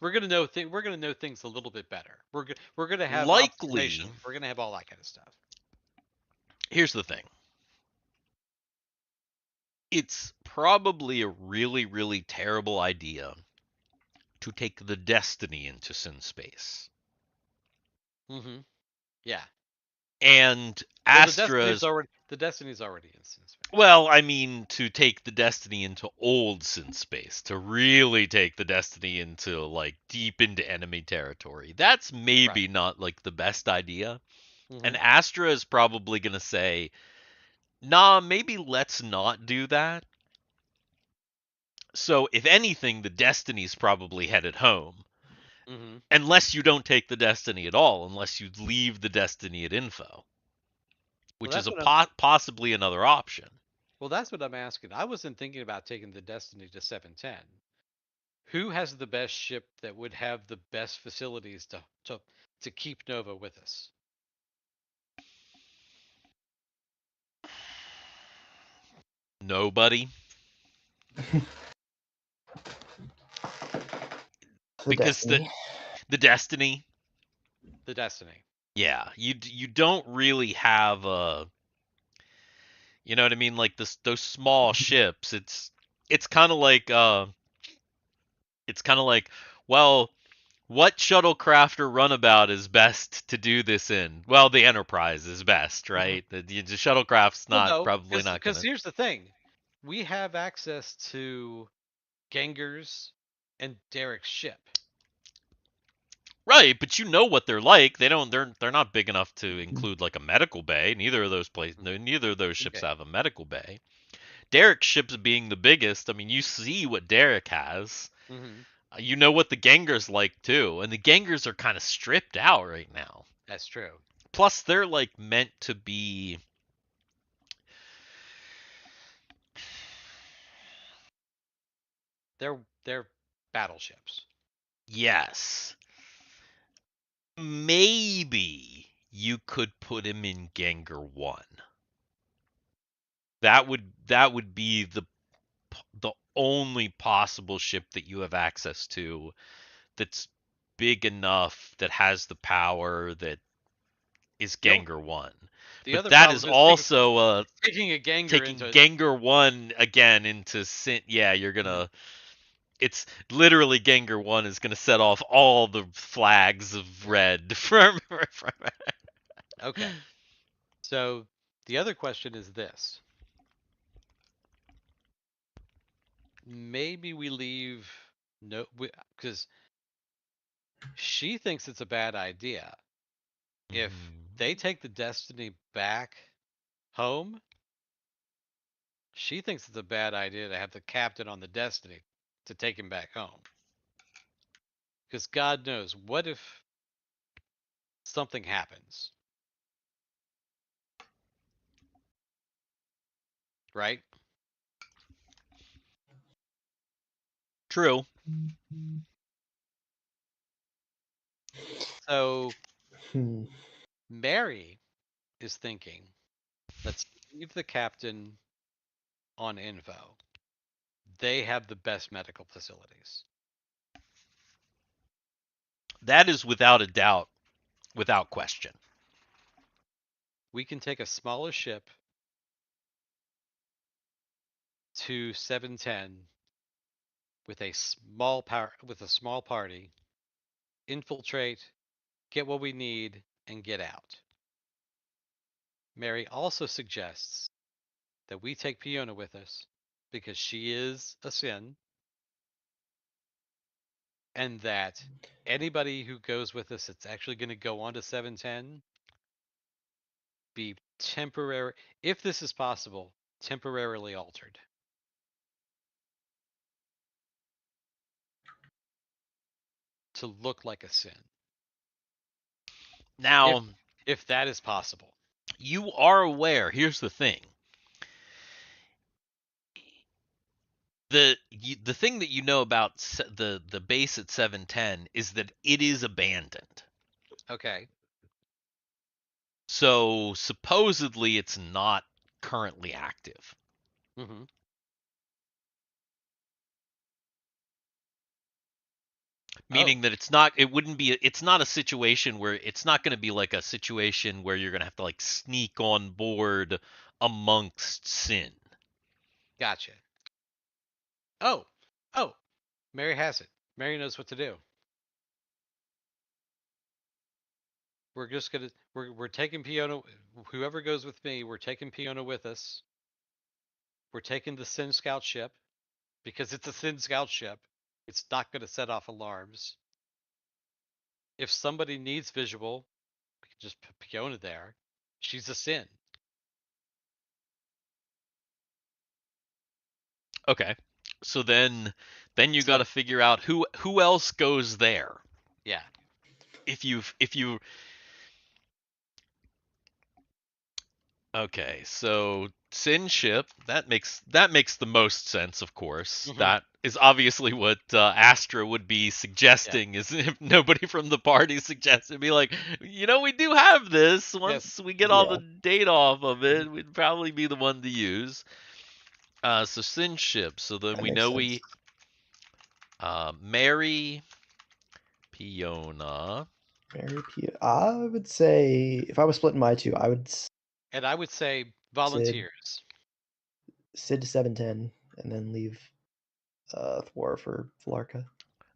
We're gonna know things a little bit better. We're gonna have likely, observation. We're gonna have all that kind of stuff. here's the thing. It's probably a really, really terrible idea to take the Destiny into Sin Space. Mm-hmm. Yeah. And Well, Astra's, the Destiny's already in space. well, I mean, to take the Destiny into old Sin Space, to really take the Destiny into, like, deep into enemy territory. That's maybe Right. not, like, the best idea. And Mm-hmm. Astra is probably going to say, nah, maybe let's not do that. So, if anything, the Destiny's probably headed home. Mm-hmm. Unless you don't take the Destiny at all, unless you leave the Destiny at info, Well, which is that's a what I'm. possibly another option. Well, that's what I'm asking. I wasn't thinking about taking the Destiny to 710. Who has the best ship that would have the best facilities to keep Nova with us? Nobody, the because the Destiny. the Destiny, The Destiny. yeah, you don't really have you know what I mean, like those small ships. It's kind of like well, what shuttlecraft or runabout is best to do this in? Well, the Enterprise is best, right? The shuttlecraft's Well, not no, probably not because gonna. here's the thing: we have access to Gengar's and Derek's ship. Right, but you know what they're like. They're not big enough to include like a medical bay. Neither of those ships Okay. have a medical bay. Derek's ship's being the biggest. I mean, you see what Derek has. Mm-hmm. You know what the Gengar's like too, and the Gengars are kind of stripped out right now. That's true. Plus, they're like meant to be. They're battleships. Yes, maybe you could put him in Gengar 1. That would be the only possible ship that you have access to that's big enough, that has the power, that is Gengar 1. The But other that problem is is also taking a Gengar taking into Gengar 1 again into Sin. Yeah, you're gonna. It's literally Gengar 1 is gonna set off all the flags of red from. Okay. So the other question is this. Maybe we leave because she thinks it's a bad idea. If they take the Destiny back home, she thinks it's a bad idea to have the captain on the Destiny to take him back home. Because God knows, what if something happens? Right? True. So Hmm. Mary is thinking, let's leave the captain on Info. They have the best medical facilities. That is without a doubt, without question. We can take a smaller ship to 710 with a small party, infiltrate, get what we need, and get out. Mary also suggests that we take Fiona with us because she is a Sin, and that anybody who goes with us that's actually going to go on to 710 be temporary, if this is possible, temporarily altered. To look like a Sin. Now, if that is possible. You are aware. Here's the thing. The thing that you know about the base at 710 is that it is abandoned. Okay. So supposedly it's not currently active. Mm-hmm. Meaning that it's not a situation where it's not going to be like a situation where you're going to have to like sneak on board amongst Sin. Gotcha. Oh, Mary has it. Mary knows what to do. We're just gonna we're taking Fiona. Whoever goes with me, we're taking Fiona with us. We're taking the Sin Scout ship because it's a Sin Scout ship. It's not going to set off alarms. If somebody needs visual, we can just put Fiona there. She's a Sin. Okay. So then you got to figure out who else goes there. Yeah. If you Okay, so Sin ship, that makes the most sense, of course. Mhm. That is obviously what Astra would be suggesting, is if nobody from the party suggested, be like, we do have this. Once we get all the data off of it, we'd probably be the one to use. So Sin ship. So then That we makes know sense. Mary, Fiona. I would say, if I was splitting my two, I would And I would say volunteers. Sid to 710 and then leave Thiwar for Flarka.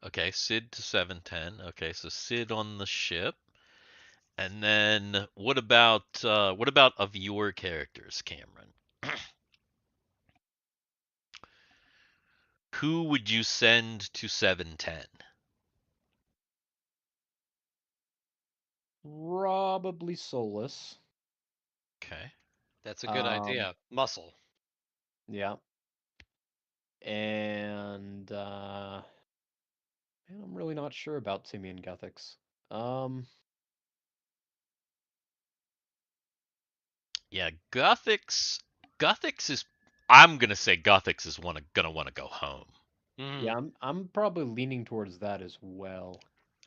Okay, Sid to 710. Okay, so Sid on the ship. And then what about of your characters, Cameron? Who would you send to 710? Probably Solus. Okay. That's a good idea. Muscle. Yeah. And man, I'm really not sure about Timmy and Guthix. Yeah, Guthix is, I'm gonna say Guthix is gonna want to go home. Mm. Yeah, I'm probably leaning towards that as well.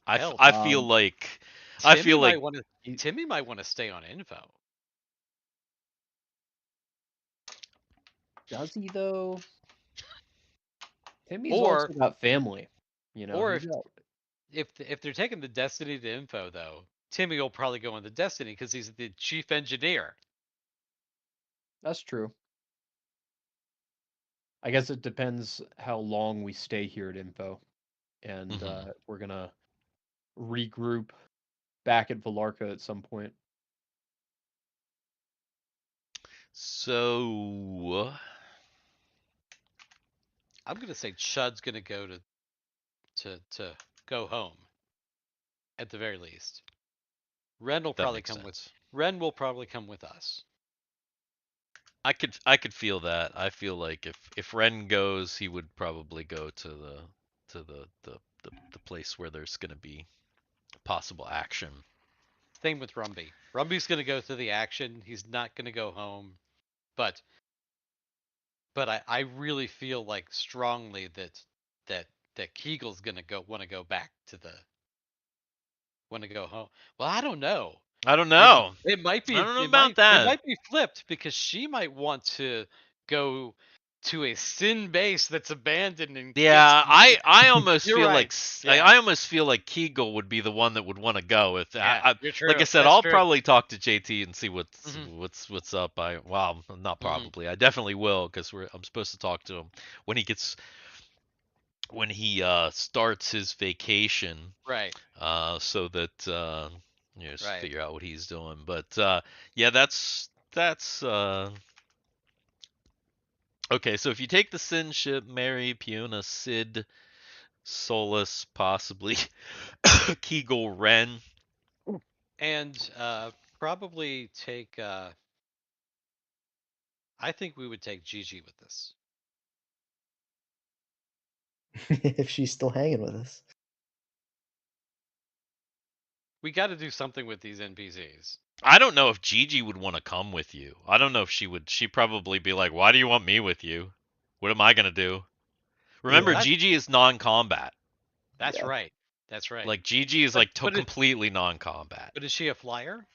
I feel like I feel like Timmy might want to stay on info. Does he though? Timmy's Or- also got family. You know, or he's got- If they're taking the Destiny to info though, Timmy will probably go into Destiny because he's the chief engineer. that's true. I guess it depends how long we stay here at info, and Mhm. we're gonna regroup back at Valarca at some point. so. I'm gonna say Chud's gonna go to go home. At the very least. Ren will That probably makes come with sense. Ren will probably come with us. I could feel that. I feel like if Ren goes, he would probably go to the place where there's gonna be possible action. Same with Rumbe. Rumbe's gonna go to the action. He's not gonna go home. But I really feel like strongly that Kegal's gonna want to go back to the want to go home. Well, I don't know. I don't know. It might be I don't know it about might that. it might be flipped because she might want to go to a sin base that's abandoned and Yeah, I almost You're feel right. like Yeah. I almost feel like Kegal would be the one that would want to go. If Yeah, you're true. like I said, That's I'll true. probably talk to JT and see what's Mhm. what's up. Well, not Mhm. probably. I definitely will because I'm supposed to talk to him when he starts his vacation. Right. So that just Right. figure out what he's doing. But yeah, that's okay. So if you take the Sin ship, Mary, Piona, Sid, Solus, possibly Kegal, Ren. And probably take I think we would take Gigi with us. If she's still hanging with us. We got to do something with these NPCs. I don't know if Gigi would want to come with you. I don't know if she would. She'd probably be like, "Why do you want me with you? What am I gonna do?" Remember, Yeah. Gigi is non-combat. That's Yeah. right. That's right. Like Gigi is But- like but it- completely non-combat. But is she a flyer?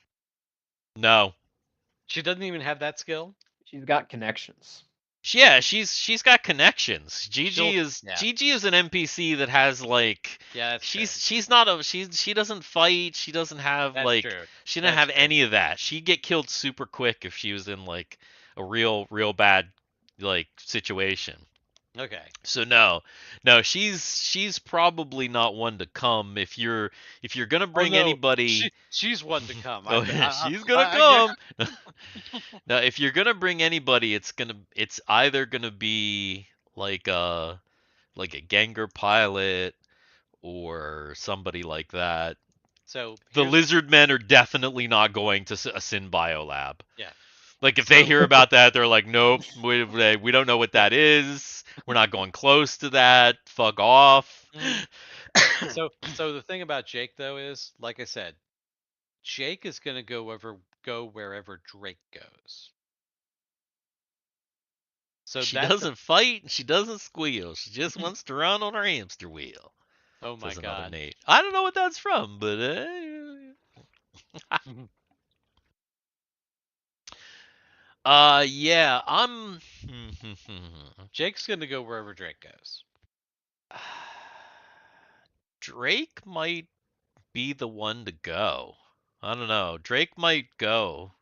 No. She doesn't even have that skill. She's got connections. Yeah, she's got connections. Gigi She'll- is yeah. Gigi is an NPC that has like Yeah, that's she's not a she doesn't fight. She doesn't have That's like true. she didn't That's have true. any of that. She'd get killed super quick if she was in like a real bad like situation. Okay. So no, she's probably not one to come if you're gonna bring no, anybody. She's one to come. Oh yeah, she's gonna come. Now, if you're gonna bring anybody, it's either gonna be like a Gengar pilot or somebody like that. So The here's- lizard men are definitely not going to a Sin Bio lab. Yeah. Like if they So- hear about that, they're like, nope, we don't know what that is. We're not going close to that. Fuck off. So the thing about Jake though is, like I said, Jake is gonna go wherever Drake goes. So She that's doesn't fight. She doesn't squeal. She just wants to run on her hamster wheel. oh my Says another god. Nate. I don't know what that's from, but yeah, I'm. Jake's gonna go wherever Drake goes. Drake might be the one to go. I don't know. Drake might go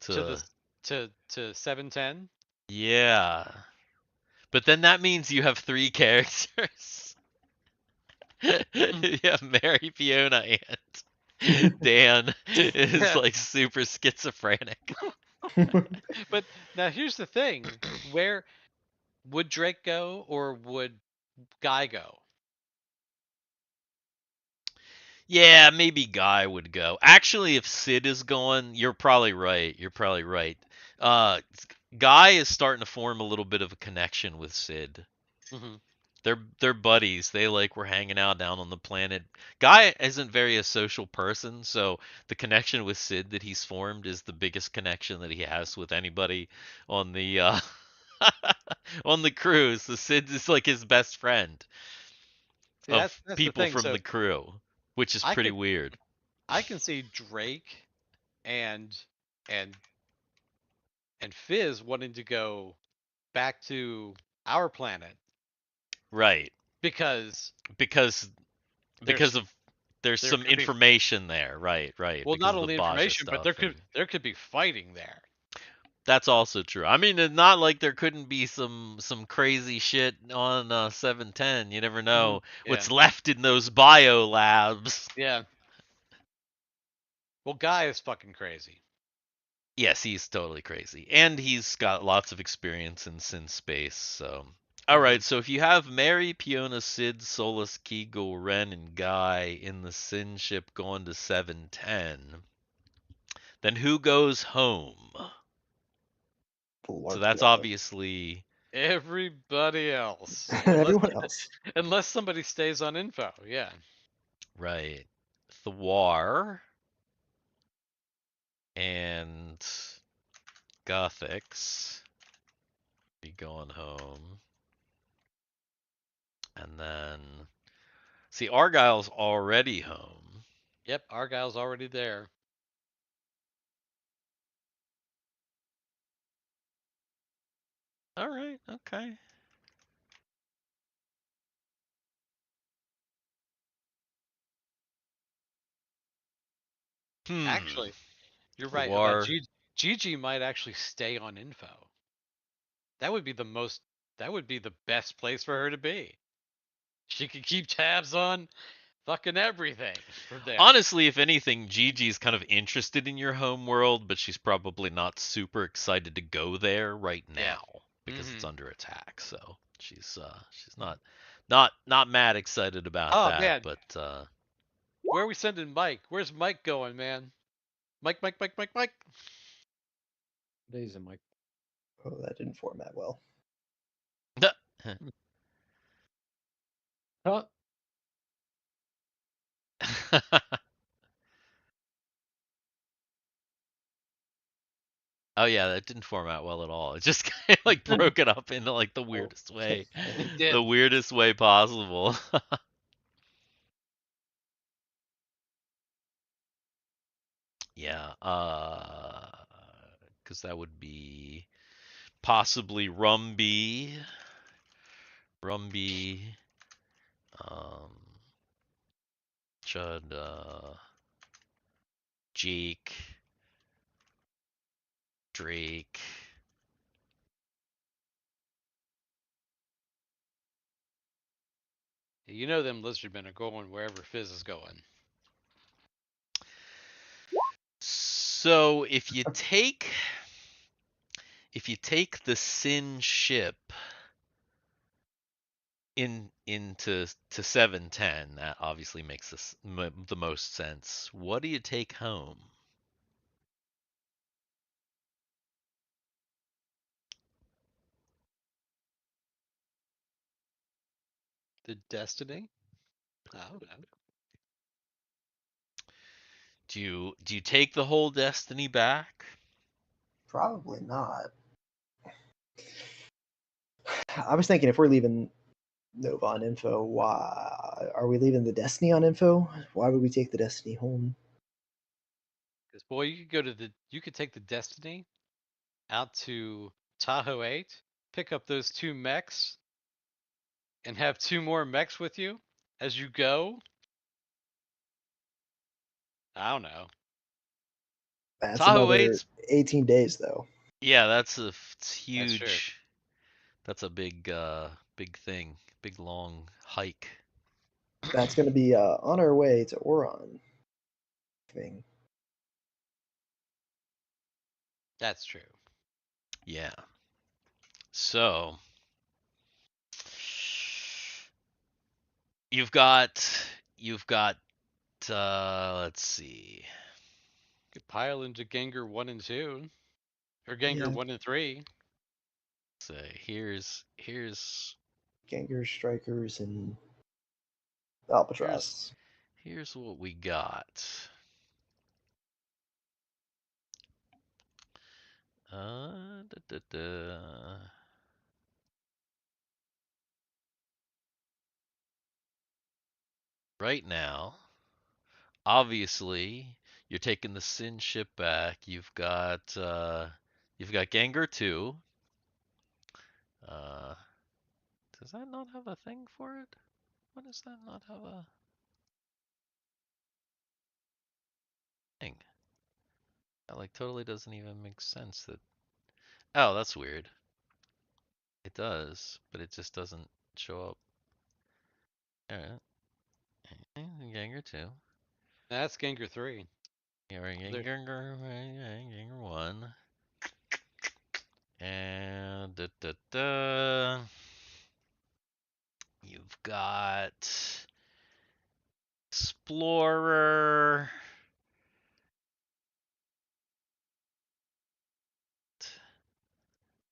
To 710. Yeah. But then that means you have 3 characters. Yeah, Mary, Fiona, and Dan is like super schizophrenic. But now here's the thing: where would Drake go, or would Guy go? Yeah, maybe Guy would go. Actually, if Sid is going, you're probably right. You're probably right. Guy is starting to form a little bit of a connection with Sid. Mm-hmm. They're buddies. They like were hanging out down on the planet. Guy isn't very a social person, so the connection with Sid that he's formed is the biggest connection that he has with anybody on the on the cruise. So Sid is like his best friend See, of that's the people thing. from So the crew, which is I pretty could- weird. I can see Drake and and and Fizz wanting to go back to our planet Right. because Because there's of there's there some could be information there. Right. well Because not of the only Baja information but stuff, and there could be fighting there. that's also true. I mean, it's not like there couldn't be some crazy shit on 710. You never know Yeah. what's left in those bio labs. Yeah. Well, Guy is fucking crazy. Yes, he's totally crazy, and he's got lots of experience in Sin Space. So, all right. So if you have Mary, Piona, Sid, Solus, Kegal, Ren, and Guy in the Sin ship going to 710, then who goes home? The So lark that's dweller. obviously Everybody else. Everyone else. Unless somebody stays on info, yeah. right. Thiwar and Guthix be going home. And then, see, Argyle's already home. Yep, Argyle's already there. All right, okay. Actually, you're right about Thiwar. Gigi might actually stay on info. That would be the most that would be the best place for her to be. She could keep tabs on fucking everything from there. Honestly, if anything, Gigi's kind of interested in your home world, but she's probably not super excited to go there right Yeah. now because it's under attack. So she's not mad excited about Oh that, man, but where are we sending Mike? Where's Mike going, man? Mike. Days and Mike. Oh, that didn't format well. Huh? Oh yeah, that didn't format well at all. It just kind of like broke it up into like the weirdest way, It did. the weirdest way possible. Yeah, because that would be possibly Rumbe, um, Chud, Jake, Drake. You know them lizardmen are going wherever Fizz is going. So if you take the Sin ship into 710, that obviously makes the most sense. What do you take home? The Destiny? I don't know. Do you take the whole Destiny back? Probably not. I was thinking if we're leaving Nova on info, why are we leaving the Destiny on info? Why would we take the Destiny home? Because boy, you could take the Destiny out to Tahoe 8, pick up those 2 mechs, and have 2 more mechs with you as you go. I don't know. That's Tahoe another 8's 18 days though. yeah, it's That's true. huge. That's a big thing, big long hike. That's going to be on our way to Oron. Thing. That's true. Yeah. So you've got let's see. You could pile into Gengar 1 and 2. Or Gengar Yeah. 1 and 3. So here's Gengar, Strikers, and Albatross. here's what we got. Da, da, da. Right now, obviously, you're taking the Sin ship back. You've got Gengar 2. Does that not have a thing for it? Why does that not have a thing? That like totally doesn't even make sense that. Oh, that's weird. It does, but it just doesn't show up. Alright. Gengar 2. That's Gengar 3. Gengar 1. And you've got Explorer.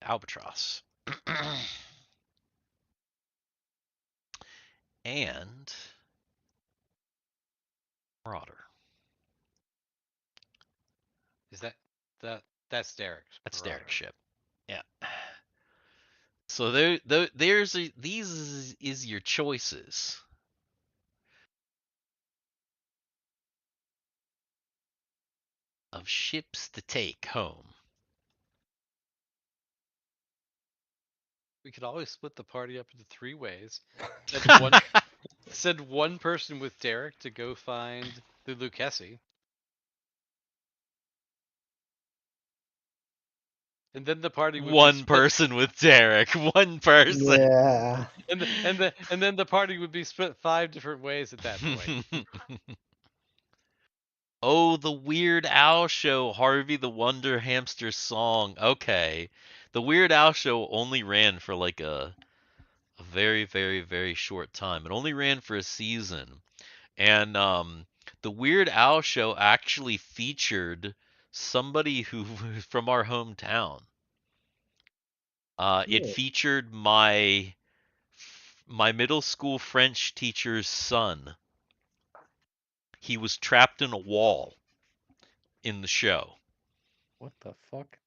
Albatross. And Marauder. Is that's Derek's? That's Marauder. Derek's ship. Yeah. So these is your choices. Of ships to take home. We could always split the party up into 3 ways. Send one person with Derek to go find the Lucchesi. And then the party would be One split, person with Derek. One person. Yeah. and then the party would be split 5 different ways at that point. Oh, the Weird Al Show, Harvey the Wonder Hamster song. Okay. The Weird Al Show only ran for like a very, very, very short time. It only ran for a season. And the Weird Al Show actually featured somebody who was from our hometown. It Yeah. featured my middle school French teacher's son. He was trapped in a wall in the show. What the fuck?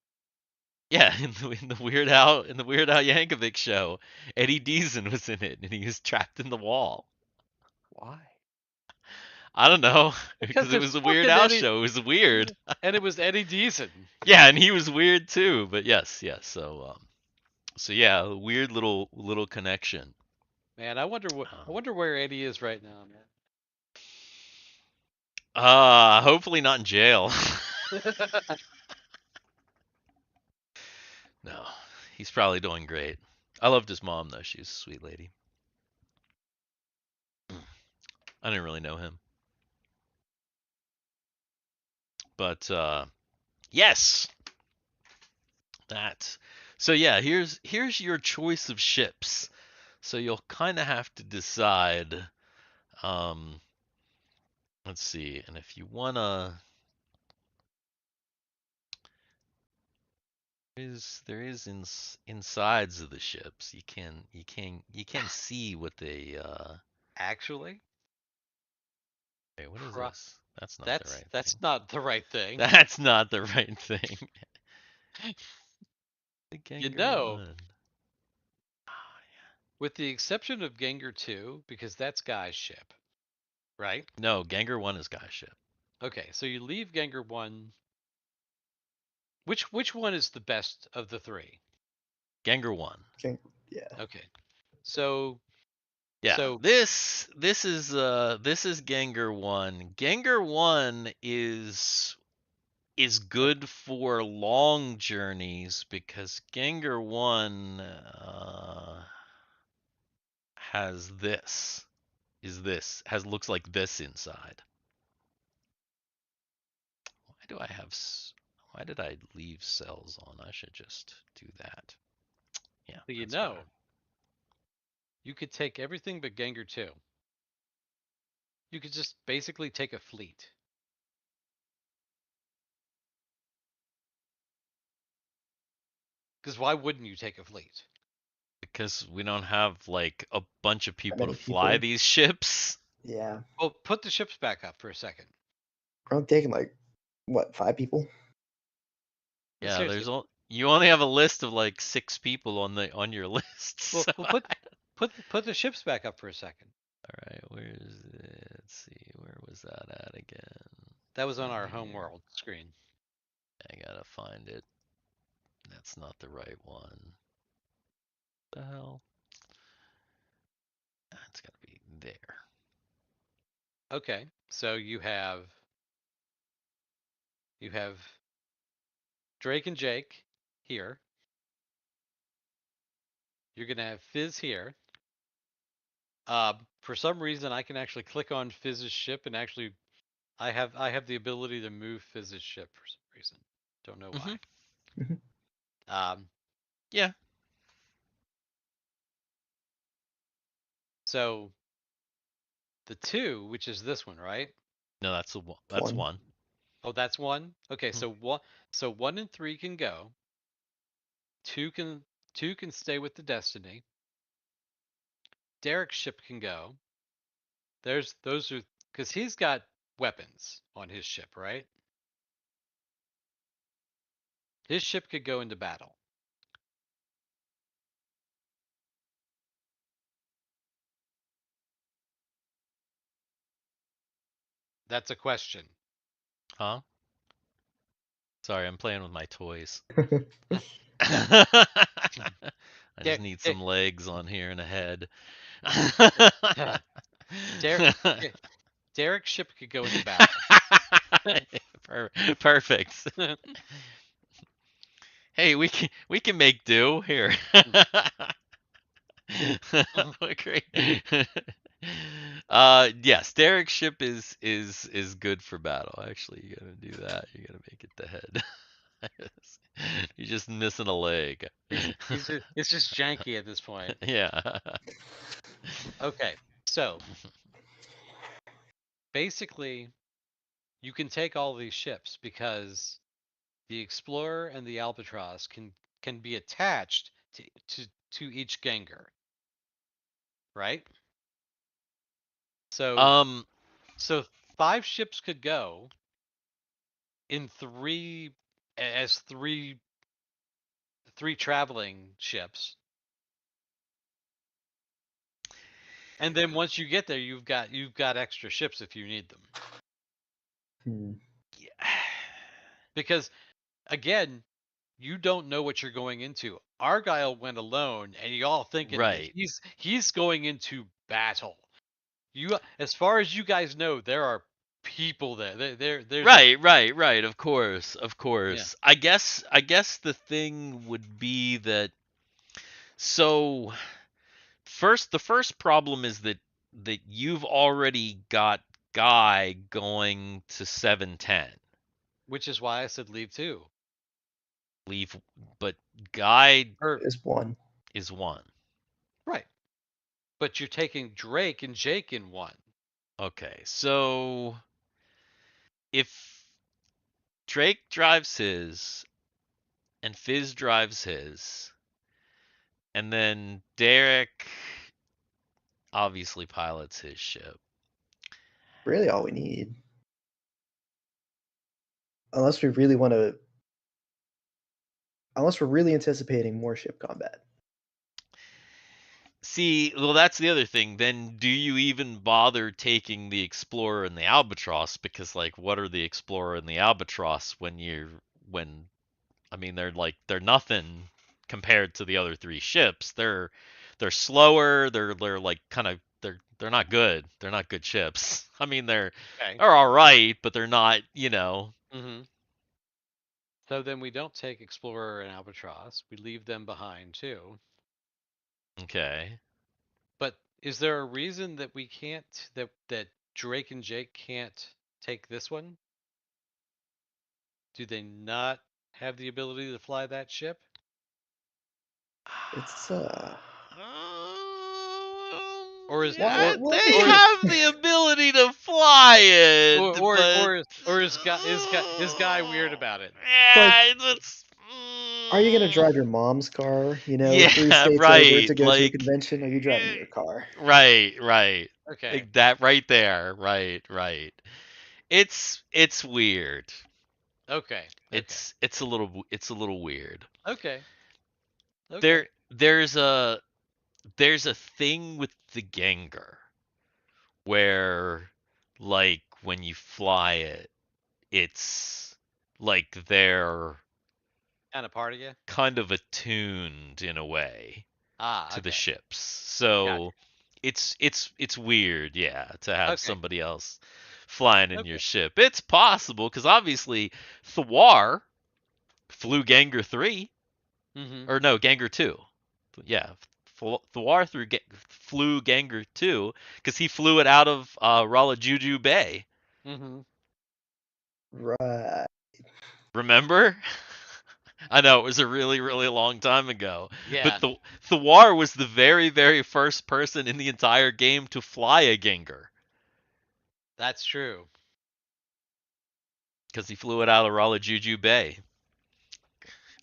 Yeah, in the Weird Al Yankovic show, Eddie Deason was in it, and he was trapped in the wall. Why? I don't know, because it it's was a Weird fucking Al Eddie- show. It was weird. And it was Eddie Deason. Yeah, and he was weird too. But yes. So yeah, a weird little connection. Man, I wonder where Eddie is right now, man. Hopefully not in jail. No, he's probably doing great. I loved his mom though. She's a sweet lady. I didn't really know him. But yes. That. So yeah, here's your choice of ships. So you'll kind of have to decide let's see. And if you want to there is insides of the ships. You can see what they Actually, Wait, what is Pro- this? That's not the right that's thing. not the right thing. That's not the right thing. The You Gengar know. one. With the exception of Gengar 2, because that's Guy's ship, right? No, Gengar 1 is Guy's ship. Okay, so you leave Gengar 1. Which one is the best of the 3? Gengar 1. Okay. Yeah. Okay. So Yeah. So- this is Gengar 1. Gengar 1 is good for long journeys because Gengar 1 looks like this inside. Why did I leave cells on? I should just do that. Yeah. you that's know, better. you could take everything but Gengar 2. You could just basically take a fleet. Because why wouldn't you take a fleet? Because we don't have like a bunch of people to many fly people. these ships. Yeah. Well, put the ships back up for a second. We're only taking like what, 5 people? Yeah, Seriously. you only have a list of like 6 people on your list. Well, so put the ships back up for a second. all right, where is it? Let's see, where was that at again? That was on our Here. homeworld screen. I gotta find it. That's not the right one. The hell? It's gotta be there. Okay, so you have Drake and Jake here. You're gonna have Fizz here. For some reason, I can actually click on Fizz's ship and actually, I have the ability to move Fizz's ship for some reason. Don't know why. Mhm. Yeah. So the 2, which is this one, right? No, that's the one. That's One. one. Oh, that's 1. Okay, Mhm. so 1 and 3 can go. 2 can stay with the Destiny. Derek's ship can go. Those are because he's got weapons on his ship, right? His ship could go into battle. That's a question. Huh? Sorry, I'm playing with my toys. Yeah. I just need some legs on here and a head. Derek's ship could go into battle. Perfect. Hey, we can make do here. Great. Yes, Derek's ship is good for battle. Actually, you gotta do that. You gotta make it the head. You're just missing a leg. It's just janky at this point. Yeah. Okay, so basically, you can take all these ships because the Explorer and the Albatross can be attached to each Ganger, right? So 5 ships could go in 3 as 3 traveling ships. And then once you get there, you've got extra ships if you need them. Yeah. Because again, you don't know what you're going into. Argyle went alone, and you all thinking Right. that he's going into battle. As far as you guys know, there are people there. There's Right. Of course. Yeah. I guess the thing would be that. So the first problem is that you've already got Guy going to 710. Which is why I said leave 2. Leave, but Guy Is one. is 1. Right. But you're taking Drake and Jake in 1. Okay, so if Drake drives his and Fizz drives his, and then Derek obviously pilots his ship. Really all we need. Unless we really want to. Unless we're really anticipating more ship combat. See, well, that's the other thing. Then do you even bother taking the Explorer and the Albatross? Because, like, what are the Explorer and the Albatross I mean, they're nothing compared to the other 3 ships. They're slower. They're like kind of they're not good. They're not good ships. I mean, they're all right, but they're not. Mm-hmm. So then we don't take Explorer and Albatross. We leave them behind too. Okay. But is there a reason that we can't that Drake and Jake can't take this one? Do they not have the ability to fly that ship? It's Or is Yeah, What- they or- have the ability to fly it, or is Guy weird about it? Yeah, Are you gonna drive your mom's car? Yeah, 3 states over right, to go to a like- convention? Are you driving your car? Right. Okay. Like that right there. Right. It's weird. Okay. It's a little weird. Okay. There's a thing with the Gengar where like when you fly it, it's like they're Kind of part of you. kind of attuned in a way Ah, to the okay. ships. Gotcha. So it's weird, yeah, to have Okay. somebody else flying in your Okay. ship. It's possible because obviously Thiwar flew Ganger 3 Mm-hmm. or no, Ganger 2. Yeah, Thiwar flew Ganger 2 because he flew it out of Ralajuju Bay. Mm-hmm. Right. Remember? I know it was a really, really long time ago. Yeah, But Thiwar was the very, very first person in the entire game to fly a Gengar. that's true. Because he flew it out of Ralajuju Bay.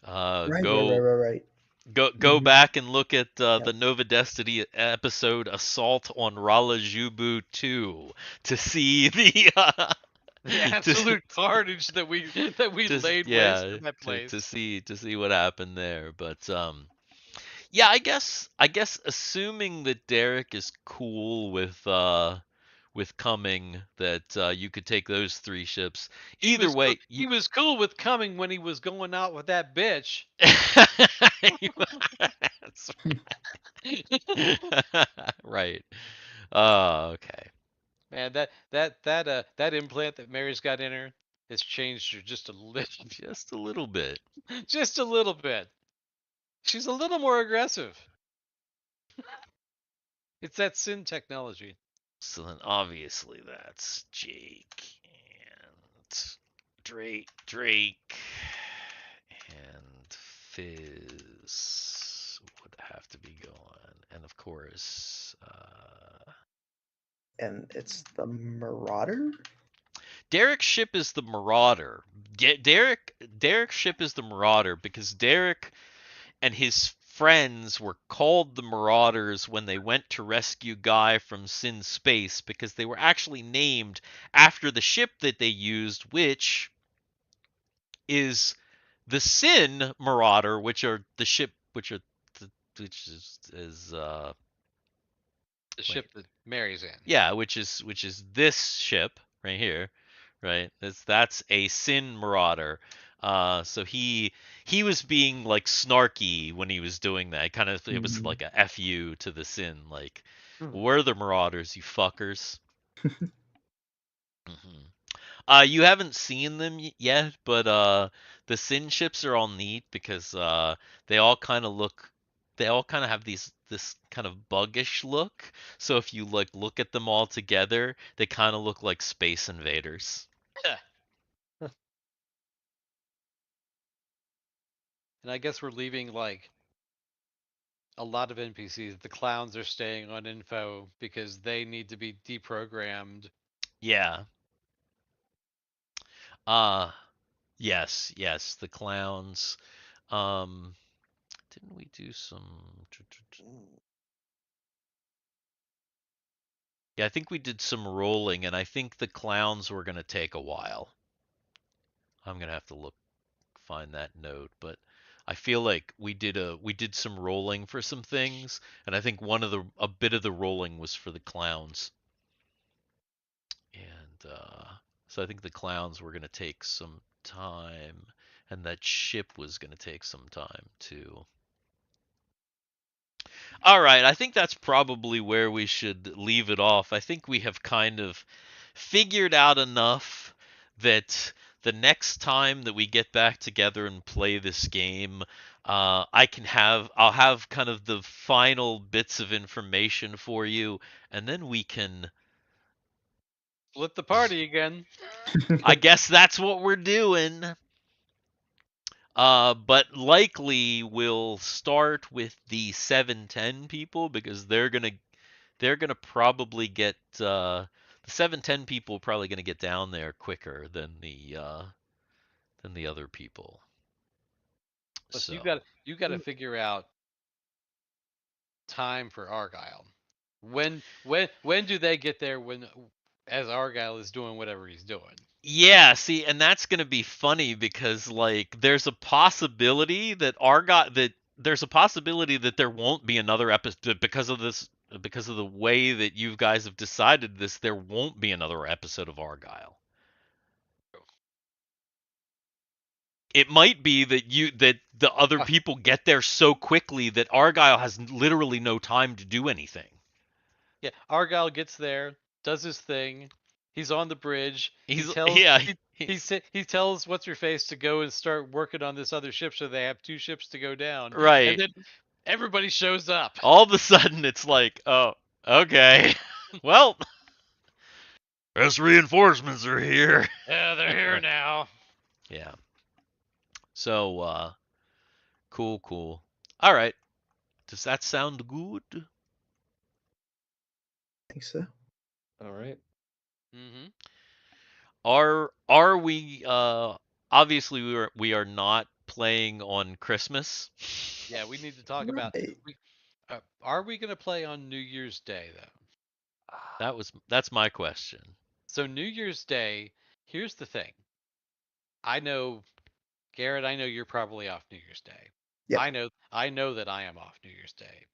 Uh, Right. go Right. go Mhm. back and look at Yep. the Nova Destiny episode Assault on Ralajubu 2 to see the The absolute carnage that we laid waste yeah to that place. to see what happened there. But yeah, I guess assuming that Derek is cool with coming, that you could take those 3 ships. Either way, He was cool with coming when he was going out with that bitch. That's right. Oh, okay. Man, that implant that Mary's got in her has changed her just a little, Just a little bit. just a little bit. She's a little more aggressive. It's that sin technology. So then obviously that's Jake and Drake and Fizz would have to be gone. And of course, And it's the Marauder. Derek's ship is the Marauder. Derek's ship is the Marauder because Derek and his friends were called the Marauders when they went to rescue Guy from Sin Space because they were actually named after the ship that they used, which is the Sin Marauder, which are the ship, which are which is The ship that Mary's in. yeah, which is this ship right here, right? That's a Sin Marauder. So he was being like snarky when he was doing that. Kind of, it was Mhm. like a fu to the Sin, like Mhm. we're the Marauders, you fuckers. hmm You haven't seen them yet, but the Sin ships are all neat because they all kind of look, they all kind of have this kind of buggish look. So if you like look at them all together, they kind of look like Space Invaders. And I guess we're leaving like a lot of NPCs. The clowns are staying on info because they need to be deprogrammed. Yeah. Yes, the clowns. Didn't we do some? Yeah, I think we did some rolling, and I think the clowns were gonna take a while. I'm gonna have to find that note, but I feel like we did some rolling for some things, and I think a bit of the rolling was for the clowns, and so I think the clowns were gonna take some time, and that ship was gonna take some time too. All right, I think that's probably where we should leave it off. I think we have kind of figured out enough that the next time that we get back together and play this game, I'll have kind of the final bits of information for you, and then we can. Split the party again. I guess that's what we're doing. But likely we'll start with the 710 people because they're gonna probably get the 710 people probably gonna get down there quicker than the other people. Plus, So you got to figure out time for Argyle. When do they get there? When as Argyle is doing whatever he's doing. yeah, see, and that's gonna be funny because like there's a possibility that Argot that there's a possibility that there won't be another episode because of this because of the way that you guys have decided this, there won't be another episode of Argyle. It might be that the other people get there so quickly that Argyle has literally no time to do anything. Yeah, Argyle gets there, does his thing. He's on the bridge. He Tells what's her face to go and start working on this other ship, so they have 2 ships to go down. Right. And then everybody shows up. All of a sudden, it's like, oh, okay, well, best reinforcements are here. Yeah, they're here now. Yeah. So, cool. All right. Does that sound good? I think so. All right. Mm-hmm. Are we? Obviously, we are not playing on Christmas. Yeah, we need to talk about. Right. Are we gonna play on New Year's Day though? That's my question. So New Year's Day. Here's the thing. I know, Garrett. I know you're probably off New Year's Day. Yeah. I know that I am off New Year's Day.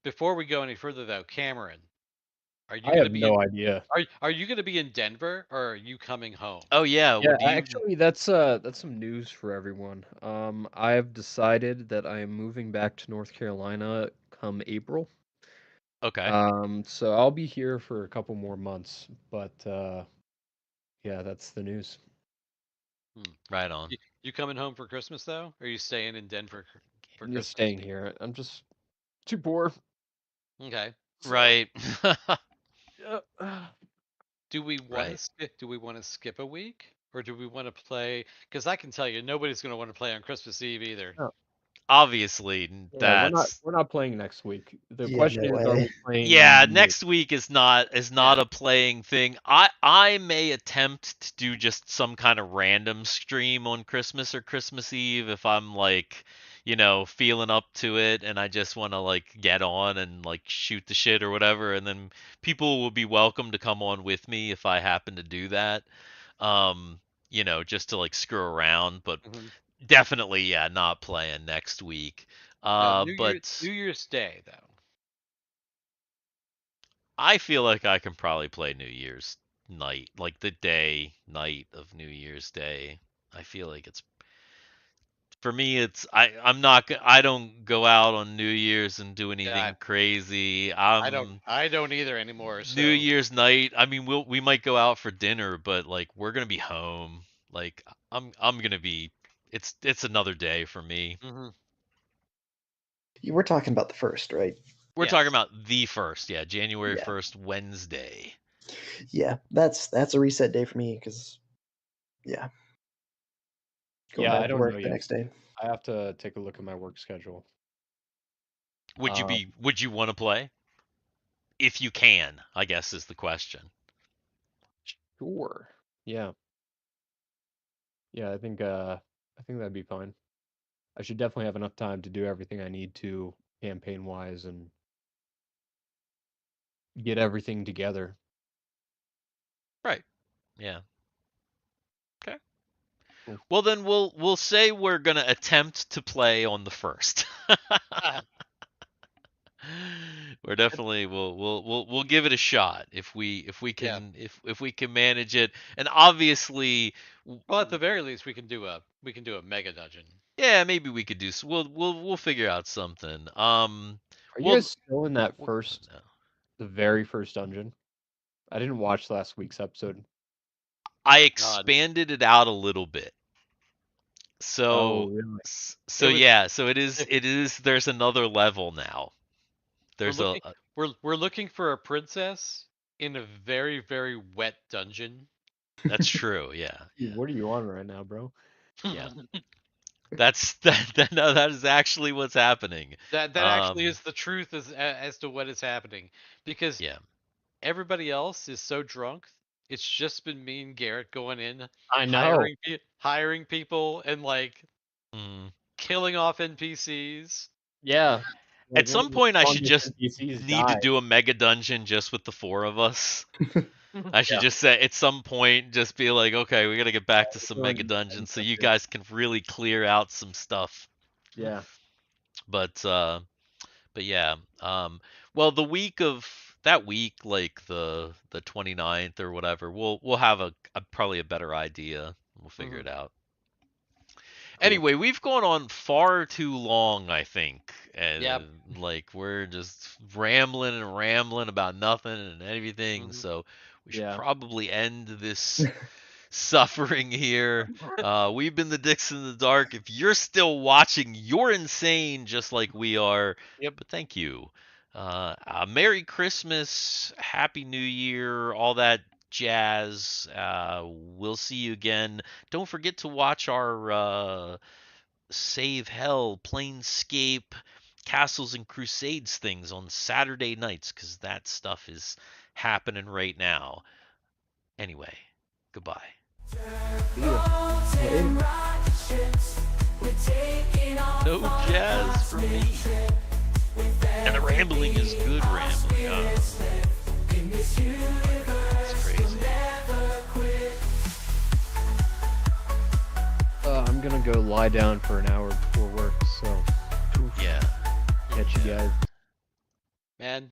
Before we go any further, though, Cameron, are you I gonna have be no idea. Are you gonna be in Denver, or are you coming home? Oh yeah. Yeah, do you- actually, that's some news for everyone. I have decided that I am moving back to North Carolina come April. Okay. So I'll be here for a couple more months, but yeah, that's the news. Right on. You coming home for Christmas though? Or are you staying in Denver for I'm Christmas? just staying here. I'm just too poor. Okay. Right. Do we want Right. to skip a week, or do we want to play? Because I can tell you, nobody's going to want to play on Christmas Eve either. Oh. Obviously, Yeah, that's we're not playing next week. The Yeah, question no is, are way. we playing? yeah. New Next week is not a playing thing. I may attempt to do just some kind of random stream on Christmas or Christmas Eve if I'm like, feeling up to it and I just want to like get on and like shoot the shit or whatever, and then people will be welcome to come on with me if I happen to do that. Just to like screw around, but Mhm. definitely, yeah, not playing next week. No, But New Year's Day though. I feel like I can probably play New Year's night, like the night of New Year's Day. I feel like it's for me. I'm not. I don't go out on New Year's and do anything crazy. I don't either anymore. So. New Year's night. I mean, we might go out for dinner, but like we're gonna be home. Like I'm gonna be. It's another day for me. Mm-hmm. You were talking about the first, right? We're Yes. talking about the first, yeah, January Yeah. 1st, Wednesday. Yeah, that's a reset day for me because, yeah. Going Yeah, back I to don't work know the yet. next day. I have to take a look at my work schedule. Would you want to play? If you can, I guess is the question. Sure. Yeah. Yeah, I think that'd be fine. I should definitely have enough time to do everything I need to campaign wise and get everything together. Right. Yeah. Okay. Cool. Well, then we'll say we're gonna attempt to play on the first. We're definitely we'll give it a shot if we can if we can manage it, and obviously, Well, at the very least, we can do a mega dungeon. yeah, maybe we could do. We'll figure out something. Are you well, guys still in that no. the very first dungeon? I didn't watch last week's episode. I expanded it out a little bit. So really? so yeah, so it is there's another level now. There's We're looking for a princess in a very, very wet dungeon. That's true, yeah. Dude, what are you on right now, bro? Yeah. That is actually what's happening. That actually is the truth as to what is happening, because everybody else is so drunk. It's just been me and Garrett going in, I know, hiring people and like killing off NPCs. Yeah. At some point, I should just NPCs need to do a mega dungeon just with the 4 of us. I should just say at some point, just be like, okay, we got to get back to some mega dungeons so you guys can really clear out some stuff. Yeah. But yeah, Well, the week of that week, like the 29th or whatever, we'll have a probably a better idea. We'll figure it out. Anyway, we've gone on far too long, I think, and Yep. like we're just rambling and rambling about nothing and everything. So we should Yeah. probably end this suffering here. We've been the Dicks in the Dark. If you're still watching, you're insane, just like we are. Yep. But thank you. Merry Christmas, Happy New Year, all that jazz. We'll see you again. Don't forget to watch our Save Hell, Planescape, Castles and Crusades things on Saturday nights, because that stuff is happening right now. Anyway, goodbye. No jazz for me. And the rambling is good rambling. It's crazy. I'm gonna go lie down for an hour before work, so Yeah. catch you guys. Man,